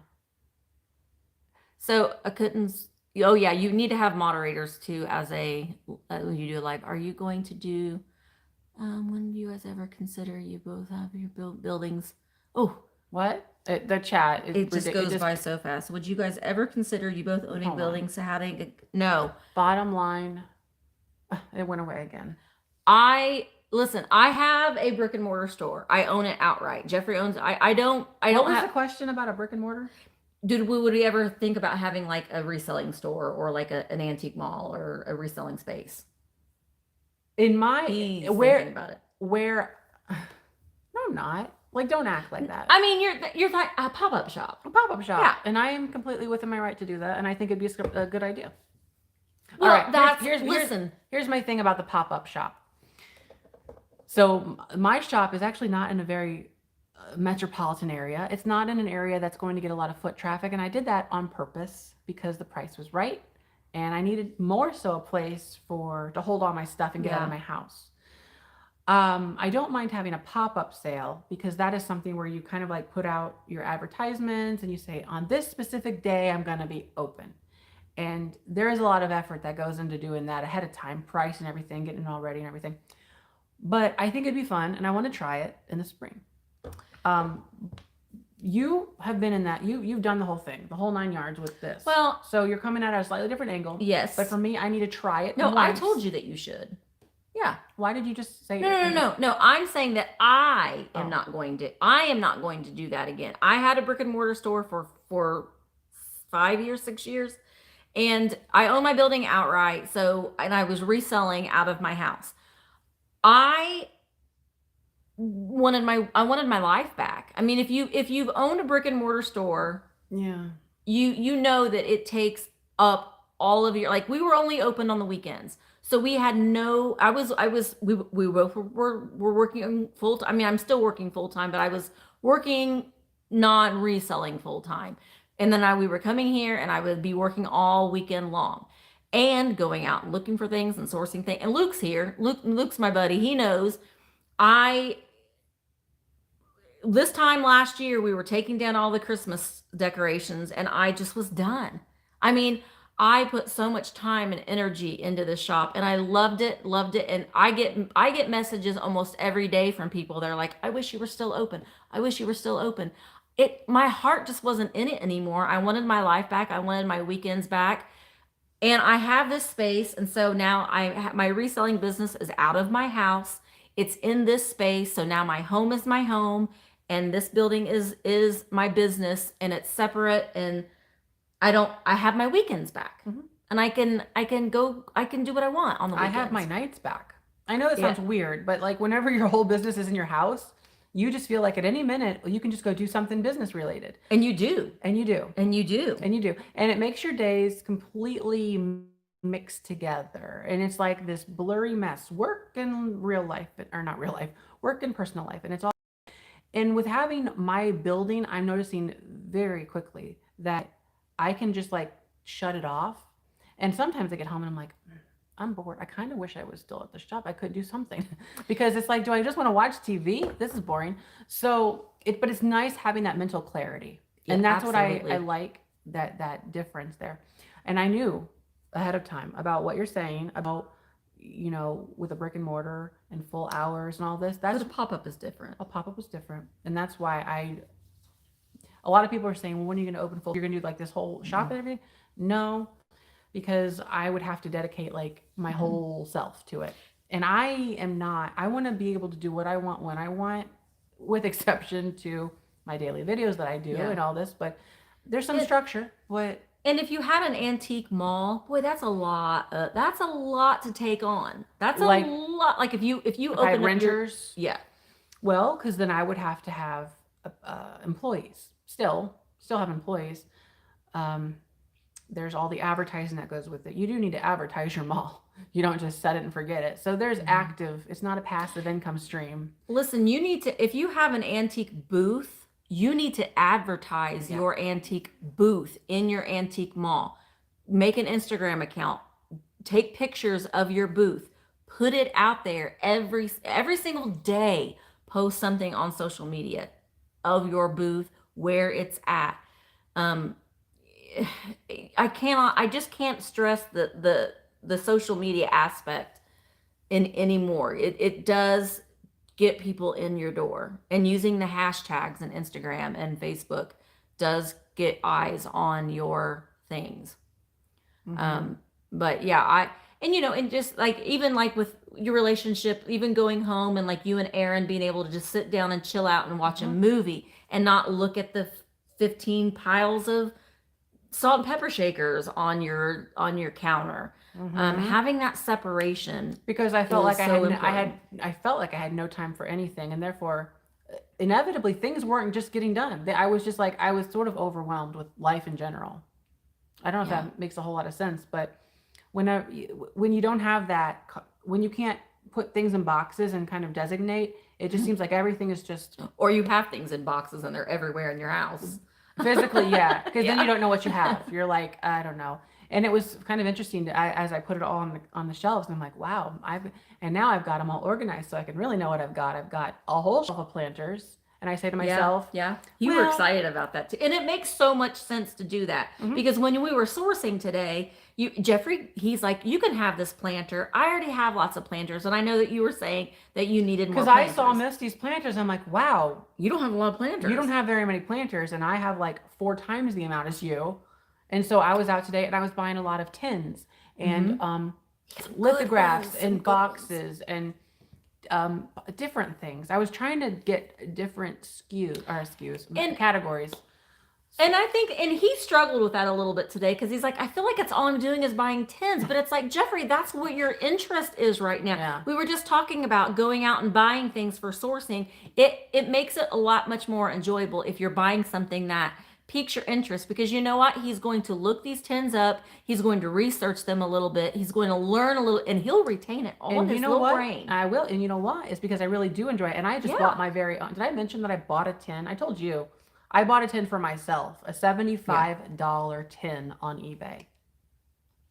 So I couldn't. Oh yeah, you need to have moderators too as when you do live. Are you going to do? When do you guys ever consider you both have your buildings? Oh, what? The chat. It just goes by so fast. Would you guys ever consider you both owning buildings? No. Bottom line, it went away again. Listen. I have a brick and mortar store. I own it outright. Jeffrey owns. I don't. What was the question about a brick and mortar? Would we ever think about having like a reselling store or like an antique mall or a reselling space? In my thinking about it. Where? No, I'm not. Like, don't act like that. I mean, you're like a pop-up shop. A pop-up shop. Yeah. And I am completely within my right to do that, and I think it'd be a good idea. Well, all right. Here's my thing about the pop-up shop. So my shop is actually not in a very metropolitan area. It's not in an area that's going to get a lot of foot traffic, and I did that on purpose because the price was right, and I needed more so a place to hold all my stuff and get out of my house. I don't mind having a pop-up sale because that is something where you kind of like put out your advertisements and you say, on this specific day, I'm going to be open. And there is a lot of effort that goes into doing that ahead of time, price and everything, getting it all ready and everything. But I think it'd be fun, and I want to try it in the spring. You have been in that. You've done the whole thing, the whole 9 yards with this. Well, so you're coming at a slightly different angle. Yes. But for me, I need to try it. No, I told you that you should. Yeah. Why did you just say No. I'm saying that I am not going to do that again. I had a brick and mortar store for 5 years, 6 years, and I own my building outright. And I was reselling out of my house. I wanted my life back. I mean, if you've owned a brick and mortar store, yeah, you know that it takes up all of your, like, we were only open on the weekends. So we had we both were working full time. I mean, I'm still working full time, but I was working non-reselling full time. And then we were coming here and I would be working all weekend long and going out and looking for things and sourcing things. And Luke's here. Luke's my buddy. He knows I this time last year we were taking down all the Christmas decorations and I just was done. I mean, I put so much time and energy into the shop and I loved it and I get messages almost every day from people. They're like, "I wish you were still open. I wish you were still open." It my heart just wasn't in it anymore. I wanted my life back. I wanted my weekends back. And I have this space, and so now my reselling business is out of my house. It's in this space, so now my home is my home, and this building is my business, and it's separate. And I have my weekends back, and I can do what I want on the I weekends. have my nights back. I know that Yeah. sounds weird, but like whenever your whole business is in your house, you just feel like at any minute you can just go do something business related. And you do, And you do. and you do. And you do. And it makes your days completely mixed together. And it's like this blurry mess. Work and real life, or not real life, work and personal life. And it's all. And with having my building, I'm noticing very quickly that I can just like shut it off. And sometimes I get home and I'm like, I'm bored. I kind of wish I was still at the shop. I could do something because it's like, do I just want to watch TV? This is boring. But it's nice having that mental clarity. Yeah, And that's absolutely. what I like, that difference there. And I knew ahead of time about what you're saying about, with a brick and mortar and full hours and all this. But That's a pop-up is different. a pop-up was different. And that's why a lot of people are saying, well, when are you going to open full? You're going to do like this whole shop and everything? No, because I would have to dedicate like my whole self to it. And I am not. I want to be able to do what I want when I want, with exception to my daily videos that I do Yeah. and all this. But there's some structure. But And if you had an antique mall, boy, that's a lot. That's a lot to take on. That's a Like- lot. Like if you if I open had up your, renters, yeah, well, because then I would have to have employees. Still have employees. There's all the advertising that goes with it. You do need to advertise your mall. You don't just set it and forget it. So there's active. It's not a passive income stream. listen, you need to, if you have an antique booth, you need to advertise Yeah. your antique booth in your antique mall. Make an Instagram account. Take pictures of your booth. Put it out there every single day. Post something on social media of your booth, where it's at. I just can't stress the social media aspect in anymore. It does get people in your door, and using the hashtags and Instagram and Facebook does get eyes on your things. But yeah, and just like, even like with your relationship, even going home and like you and Aaron being able to just sit down and chill out and watch a movie and not look at the 15 piles of salt and pepper shakers on your counter. Having that separation, Because I felt is like so I felt like I had no time for anything, and therefore, inevitably, things weren't just getting done. I was just like, I was sort of overwhelmed with life in general. I don't know if that makes a whole lot of sense, but when you don't have that, when you can't put things in boxes and kind of designate, it just seems like everything is just or you have things in boxes and they're everywhere in your house. physically, yeah. Because then Yeah. you don't know what you have. You're like, I don't know. And it was kind of interesting as I put it all on the shelves. And I'm like, wow, now I've got them all organized, so I can really know what I've got. I've got a whole shelf of planters, and I say to myself, Yeah. You were well- excited about that too. And it makes so much sense to do that, because when we were sourcing today, Jeffrey, he's like, you can have this planter. I already have lots of planters. And I know that you were saying that you needed more because I planters. saw Misty's planters. I'm like, wow, You don't have a lot of planters. you don't have very many planters, and I have like 4 times the amount as you. And so I was out today, and I was buying a lot of tins and lithographs ones, some and good ones. boxes and different things. I was trying to get different categories. And I think, and he struggled with that a little bit today, because he's like, I feel like it's all I'm doing is buying tins. But it's like, Jeffrey, that's what your interest is right now. Yeah. We were just talking about going out and buying things for sourcing. It makes it a lot much more enjoyable if you're buying something that piques your interest, because you know what? He's going to look these tins up. He's going to research them a little bit. He's going to learn a little, and he'll retain it all in And his you know little what? brain. I will. And you know what? It's because I really do enjoy it. And I just Yeah. bought my very own. Did I mention that I bought a tin? I told you. I bought a tin for myself, a $75 tin on eBay.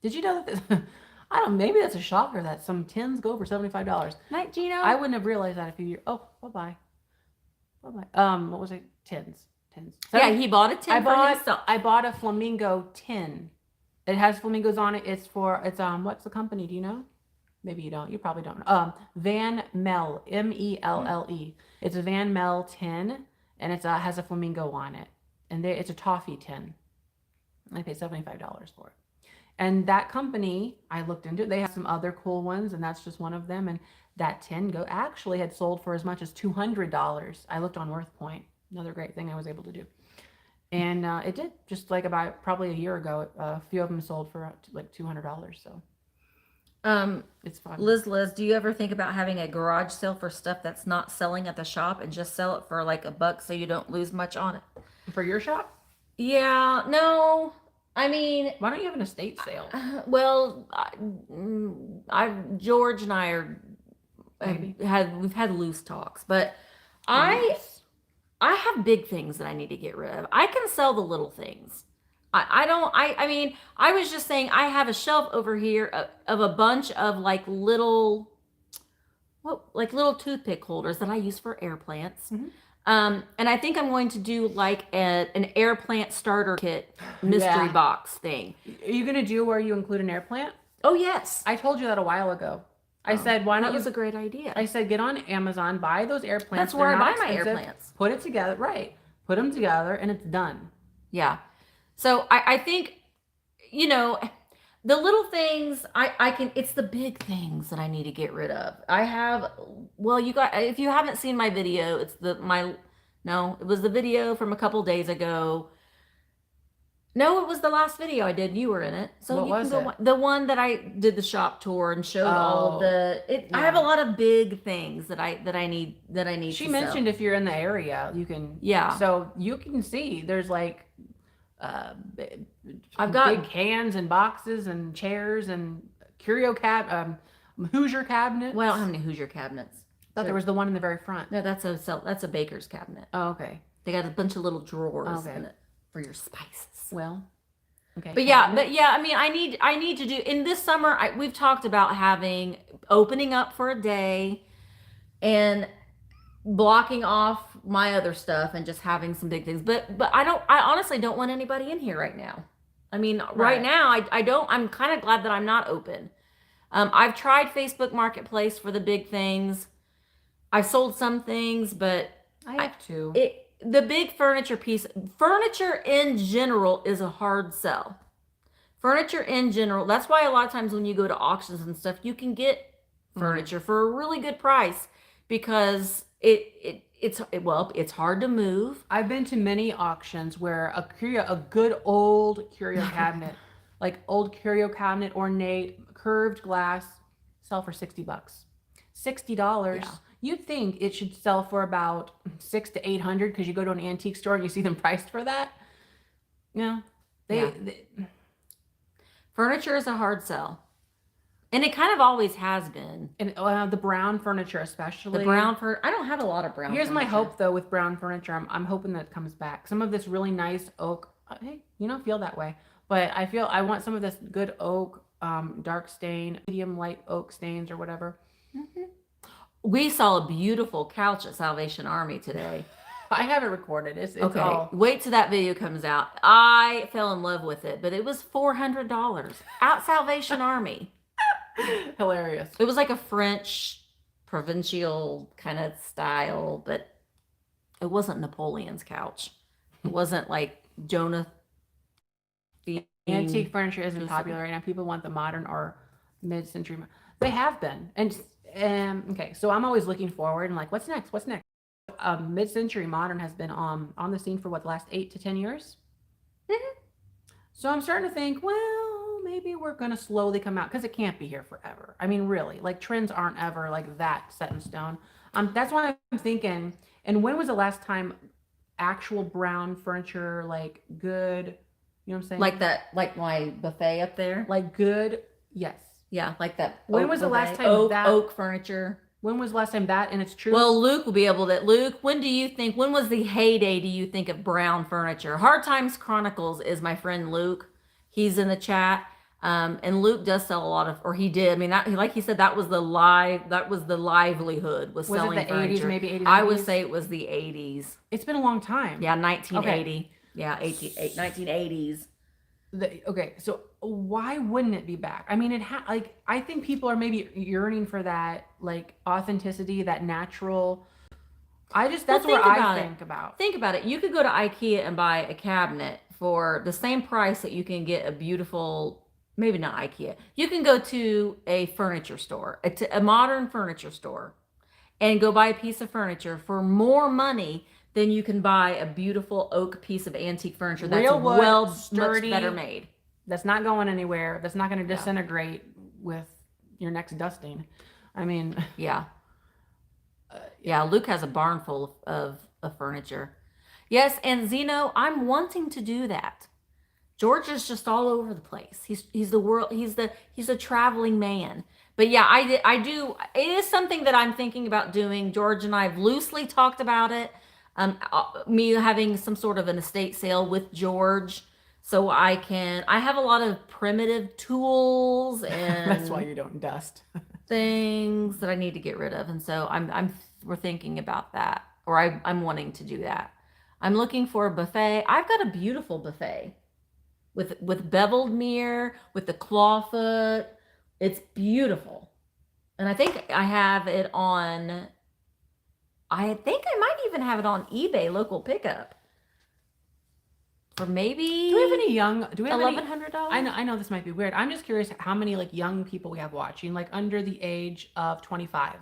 Did you know that this? I don't. Maybe that's a shocker that some tins go for $75. Night, Gino. I wouldn't have realized that a few years. Oh, bye bye, bye bye. What was it? Tins. Yeah, he bought a tin for himself. I bought a flamingo tin. It has flamingos on it. It's what's the company? Do you know? Maybe you don't. You probably don't. Van Mel, Melle. It's a Van Mel tin, and it's has a flamingo on it, and it's a toffee tin. I paid $75 for it. And that company, I looked into it. They have some other cool ones, and that's just one of them. And that tin actually had sold for as much as $200. I looked on WorthPoint. Another great thing I was able to do. And it did, just like about probably a year ago. A few of them sold for like $200. So it's fun. Liz, do you ever think about having a garage sale for stuff that's not selling at the shop and just sell it for like $1 so you don't lose much on it? For your shop? Yeah, no. I mean, why don't you have an estate sale? Well, George and I are we've had loose talks, but I have big things that I need to get rid of. I can sell the little things. I mean, I was just saying I have a shelf over here of a bunch of like little toothpick holders that I use for air plants. Mm-hmm. And I think I'm going to do like an air plant starter kit mystery box thing. Are you going to do where you include an air plant? Oh, yes. I told you that a while ago. I said, why not? That was a great idea. I said, get on Amazon, buy those air plants. That's where I buy my air plants. Put it together. Right. Put them together and it's done. Yeah. So I think, you know, the little things it's the big things that I need to get rid of. If you haven't seen my video, it was the video from a couple days ago. No, it was the last video I did. You were in it. So what was it? The one that I did the shop tour and showed all of the I have a lot of big things that I need She to mentioned sell. if you're in the area, you can so you can see there's like I've got big cans and boxes and chairs and Hoosier cabinet. Well, I don't have any Hoosier cabinets. I thought there was the one in the very front. No, that's a baker's cabinet. Oh, okay. They got a bunch of little drawers in it for your spices. Well, okay. But I mean, I need to do in this summer. We've talked about opening up for a day, and blocking off my other stuff and just having some big things. But I honestly don't want anybody in here right now. I mean, right now I'm kind of glad that I'm not open. I've tried Facebook Marketplace for the big things. I've sold some things, but I have too. The big furniture in general is a hard sell. Furniture in general, that's why a lot of times when you go to auctions and stuff, you can get furniture for a really good price because it's hard to move. I've been to many auctions where a good old curio cabinet, like old curio cabinet, ornate, curved glass, sell for $60. $60. Yeah. You'd think it should sell for about $600 to $800 because you go to an antique store and you see them priced for that. Furniture is a hard sell. And it kind of always has been. And the brown furniture, especially. I don't have a lot of brown Here's furniture. my hope, though, with brown furniture. I'm hoping that it comes back. Some of this really nice oak. Hey, you don't feel that way. But I want some of this good oak, dark stain, medium light oak stains or whatever. Mm-hmm. We saw a beautiful couch at Salvation Army today. I have it recorded. It's okay. All... Wait till that video comes out. I fell in love with it, but it was $400 at Salvation Army. Hilarious. It was like a French provincial kind of style, but it wasn't Napoleon's couch. It wasn't like Jonah. Antique furniture isn't popular right now. People want the modern or mid-century. They have been. And okay, so I'm always looking forward and like, what's next? Mid-century modern has been on the scene for the last 8 to 10 years. Mm-hmm. So I'm starting to think, well, maybe we're going to slowly come out because it can't be here forever. I mean, really, like trends aren't ever like that set in stone. That's why I'm thinking, and when was the last time actual brown furniture, like good, you know what I'm saying? Like that, like my buffet up there? Like good, yes. Yeah, like that. When was the last time oak furniture? When was the last time that, and it's true? Well, Luke will be able to. Luke, when was the heyday, do you think, of brown furniture? Hard Times Chronicles is my friend Luke. He's in the chat. And Luke does sell a lot of, or he did. I mean, that, like he said, that was the livelihood was Was it selling the 80s, furniture. maybe 80s, I would 90s? say it was the 80s. It's been a long time. Yeah, 1980. Yeah, 1980s. Okay, so why wouldn't it be back? I mean, like, I think people are maybe yearning for that, like, authenticity, that natural. That's Well, what think I about it. think about. Think about it. You could go to IKEA and buy a cabinet for the same price that you can get a beautiful, maybe not IKEA. You can go to a furniture store, a modern furniture store, and go buy a piece of furniture for more money than you can buy a beautiful oak piece of antique furniture that's Real wood, much sturdy, better made. That's not going anywhere. That's not going to Yeah. disintegrate with your next dusting. I mean, Yeah. Yeah, Luke has a barn full of furniture. Yes, and Zeno, I'm wanting to do that. George is just all over the place. He's the world. He's a traveling man. But yeah, I do. It is something that I'm thinking about doing. George and I have loosely talked about it. Me having some sort of an estate sale with George, so I have a lot of primitive tools and that's why you don't dust. things that I need to get rid of, and so we're thinking about that, or I'm wanting to do that. I'm looking for a buffet. I've got a beautiful buffet with beveled mirror, with the clawfoot. It's beautiful, and I think I have it on. I think I might even have it on eBay, local pickup, for maybe. Do we have any young? Do we have $1,100? I know this might be weird. I'm just curious how many like young people we have watching, like under the age of 25.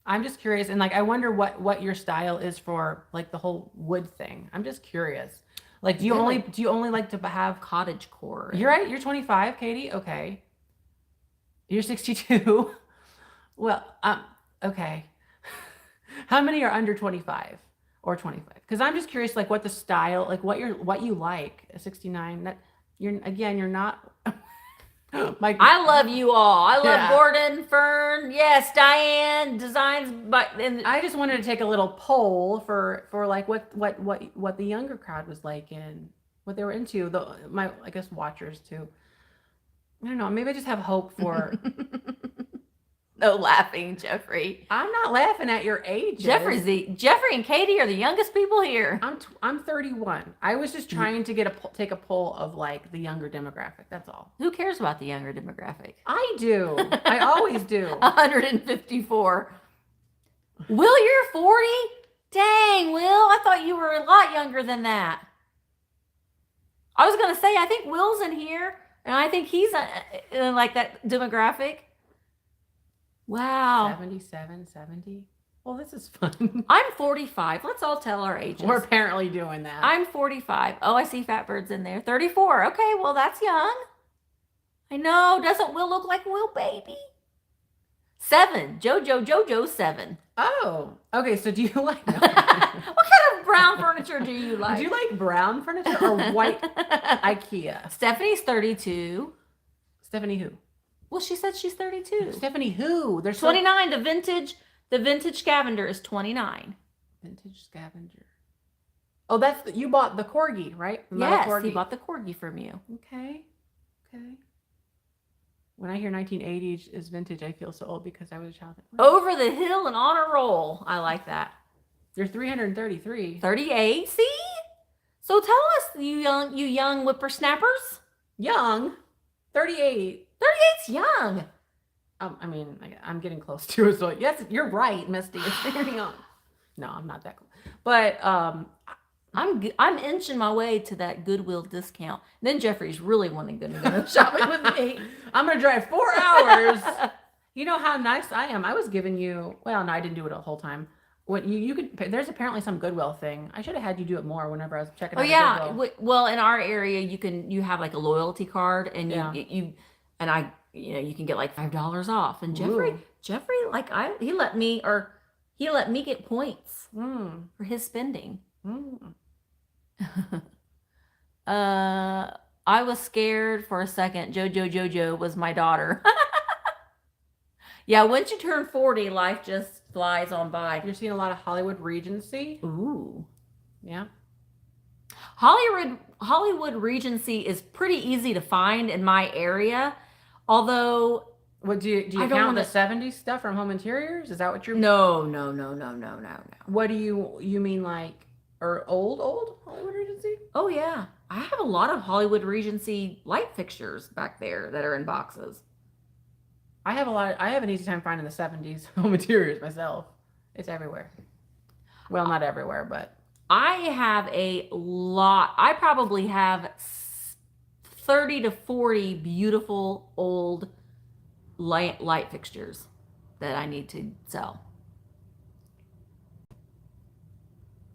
I'm just curious, and like I wonder what your style is for like the whole wood thing. I'm just curious. Like, do you only like to have Cottage core? You're right. You're 25, Katie. Okay. You're 62. Well, okay. How many are under 25 or 25? Because I'm just curious, like what the style, like what you like. 69. That you're not. I love you all. I love Yeah. Gordon, Fern, yes, Diane, designs, and I just wanted to take a little poll for like what the younger crowd was like and what they were into. I guess watchers too. I don't know. Maybe I just have hope for. no laughing, Jeffrey. I'm not laughing at your age. Jeffrey and Katie are the youngest people here. I'm 31. I was just trying to take a poll of like the younger demographic. That's all. Who cares about the younger demographic? I do. I always do. 154. Will, you're 40? Dang, Will, I thought you were a lot younger than that. I was gonna say, I think Will's in here, and I think he's like that demographic. Wow. 77, 70. Well, this is fun. I'm 45. Let's all tell our ages. We're apparently doing that. I'm 45. Oh, I see Fatbird's in there. 34. Okay, well, that's young. I know. Doesn't Will look like Will, baby? 7. Jojo 7. Oh, okay. So do you like? What kind of brown furniture do you like? Do you like brown furniture or white IKEA? Stephanie's 32. Stephanie who? Well, she said she's 32. Stephanie who? There's 29. The vintage scavenger is 29. Vintage scavenger. Oh, you bought the corgi, right? Yes, corgi. he bought the corgi from you. Okay. When I hear 1980s is vintage, I feel so old because I was a child. Over the hill and on a roll. I like that. You're 333. 38. See? So tell us, you young whippersnappers. Young. 38. 38's young. I mean, I'm getting close to it. So yes, you're right, Misty. It's very young. No, I'm not that close. But I'm inching my way to that Goodwill discount. Then Jeffrey's really wanting to go shopping with me. I'm gonna drive 4 hours. You know how nice I am. I was giving you. Well, no, I didn't do it the whole time. When you could. There's apparently some Goodwill thing. I should have had you do it more whenever I was checking. Oh out yeah. Goodwill. Well, in our area, you have like a loyalty card, and you can get like $5 off. And Jeffrey, like he let me get points for his spending. I was scared for a second. Jojo was my daughter. Yeah, once you turn 40, life just flies on by. You're seeing a lot of Hollywood Regency. Ooh. Yeah. Hollywood Hollywood Regency is pretty easy to find in my area, although What do you I don't count the wanna- 70s stuff from Home Interiors? Is that what you're? no. What do you mean like or old Hollywood Regency? Oh yeah, I have a lot of Hollywood Regency light fixtures back there that are in boxes. I have a lot. I have an easy time finding the 70s Home Interiors myself. It's everywhere. Well, not everywhere, but I have a lot. I probably have 30 to 40 beautiful old light fixtures that I need to sell.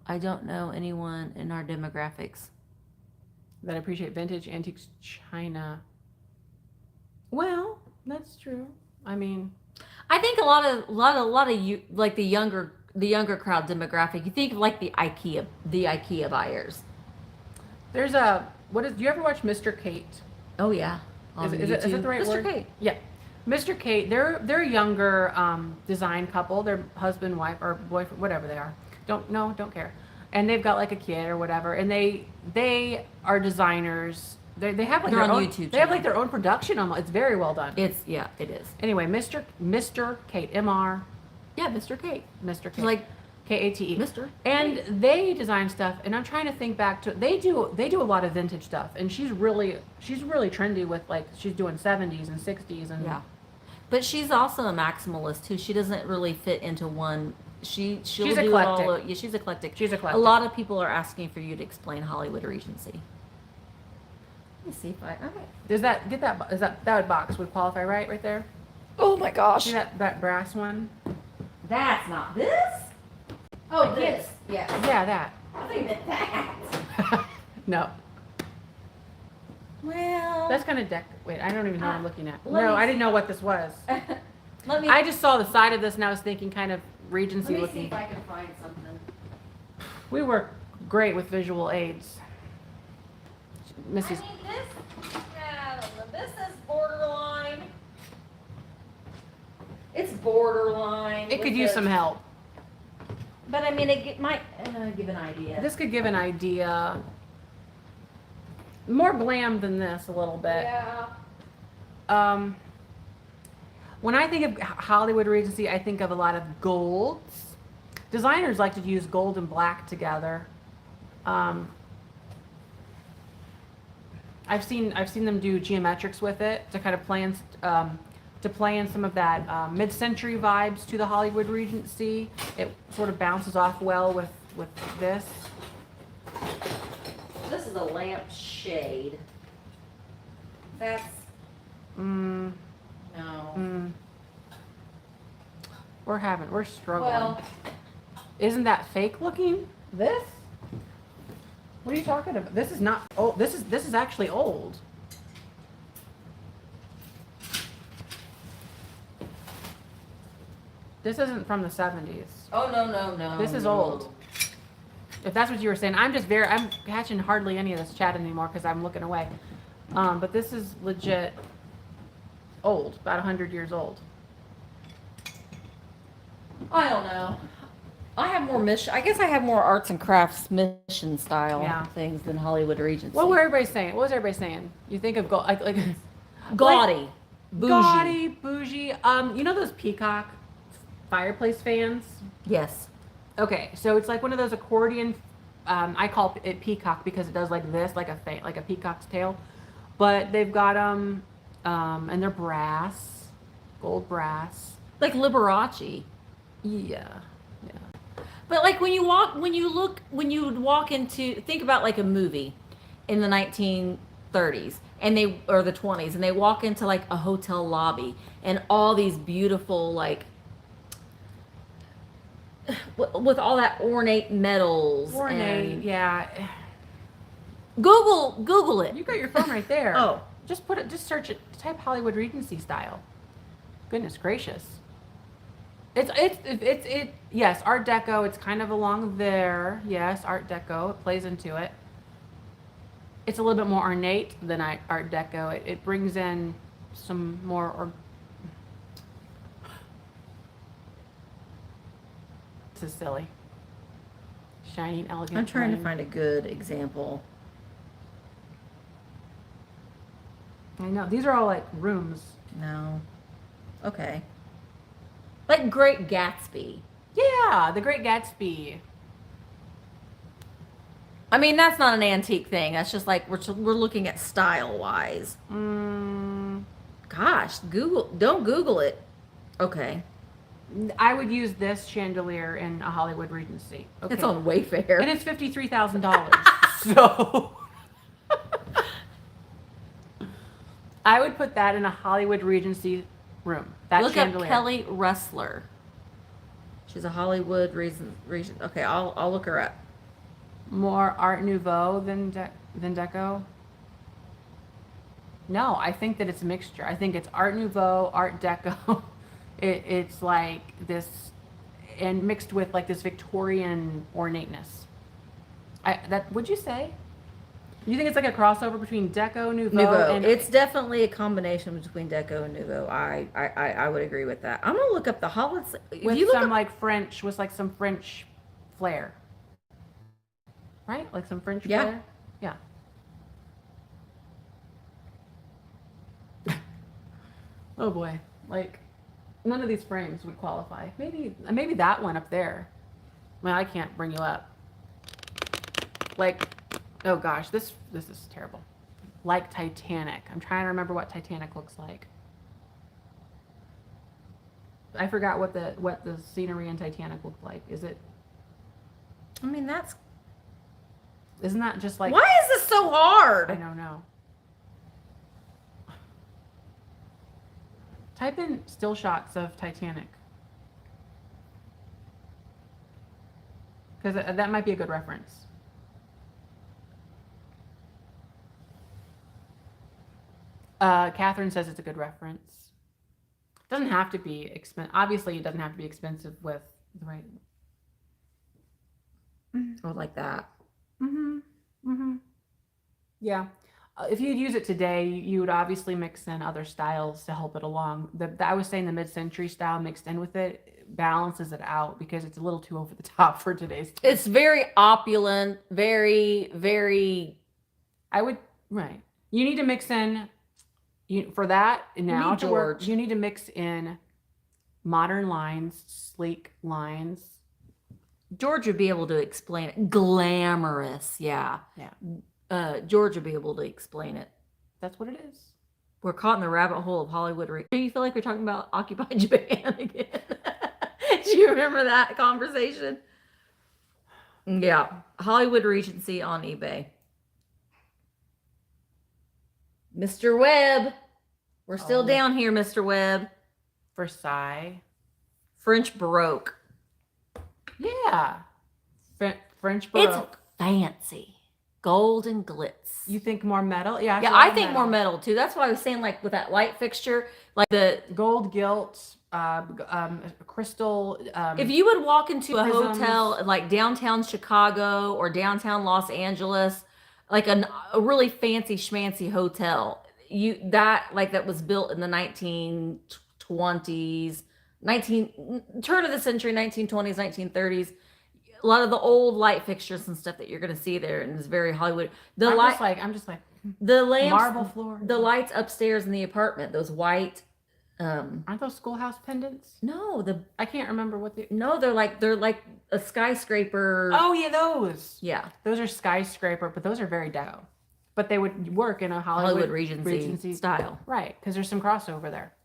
I don't know anyone in our demographics. that appreciate vintage antiques china. Well, that's true. I mean, I think a lot of you like the younger crowd demographic. You think of like the IKEA buyers. there's a what is? Do you ever watch Mr. Kate? Oh yeah, on Is it YouTube. the right Mr. word? Kate. Yeah, Mr. Kate. They're a younger design couple. They're husband, wife, or boyfriend, whatever they are. Don't care. And they've got like a kid or whatever. And they are designers. They have like They're their on own, YouTube They have channel. like their own production on. It's very well done. It is. Anyway, Mr. Kate, Mr. Yeah, Mr. Kate. Kate, Like Kate. Mr. And they design stuff, and I'm trying to think back to they do a lot of vintage stuff, and she's really trendy with like she's doing 70s and 60s and Yeah. But she's also a maximalist too. She doesn't really fit into one. She'll She's do it all. eclectic. Yeah, she's eclectic. She's eclectic. A lot of people are asking for you to explain Hollywood Regency. Let me see if I. Okay. Does that get that? Is that box would qualify right there? Oh my gosh. See that brass one? That's not this. Oh, can't- this. Yeah. Yeah, that. I think that. No, Well. that's kind of deck. Wait, I don't even know what I'm looking at. let No, me I didn't know what this was. Let me. I just saw the side of this and I was thinking kind of Regency Let me see looking. if I can find something. We work great with visual aids. Missy's. This is borderline. It's borderline. It could with use the- some help. But I mean, it might give an idea. This could give an idea. More glam than this a little bit. Yeah. When I think of Hollywood Regency, I think of a lot of golds. Designers like to use gold and black together. I've seen them do geometrics with it to kind of play in some of that mid-century vibes to the Hollywood Regency. It sort of bounces off well with this. This is a lamp shade. That's Mm, no. mm. We're struggling. Well, Isn't that fake looking? This? What are you talking about? This is not old. This is actually old. This isn't from the 70s. oh no. This is old. If that's what you were saying, I'm catching hardly any of this chat anymore because I'm looking away. But this is legit old, about 100 years old. I don't know. I have more mission. I guess I have more arts and crafts mission style Yeah. things than Hollywood Regency. What were everybody saying? What was everybody saying? You think of gold, like Gaudy, bougie. gaudy, bougie. You know those peacock fireplace fans? Yes. Okay, so it's like one of those accordion. I call it peacock because it does like this, like a peacock's tail. But they've got and they're brass, gold brass. Like Liberace. Yeah. But like when you walk into, think about like a movie in the 1930s and or the 20s, and they walk into like a hotel lobby and all these beautiful like with all that ornate metals. Ornate, and yeah. Google it. You got your phone right there. Oh. Just search it. Type Hollywood Regency style. Goodness gracious. It's yes, Art Deco. It's kind of along there. Yes, Art Deco. It plays into it. It's a little bit more ornate than Art Deco. It brings in some more. This is silly. Shining, elegant. I'm trying to flame. find a good example. I know. These are all like rooms. No. Okay. Like Great Gatsby. Yeah, The Great Gatsby. I mean, that's not an antique thing. That's just like we're looking at style wise. Mm, Gosh, don't Google it. Okay. I would use this chandelier in a Hollywood Regency. Okay. It's on Wayfair. And it's $53,000. So I would put that in a Hollywood Regency room. That Look chandelier. up Kelly Rustler. She's a Hollywood reason. Okay, I'll look her up. More Art Nouveau than Deco. No, I think that it's a mixture. I think it's Art Nouveau, Art Deco. It's like this, and mixed with like this Victorian ornateness. Would you say? You think it's like a crossover between Deco, Nouveau, and It's definitely a combination between Deco and Nouveau. I would agree with that. I'm gonna look up the Hollywood. with some like French, with like some French flair, right? Like some French flair. Yeah. Oh boy, like none of these frames would qualify. Maybe that one up there. I mean, I can't bring you up. Like, oh gosh, this is terrible. Like Titanic. I'm trying to remember what Titanic looks like. I forgot what the scenery in Titanic looked like. I mean, Isn't that just like? Why is this so hard? I don't know. Type in still shots of Titanic. Because that might be a good reference. Catherine says it's a good reference. Doesn't have to be expensive. Obviously, it doesn't have to be expensive with the right. Or like that. Yeah. If you'd use it today, you would obviously mix in other styles to help it along. I was saying the mid-century style mixed in with it balances it out because it's a little too over the top for today's. It's very opulent, very, very. Right. You need to mix in. For that now to work, you need to mix in modern lines, sleek lines. George would be able to explain it. Glamorous, yeah. George would be able to explain it. That's what it is. We're caught in the rabbit hole of Hollywood. Do you feel like we're talking about Occupy Japan again? Do you remember that conversation? Yeah. Hollywood Regency on eBay. Mr. Webb. We're still down here, Mr. Webb. Versailles. French Baroque. Yeah. French Baroque. It's fancy. Gold and glitz. You think more metal? Yeah. I think more metal too. That's why I was saying, like with that light fixture, like the gold gilt, crystal. If you would walk into a prisms. hotel like downtown Chicago or downtown Los Angeles, like a really fancy schmancy hotel, that was built in the 1920s, turn of the century, 1920s, 1930s. A lot of the old light fixtures and stuff that you're going to see there, and it's very Hollywood. I'm just like the lamps, marble floor, the lights upstairs in the apartment, those white. Aren't those schoolhouse pendants? No, I can't remember what they. No, they're like a skyscraper. Oh yeah, those. Yeah, those are skyscraper, but those are very deco. But they would work in a Hollywood Regency style, right? Because there's some crossover there.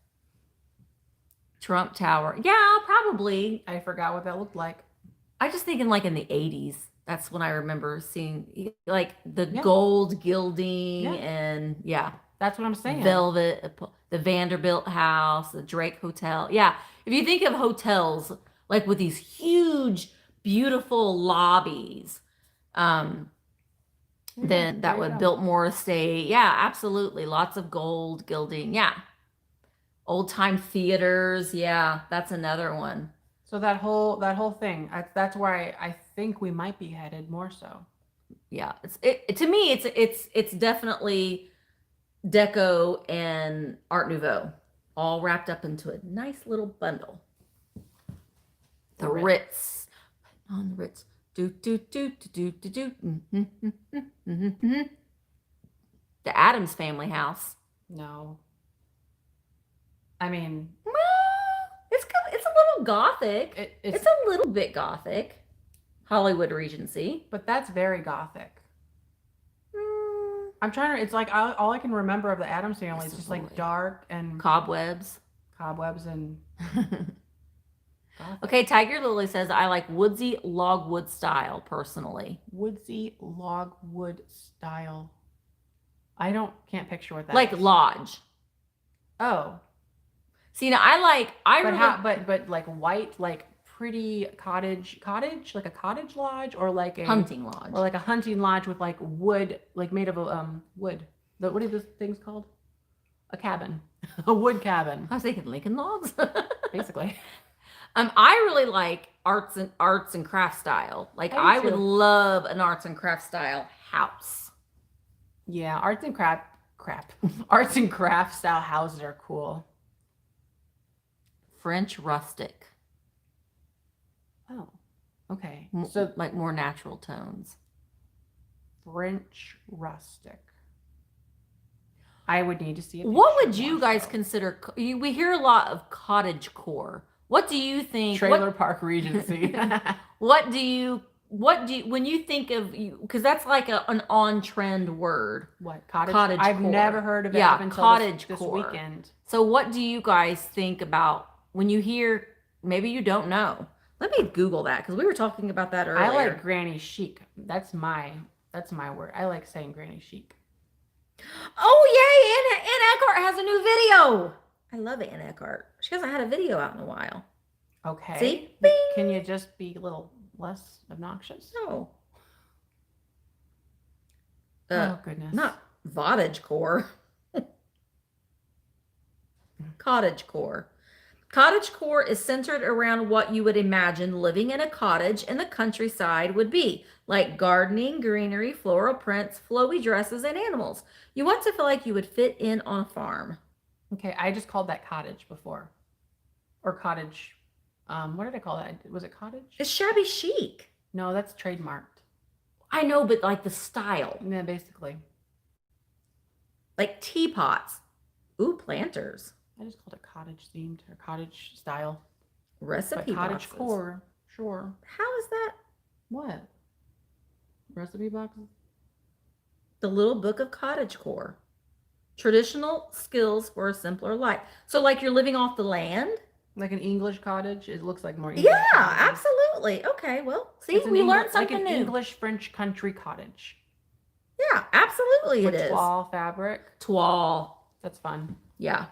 Trump Tower, yeah, probably. I forgot what that looked like. I just thinking like in the 80s. That's when I remember seeing like the gold gilding and that's what I'm saying. Velvet, the Vanderbilt House, the Drake Hotel. Yeah, if you think of hotels like with these huge, beautiful lobbies, then that would Biltmore Estate. Yeah, absolutely, lots of gold gilding. Yeah, old time theaters. Yeah, that's another one. So that whole thing, that's where I think we might be headed more so. Yeah, to me, it's definitely Deco and Art Nouveau all wrapped up into a nice little bundle. The Ritz. On the Ritz. Do do do do do do do. The Addams Family house. No. I mean, Well, it's a little gothic. it's It's a little bit gothic. Hollywood Regency. but that's very gothic. Mm, I'm trying to. It's like all I can remember of the Addams Family is just like Absolutely. dark and Cobwebs. cobwebs and gothic. Okay, Tiger Lily says I like woodsy logwood style personally. Woodsy logwood style. I can't picture what that Like is. lodge. Oh, See, now I but really but like white, like pretty cottage, like a cottage lodge, or like a hunting lodge. or like a hunting lodge with like wood, like made of wood. What are those things called? A cabin, a wood cabin, I was thinking Lincoln logs. basically. I really like arts and craft style. Like I I do would too. love an arts and craft style house. Yeah, arts and craft style houses are cool. French rustic. Oh, okay. So So like more natural tones. French rustic. I would need to see it. What would you guys consider? We hear a lot of cottage core. What do you think? Trailer Park Regency. What do you when you think of you? Because that's like an on trend word. What cottage? Cottage I've core. never heard of it Yeah, up until cottage this core. weekend. So what do you guys think about when you hear? Maybe you don't know. Let me Google that because we were talking about that earlier. I like granny chic. That's my word. I like saying granny chic. Oh yay! Ann Eckhart has a new video. I love Ann Eckhart. She hasn't had a video out in a while. Okay. See? Bing! Can you just be a little less obnoxious? No. Oh goodness. Not cottage core. Cottage core. Cottage core is centered around what you would imagine living in a cottage in the countryside would be, like gardening, greenery, floral prints, flowy dresses, and animals. You want to feel like you would fit in on a farm. Okay, I just called that cottage before. Or cottage. What did I call that? Was it cottage? It's shabby chic. No, that's trademarked. I know, but like the style. Yeah, basically. Like teapots. Ooh, planters. I just called it cottage themed or cottage style. Recipe But cottage boxes. core, sure. How is that? What? Recipe boxes? The Little Book of Cottage Core. Traditional skills for a simpler life. So like you're living off the land? Like an English cottage? It looks like more English. Yeah, cottages. absolutely. Okay, well, see, It's an we learned Engli- something like an new. English French country cottage. Yeah, absolutely With it is. toile fabric. Toile. That's fun. Yeah.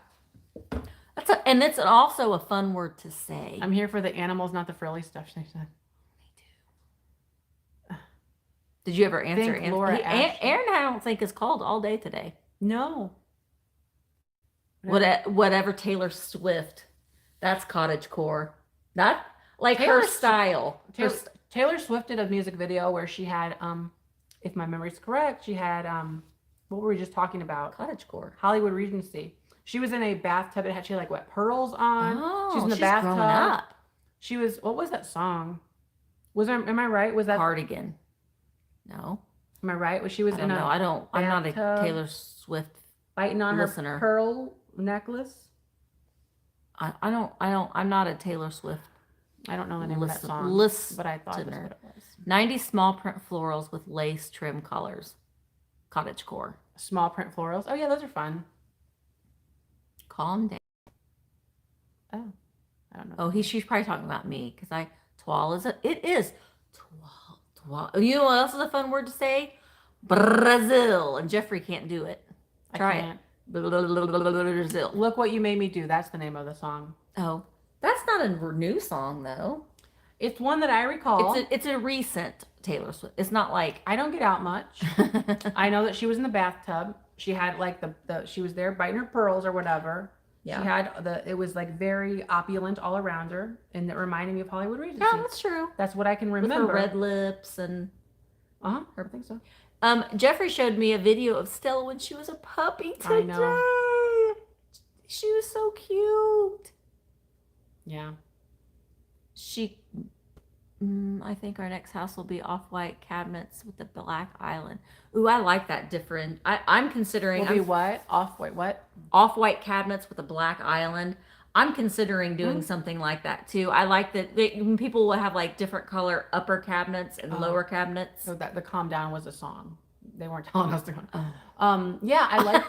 And it's also a fun word to say. I'm here for the animals, not the frilly stuff. She said. Did you ever answer? Think Laura Ashley. Aaron, I don't think is called all day today. No. Whatever Taylor Swift. That's cottage core. That like Taylor her style. Taylor Swift did a music video where she had, if my memory's correct, she had, what were we just talking about? Cottage core. Hollywood Regency. She was in a bathtub. She had like what, pearls on. Oh, She's in the she's bathtub. growing up. She was. What was that song? Am I right? Was that Cardigan. No. Am I right? She was I don't know. I'm not a bathtub Taylor Swift biting on listener. her pearl necklace. I'm not a Taylor Swift. I don't know the name of that song, but I thought that's what it was. 90 small print florals with lace trim colors. Cottage core. Small print florals. Oh yeah, those are fun. Calm down. Oh, I don't know. Oh, she's probably talking about me because toile is it is toile. You know what else is a fun word to say? Brazil. And Jeffrey can't do it. Try it. Brazil. Look what you made me do. That's the name of the song. Oh, that's not a new song though. It's one that I recall. It's a recent Taylor Swift. It's not like I don't get out much. I know that she was in the bathtub. She had like she was there biting her pearls or whatever. Yeah. She had it was like very opulent all around her, and it reminded me of Hollywood Regency. Yeah, that's true. That's what I can With remember. her red lips and I think so. Jeffrey showed me a video of Stella when she was a puppy today. I know. She was so cute. Yeah. She I think our next house will be off-white cabinets with the black island. Ooh, I like that different. I'm considering Will be what? Off white what? off-white cabinets with a black island. I'm considering doing Mm. something like that too. I like that when people will have like different color upper cabinets and lower cabinets. So that the calm down was a song. They weren't telling us to. Oh. Yeah, I like.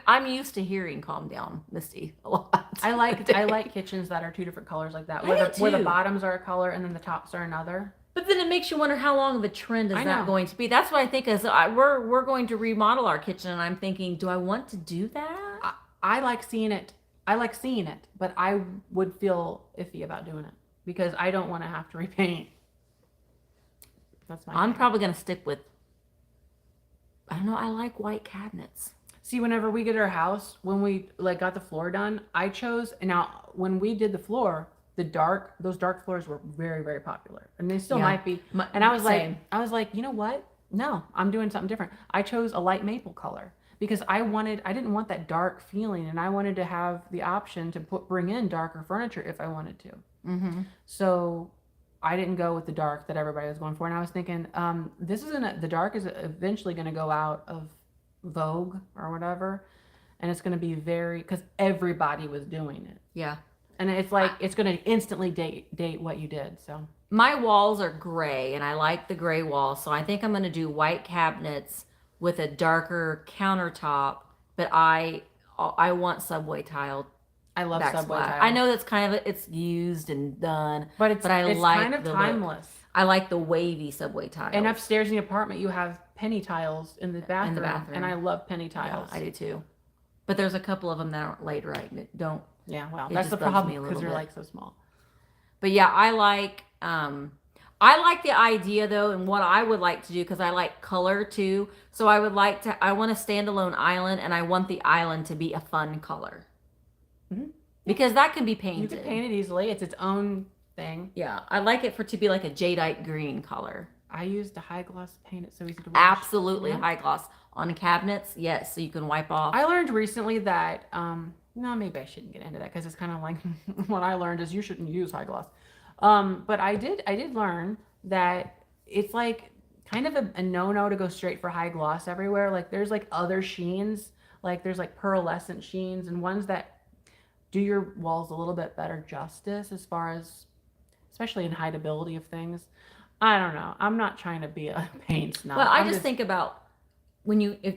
I'm used to hearing "Calm Down, Misty" a lot. I like kitchens that are two different colors like that, where the bottoms are a color and then the tops are another. But then it makes you wonder how long of a trend is I that know. going to be. That's what I think is we're going to remodel our kitchen, and I'm thinking, do I want to do that? I like seeing it. I like seeing it, but I would feel iffy about doing it because I don't want to have to repaint. That's my. I'm thing. probably going to stick with. I don't know. I like white cabinets. See, whenever we get our house, when we like got the floor done, I chose. Now, when we did the floor, those dark floors were very, very popular, and they still Yeah. might be. And I was Same. like, you know what? No, I'm doing something different. I chose a light maple color because I didn't want that dark feeling, and I wanted to have the option to bring in darker furniture if I wanted to. Mm-hmm. So I didn't go with the dark that everybody was going for, and I was thinking, the dark is eventually gonna go out of vogue or whatever, and it's gonna be because everybody was doing it, Yeah. and it's like it's gonna instantly date what you did. So My walls are gray, and I like the gray walls, so I think I'm going to do white cabinets with a darker countertop. But I want subway tile I love subway backsplash. tile. I know that's kind of it's used and done, but it's it's like kind of the look. timeless. I like the wavy subway tile. And upstairs in the apartment, you have penny tiles in the bathroom, and I love penny Yeah, tiles. I do too. But there's a couple of them that aren't laid right. And it don't. Yeah, well, It that's just the bugs me problem a because little they're bit. like so small. But yeah, I like the idea though, and what I would like to do because I like color too. So I want a standalone island, and I want the island to be a fun color Mhm. because that can be You painted. can paint it easily. It's its own thing. Yeah, I like it to be like a jadeite green color. I used a high gloss paint. It's so easy to wash. Absolutely Yeah. high gloss on cabinets. Yes, so you can wipe off. I learned recently that no, maybe I shouldn't get into that because it's kind of like what I learned is you shouldn't use high gloss. But I did learn that it's like kind of a no-no to go straight for high gloss everywhere. Like there's like other sheens, like there's like pearlescent sheens and ones that do your walls a little bit better justice as far as especially in hideability of things. I don't know. I'm not trying to be a paint snob. Well, I I'm just think about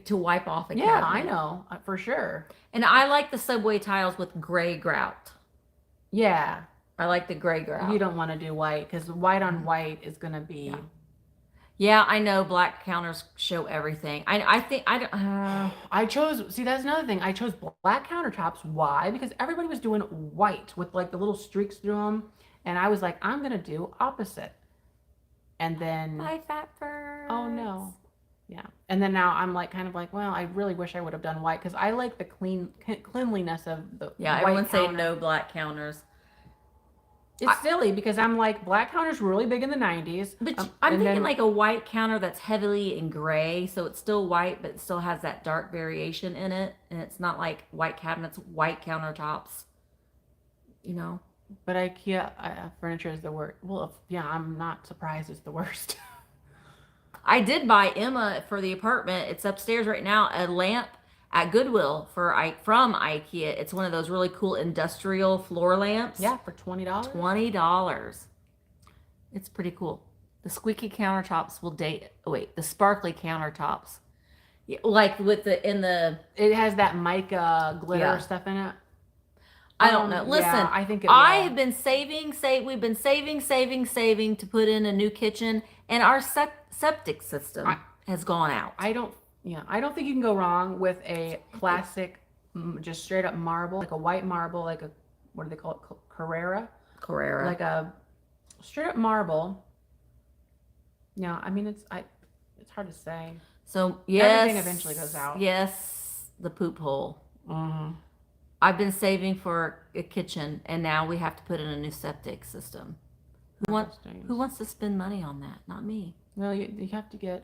to wipe off a yeah, cabinet. I know for sure. And I like the subway tiles with gray grout. Yeah, I like the gray grout. you don't want to do white because white on white is gonna be. Yeah. Yeah, I know black counters show everything. I think I don't. I chose. See, that's another thing. I chose black countertops. Why? Because everybody was doing white with like the little streaks through them, and I was like, I'm gonna do opposite. And then, Bye, fat birds. oh no, yeah. And then now I'm like, kind of like, well, I really wish I would have done white because I like the cleanliness of the. Yeah, white everyone's saying counter. no black counters. It's silly because I'm like black counters were really big in the 90s. But I'm and thinking then- like a white counter that's heavily in gray, so it's still white, but it still has that dark variation in it, and it's not like white cabinets, white countertops. You know. But IKEA furniture is the worst. Well, yeah, I'm not surprised it's the worst. I did buy Emma for the apartment. It's upstairs right now. A lamp at Goodwill from IKEA. It's one of those really cool industrial floor lamps. Yeah, for $20. $20. It's pretty cool. The squeaky countertops will date. Oh wait, the sparkly countertops. Yeah, like with It has that mica glitter Yeah. stuff in it. I don't know. Listen, yeah, I think it I will. have been we've been saving to put in a new kitchen, and our septic system has gone out. I don't think you can go wrong with a classic, just straight up marble, like a white marble, like a, what do they call it? Carrara? Like a straight up marble. Yeah, I mean, it's hard to say. So yes, Everything eventually goes out. Yes, the poop hole. Mm-hmm. I've been saving for a kitchen, and now we have to put in a new septic system. Who wants to spend money on that? Not me. Well, you have to get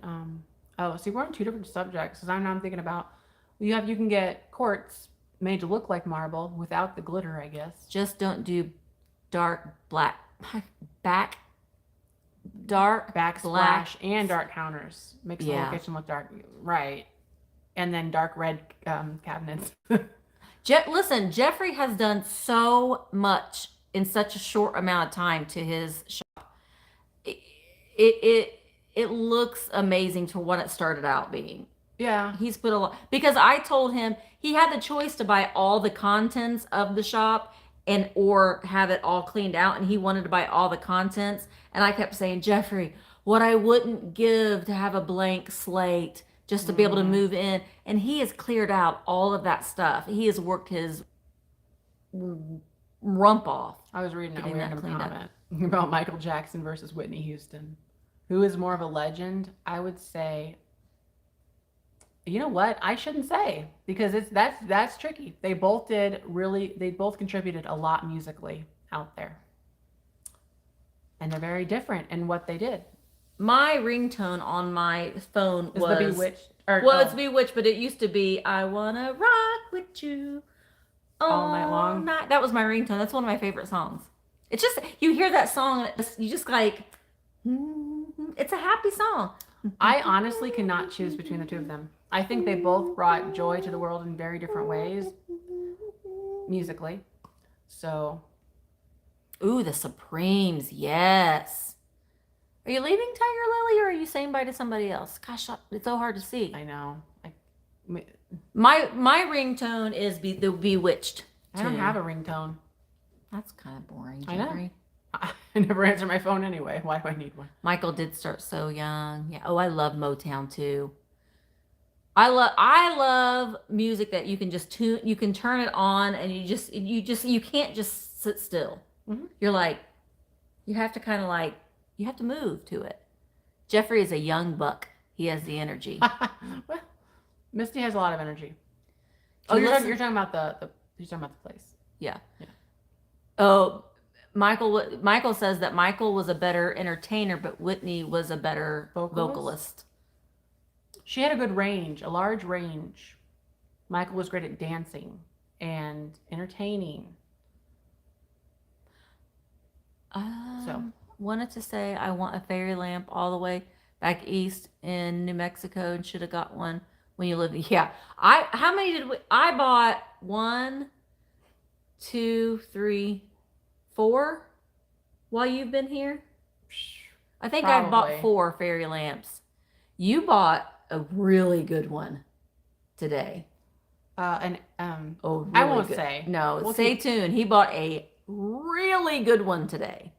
oh, see, we're on two different subjects. Because I'm thinking about you can get quartz made to look like marble without the glitter, I guess. Just don't do dark black dark backsplash black. and dark counters. Makes the Yeah. whole kitchen look dark. Right. And then dark red cabinets. Listen, Jeffrey has done so much in such a short amount of time to his shop. It it looks amazing to what it started out being. Yeah. He's put a lot, because I told him he had the choice to buy all the contents of the shop and or have it all cleaned out, and he wanted to buy all the contents. And I kept saying, Jeffrey, what I wouldn't give to have a blank slate just to be able to move in. And he has cleared out all of that stuff. He has worked his rump off. I was reading a Getting that random cleaned up. comment about Michael Jackson versus Whitney Houston. Who is more of a legend? I would say, you know what? I shouldn't say, because that's tricky. They both contributed a lot musically out there. And they're very different in what they did. My ringtone on my phone Is was the Bewitched? Or, well, it's Bewitched, but it used to be I Wanna Rock With You All Night Long? That was my ringtone. That's one of my favorite songs. It's just, you hear that song, and you just like, it's a happy song. I honestly cannot choose between the two of them. I think they both brought joy to the world in very different ways, musically. So, Ooh, the Supremes, yes. Are you leaving Tiger Lily, or are you saying bye to somebody else? Gosh, it's so hard to see. I know. My ringtone is the Bewitched. I don't tune. have a ringtone. That's kind of boring, I know. Jeffrey. I never answer my phone anyway. Why do I need one? Michael did start so young. Yeah. Oh, I love Motown too. I love music that you can just tune. You can turn it on, and you can't just sit still. Mm-hmm. You're like, you have to kind of like, you have to move to it. Jeffrey is a young buck. He has the energy. Well, Misty has a lot of energy. Oh, You're talking about you're talking about the place. Yeah. Yeah. Oh, Michael says that Michael was a better entertainer, but Whitney was a better vocalist. She had a good range, a large range. Michael was great at dancing and entertaining. So, wanted to say I want a fairy lamp all the way back east in New Mexico, and should have got one when you lived. Yeah, how many did we? I bought 1, 2, 3, 4 while you've been here. I think I bought Probably. 4 fairy lamps. You bought a really good one today. really I won't say. No, We'll stay keep- tuned. He bought a really good one today.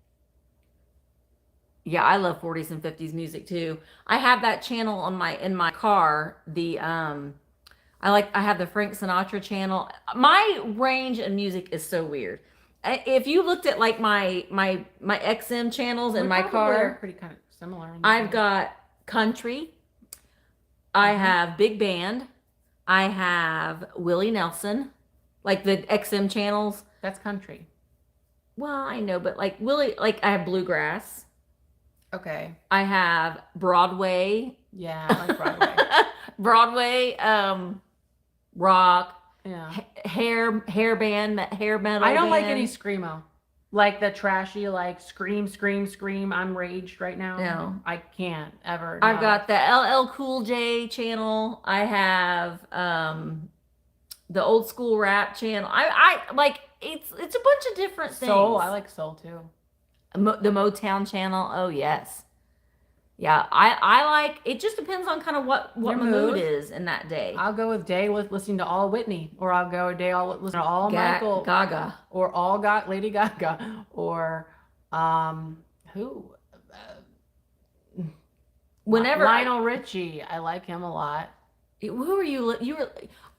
Yeah, I love 40s and 50s music too. I have that channel in my car. I have the Frank Sinatra channel. My range in music is so weird. If you looked at like my XM channels in we my probably are car, pretty kind of similar. I've got country. I have big band. I have Willie Nelson, like the XM channels. That's country. Well, I know, but like I have bluegrass. Okay. I have Broadway. Yeah, I like Broadway. Broadway, rock, Yeah. hair metal. I don't like band. any screamo. Like the trashy, like scream, scream, scream. I'm raged right now. No. I can't ever. I've no. got the LL Cool J channel. I have the old school rap channel. I like it's a bunch of different things. soul. I like soul too. The Motown channel. Oh yes. Yeah, I like it. Just depends on kind of what Your my mood mood. is in that day. I'll go with day with listening to all Whitney, or I'll go a day all listening to all Michael, Gaga. or all got Lady Gaga, or who? Whenever Lionel Richie, I like him a lot. who are you?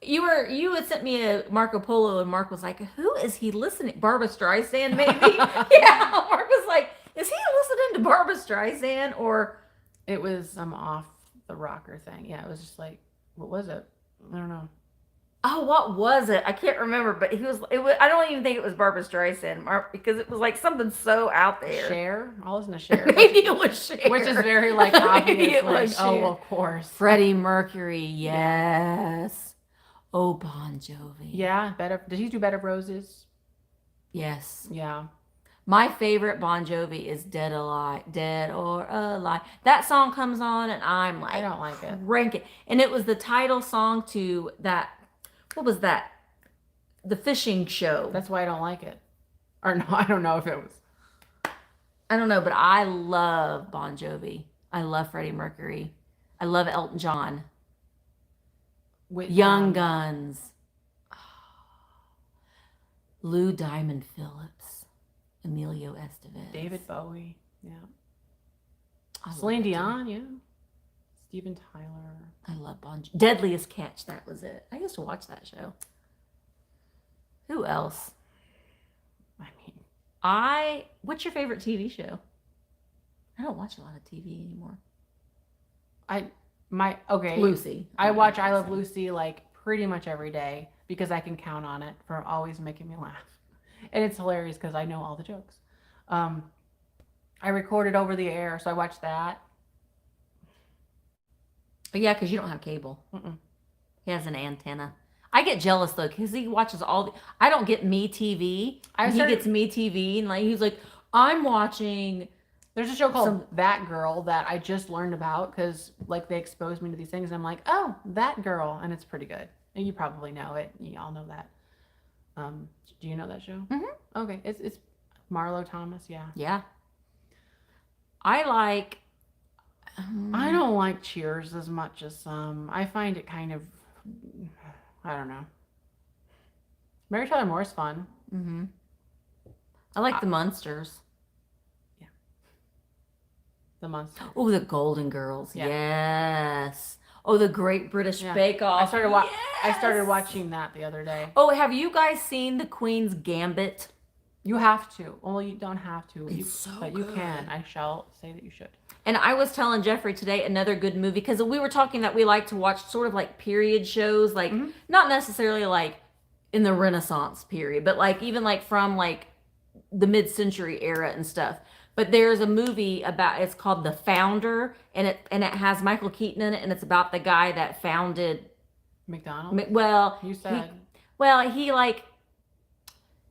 You had sent me a Marco Polo, and Mark was like, "Who is he listening? Barbra Streisand, maybe?" Yeah, Mark was like, "Is he listening to Barbra Streisand or?" It was some off the rocker thing. Yeah, it was just like, what was it? I don't know. Oh, what was it? I can't remember, but he was. It was. I don't even think it was Barbra Streisand, Mark, because it was like something so out there. Cher? I'll listen to Cher. Maybe it was Cher, Which is very like Maybe obvious. it Like, was oh, Cher. of course. Freddie Mercury, yes. Oh, Bon Jovi, Yeah, better. Did he do Bed of Roses? yes. Yeah. My favorite Bon Jovi is Dead or Alive. That song comes on and I'm like, I don't like it. rank it. And it was the title song to that, what was that? The fishing show. That's why I don't like it. Or no, I don't know if it was. I don't know, but I love Bon Jovi. I love Freddie Mercury. I love Elton John. With, Young Guns. Lou Diamond Phillips. Emilio Estevez. David Bowie. Yeah. I love Celine that too. Dion. Yeah. Steven Tyler. I love Bon Jovi. Deadliest Catch. That was it. I used to watch that show. Who else? I mean, What's your favorite TV show? I don't watch a lot of TV anymore. Lucy. I don't watch know I what Love to say. Lucy like pretty much every day because I can count on it for always making me laugh. And it's hilarious because I know all the jokes. I recorded over the air, so I watched that. Oh, yeah, because you don't have cable. Mm-mm. He has an antenna. I get jealous though because he watches all the. I don't get Me TV. He gets Me TV, and like he's like, I'm watching. There's a show called That Girl that I just learned about because like they exposed me to these things. And I'm like, oh, That Girl, and it's pretty good. And you probably know it. You all know that. Do you know that show? Mm-hmm. Okay, it's Marlo Thomas. Yeah. Yeah. I like. I don't like Cheers as much as some. I find it kind of, I don't know. Mary Tyler Moore's fun. Mm-hmm. I like the Munsters. The Monster. Oh, the Golden Girls. Yeah. Yes. Oh, the Great British Yeah. Bake Off. I started watching that the other day. Oh, have you guys seen The Queen's Gambit? You have to. Well, you don't have to. It's so but you good. can. I shall say that you should. And I was telling Jeffrey today another good movie because we were talking that we like to watch sort of like period shows, like not necessarily like in the Renaissance period, but like even like from like the mid-century era and stuff. But there's a movie it's called The Founder, and it has Michael Keaton in it, and it's about the guy that founded McDonald's? Well, You said.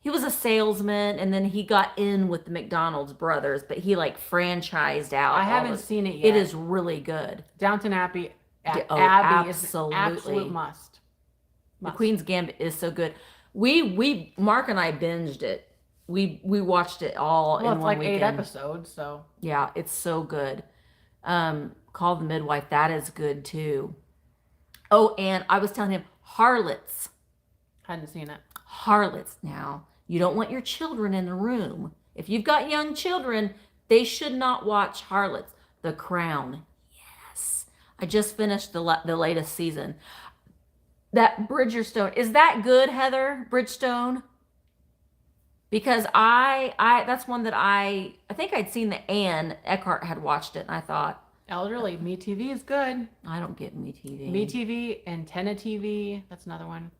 he was a salesman, and then he got in with the McDonald's brothers, but he like franchised out. I haven't seen it yet. It is really good. Downton Abbey. Oh, Abbey is an absolutely. absolute must. The Queen's Gambit is so good. We Mark and I binged it. We watched it all Well, in it's one like weekend. 8 episodes, so. Yeah, it's so good. Call the Midwife, that is good too. Oh, and I was telling him Harlots. Hadn't seen it. Harlots. Now, you don't want your children in the room. If you've got young children, they should not watch Harlots. The Crown. Yes. I just finished the latest season. That Bridgerstone. Is that good, Heather? Bridgestone? Because that's one that I think I'd seen that Anne Eckhart had watched it, and I thought, Elderly. Me TV is good. I don't get Me TV. Me TV, Antenna TV. That's another one.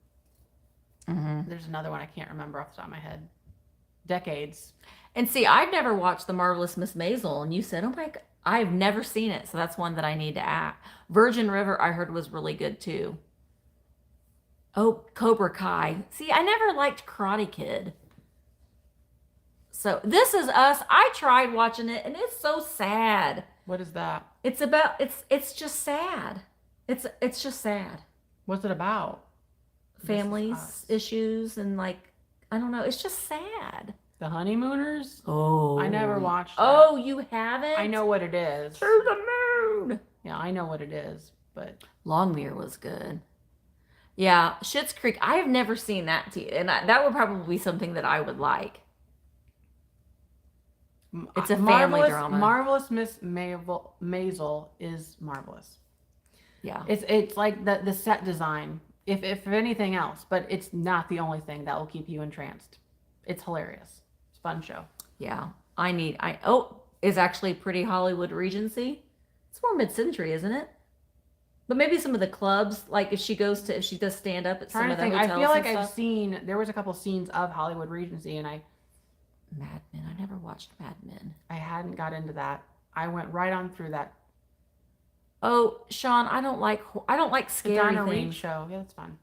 Mm-hmm. There's another one I can't remember off the top of my head. Decades. And see, I've never watched The Marvelous Miss Maisel, and you said, oh my God, I've never seen it, so that's one that I need to add. Virgin River, I heard was really good too. Oh, Cobra Kai. See, I never liked Karate Kid. So This Is Us, I tried watching it, and it's so sad. What is that? It's just sad. It's just sad. What's it about? This Is Families, Us. issues, and like, I don't know, it's just sad. The Honeymooners? Oh. I never watched that. Oh, you haven't? I know what it is. To the moon. Yeah, I know what it is, but Longmire was good. Yeah, Schitt's Creek. I have never seen that, and that would probably be something that I would like. It's a family drama. Marvelous Miss Maisel is marvelous. Yeah. It's like the set design, if anything else, but it's not the only thing that will keep you entranced. It's hilarious. It's a fun show. Yeah. Is actually Pretty Hollywood Regency. It's more mid-century, isn't it? But maybe some of the clubs, like if she does stand up at some of the hotels. I feel like and I've stuff. seen, there was a couple scenes of Hollywood Regency, and Mad Men. I never watched Mad Men. I hadn't got into that. I went right on through that. Oh, Sean, I don't like The scary Donna Reed things. show. Yeah, that's fun.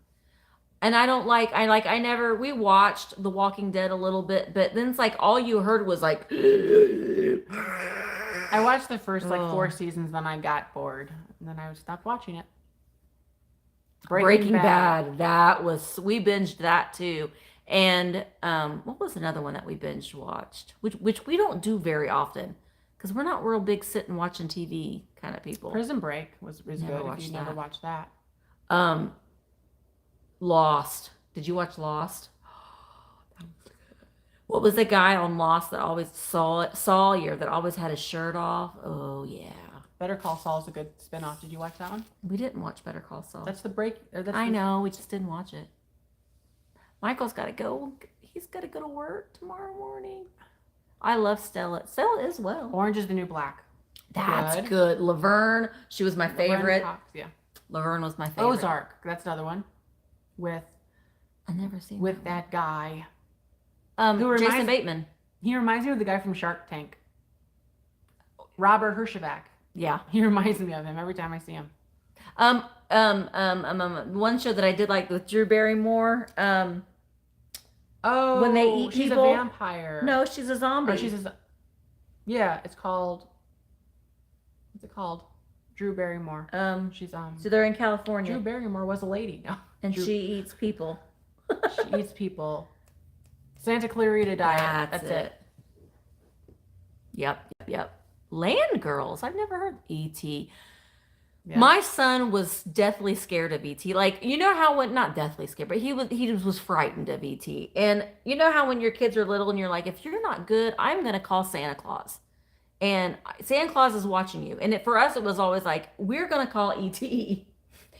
And I never, we watched The Walking Dead a little bit, but then it's like all you heard was like, I watched the first like 4 Oh. seasons, then I got bored, and then I stopped watching it. Breaking Bad. We binged that too. And what was another one that we binged watched? Which we don't do very often because we're not real big sitting watching TV kind of people. Prison Break is Never good if watched you never that. watched that. Lost. Did you watch Lost? What was the guy on Lost that always Sawyer that always had his shirt off? Oh yeah. Better Call Saul is a good spinoff. Did you watch that one? We didn't watch Better Call Saul. That's the break. I know, we just didn't watch it. Michael's got to go. He's got to go to work tomorrow morning. I love Stella. Stella is well. Orange is the New Black. That's good. Laverne, she was my favorite. Yeah. Laverne was my favorite. Ozark. That's another one. I've never seen that guy. who Jason Bateman. He reminds me of the guy from Shark Tank. Robert Herjavec. Yeah. He reminds me of him every time I see him. One show that I did like with Drew Barrymore. Oh, when they eat she's people. a vampire. No, she's a zombie. Or yeah, it's called. What's it called? Drew Barrymore. She's So they're in California. Drew Barrymore was a lady. No. And she eats people. She eats people. Santa Clarita Diet. That's it. Yep. Land Girls. I've never heard E.T. Yeah. My son was deathly scared of E.T. Like, you know how not deathly scared, but he was frightened of E.T. And you know how when your kids are little and you're like, if you're not good, I'm going to call Santa Claus. And Santa Claus is watching you. And for us, it was always like, we're going to call E.T.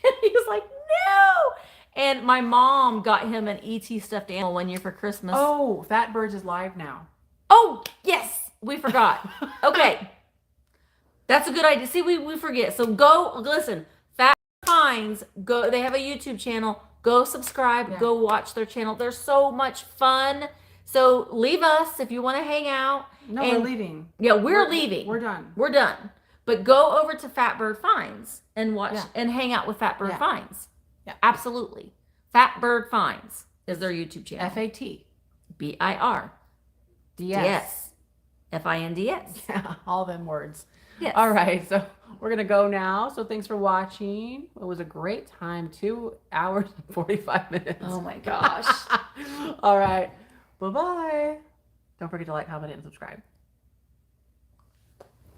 And he was like, no. And my mom got him an E.T. stuffed animal one year for Christmas. Oh, Fat Birds is live now. Oh, yes. We forgot. Okay. That's a good idea. See, we forget. So go listen. Fat Finds. Go. They have a YouTube channel. Go subscribe. Yeah. Go watch their channel. They're so much fun. So leave us if you want to hang out. No, we're leaving. Yeah, we're leaving. We're done. We're done. But go over to Fat Bird Finds and watch and hang out with Fat Bird Finds. Yeah, absolutely. Fat Bird Finds is their YouTube channel. FAT. BIRDS. FINDS. Yeah, all them words. Yes. All right, so we're going to go now. So thanks for watching. It was a great time. 2 hours and 45 minutes. Oh my gosh. All right. Bye-bye. Don't forget to like, comment, and subscribe.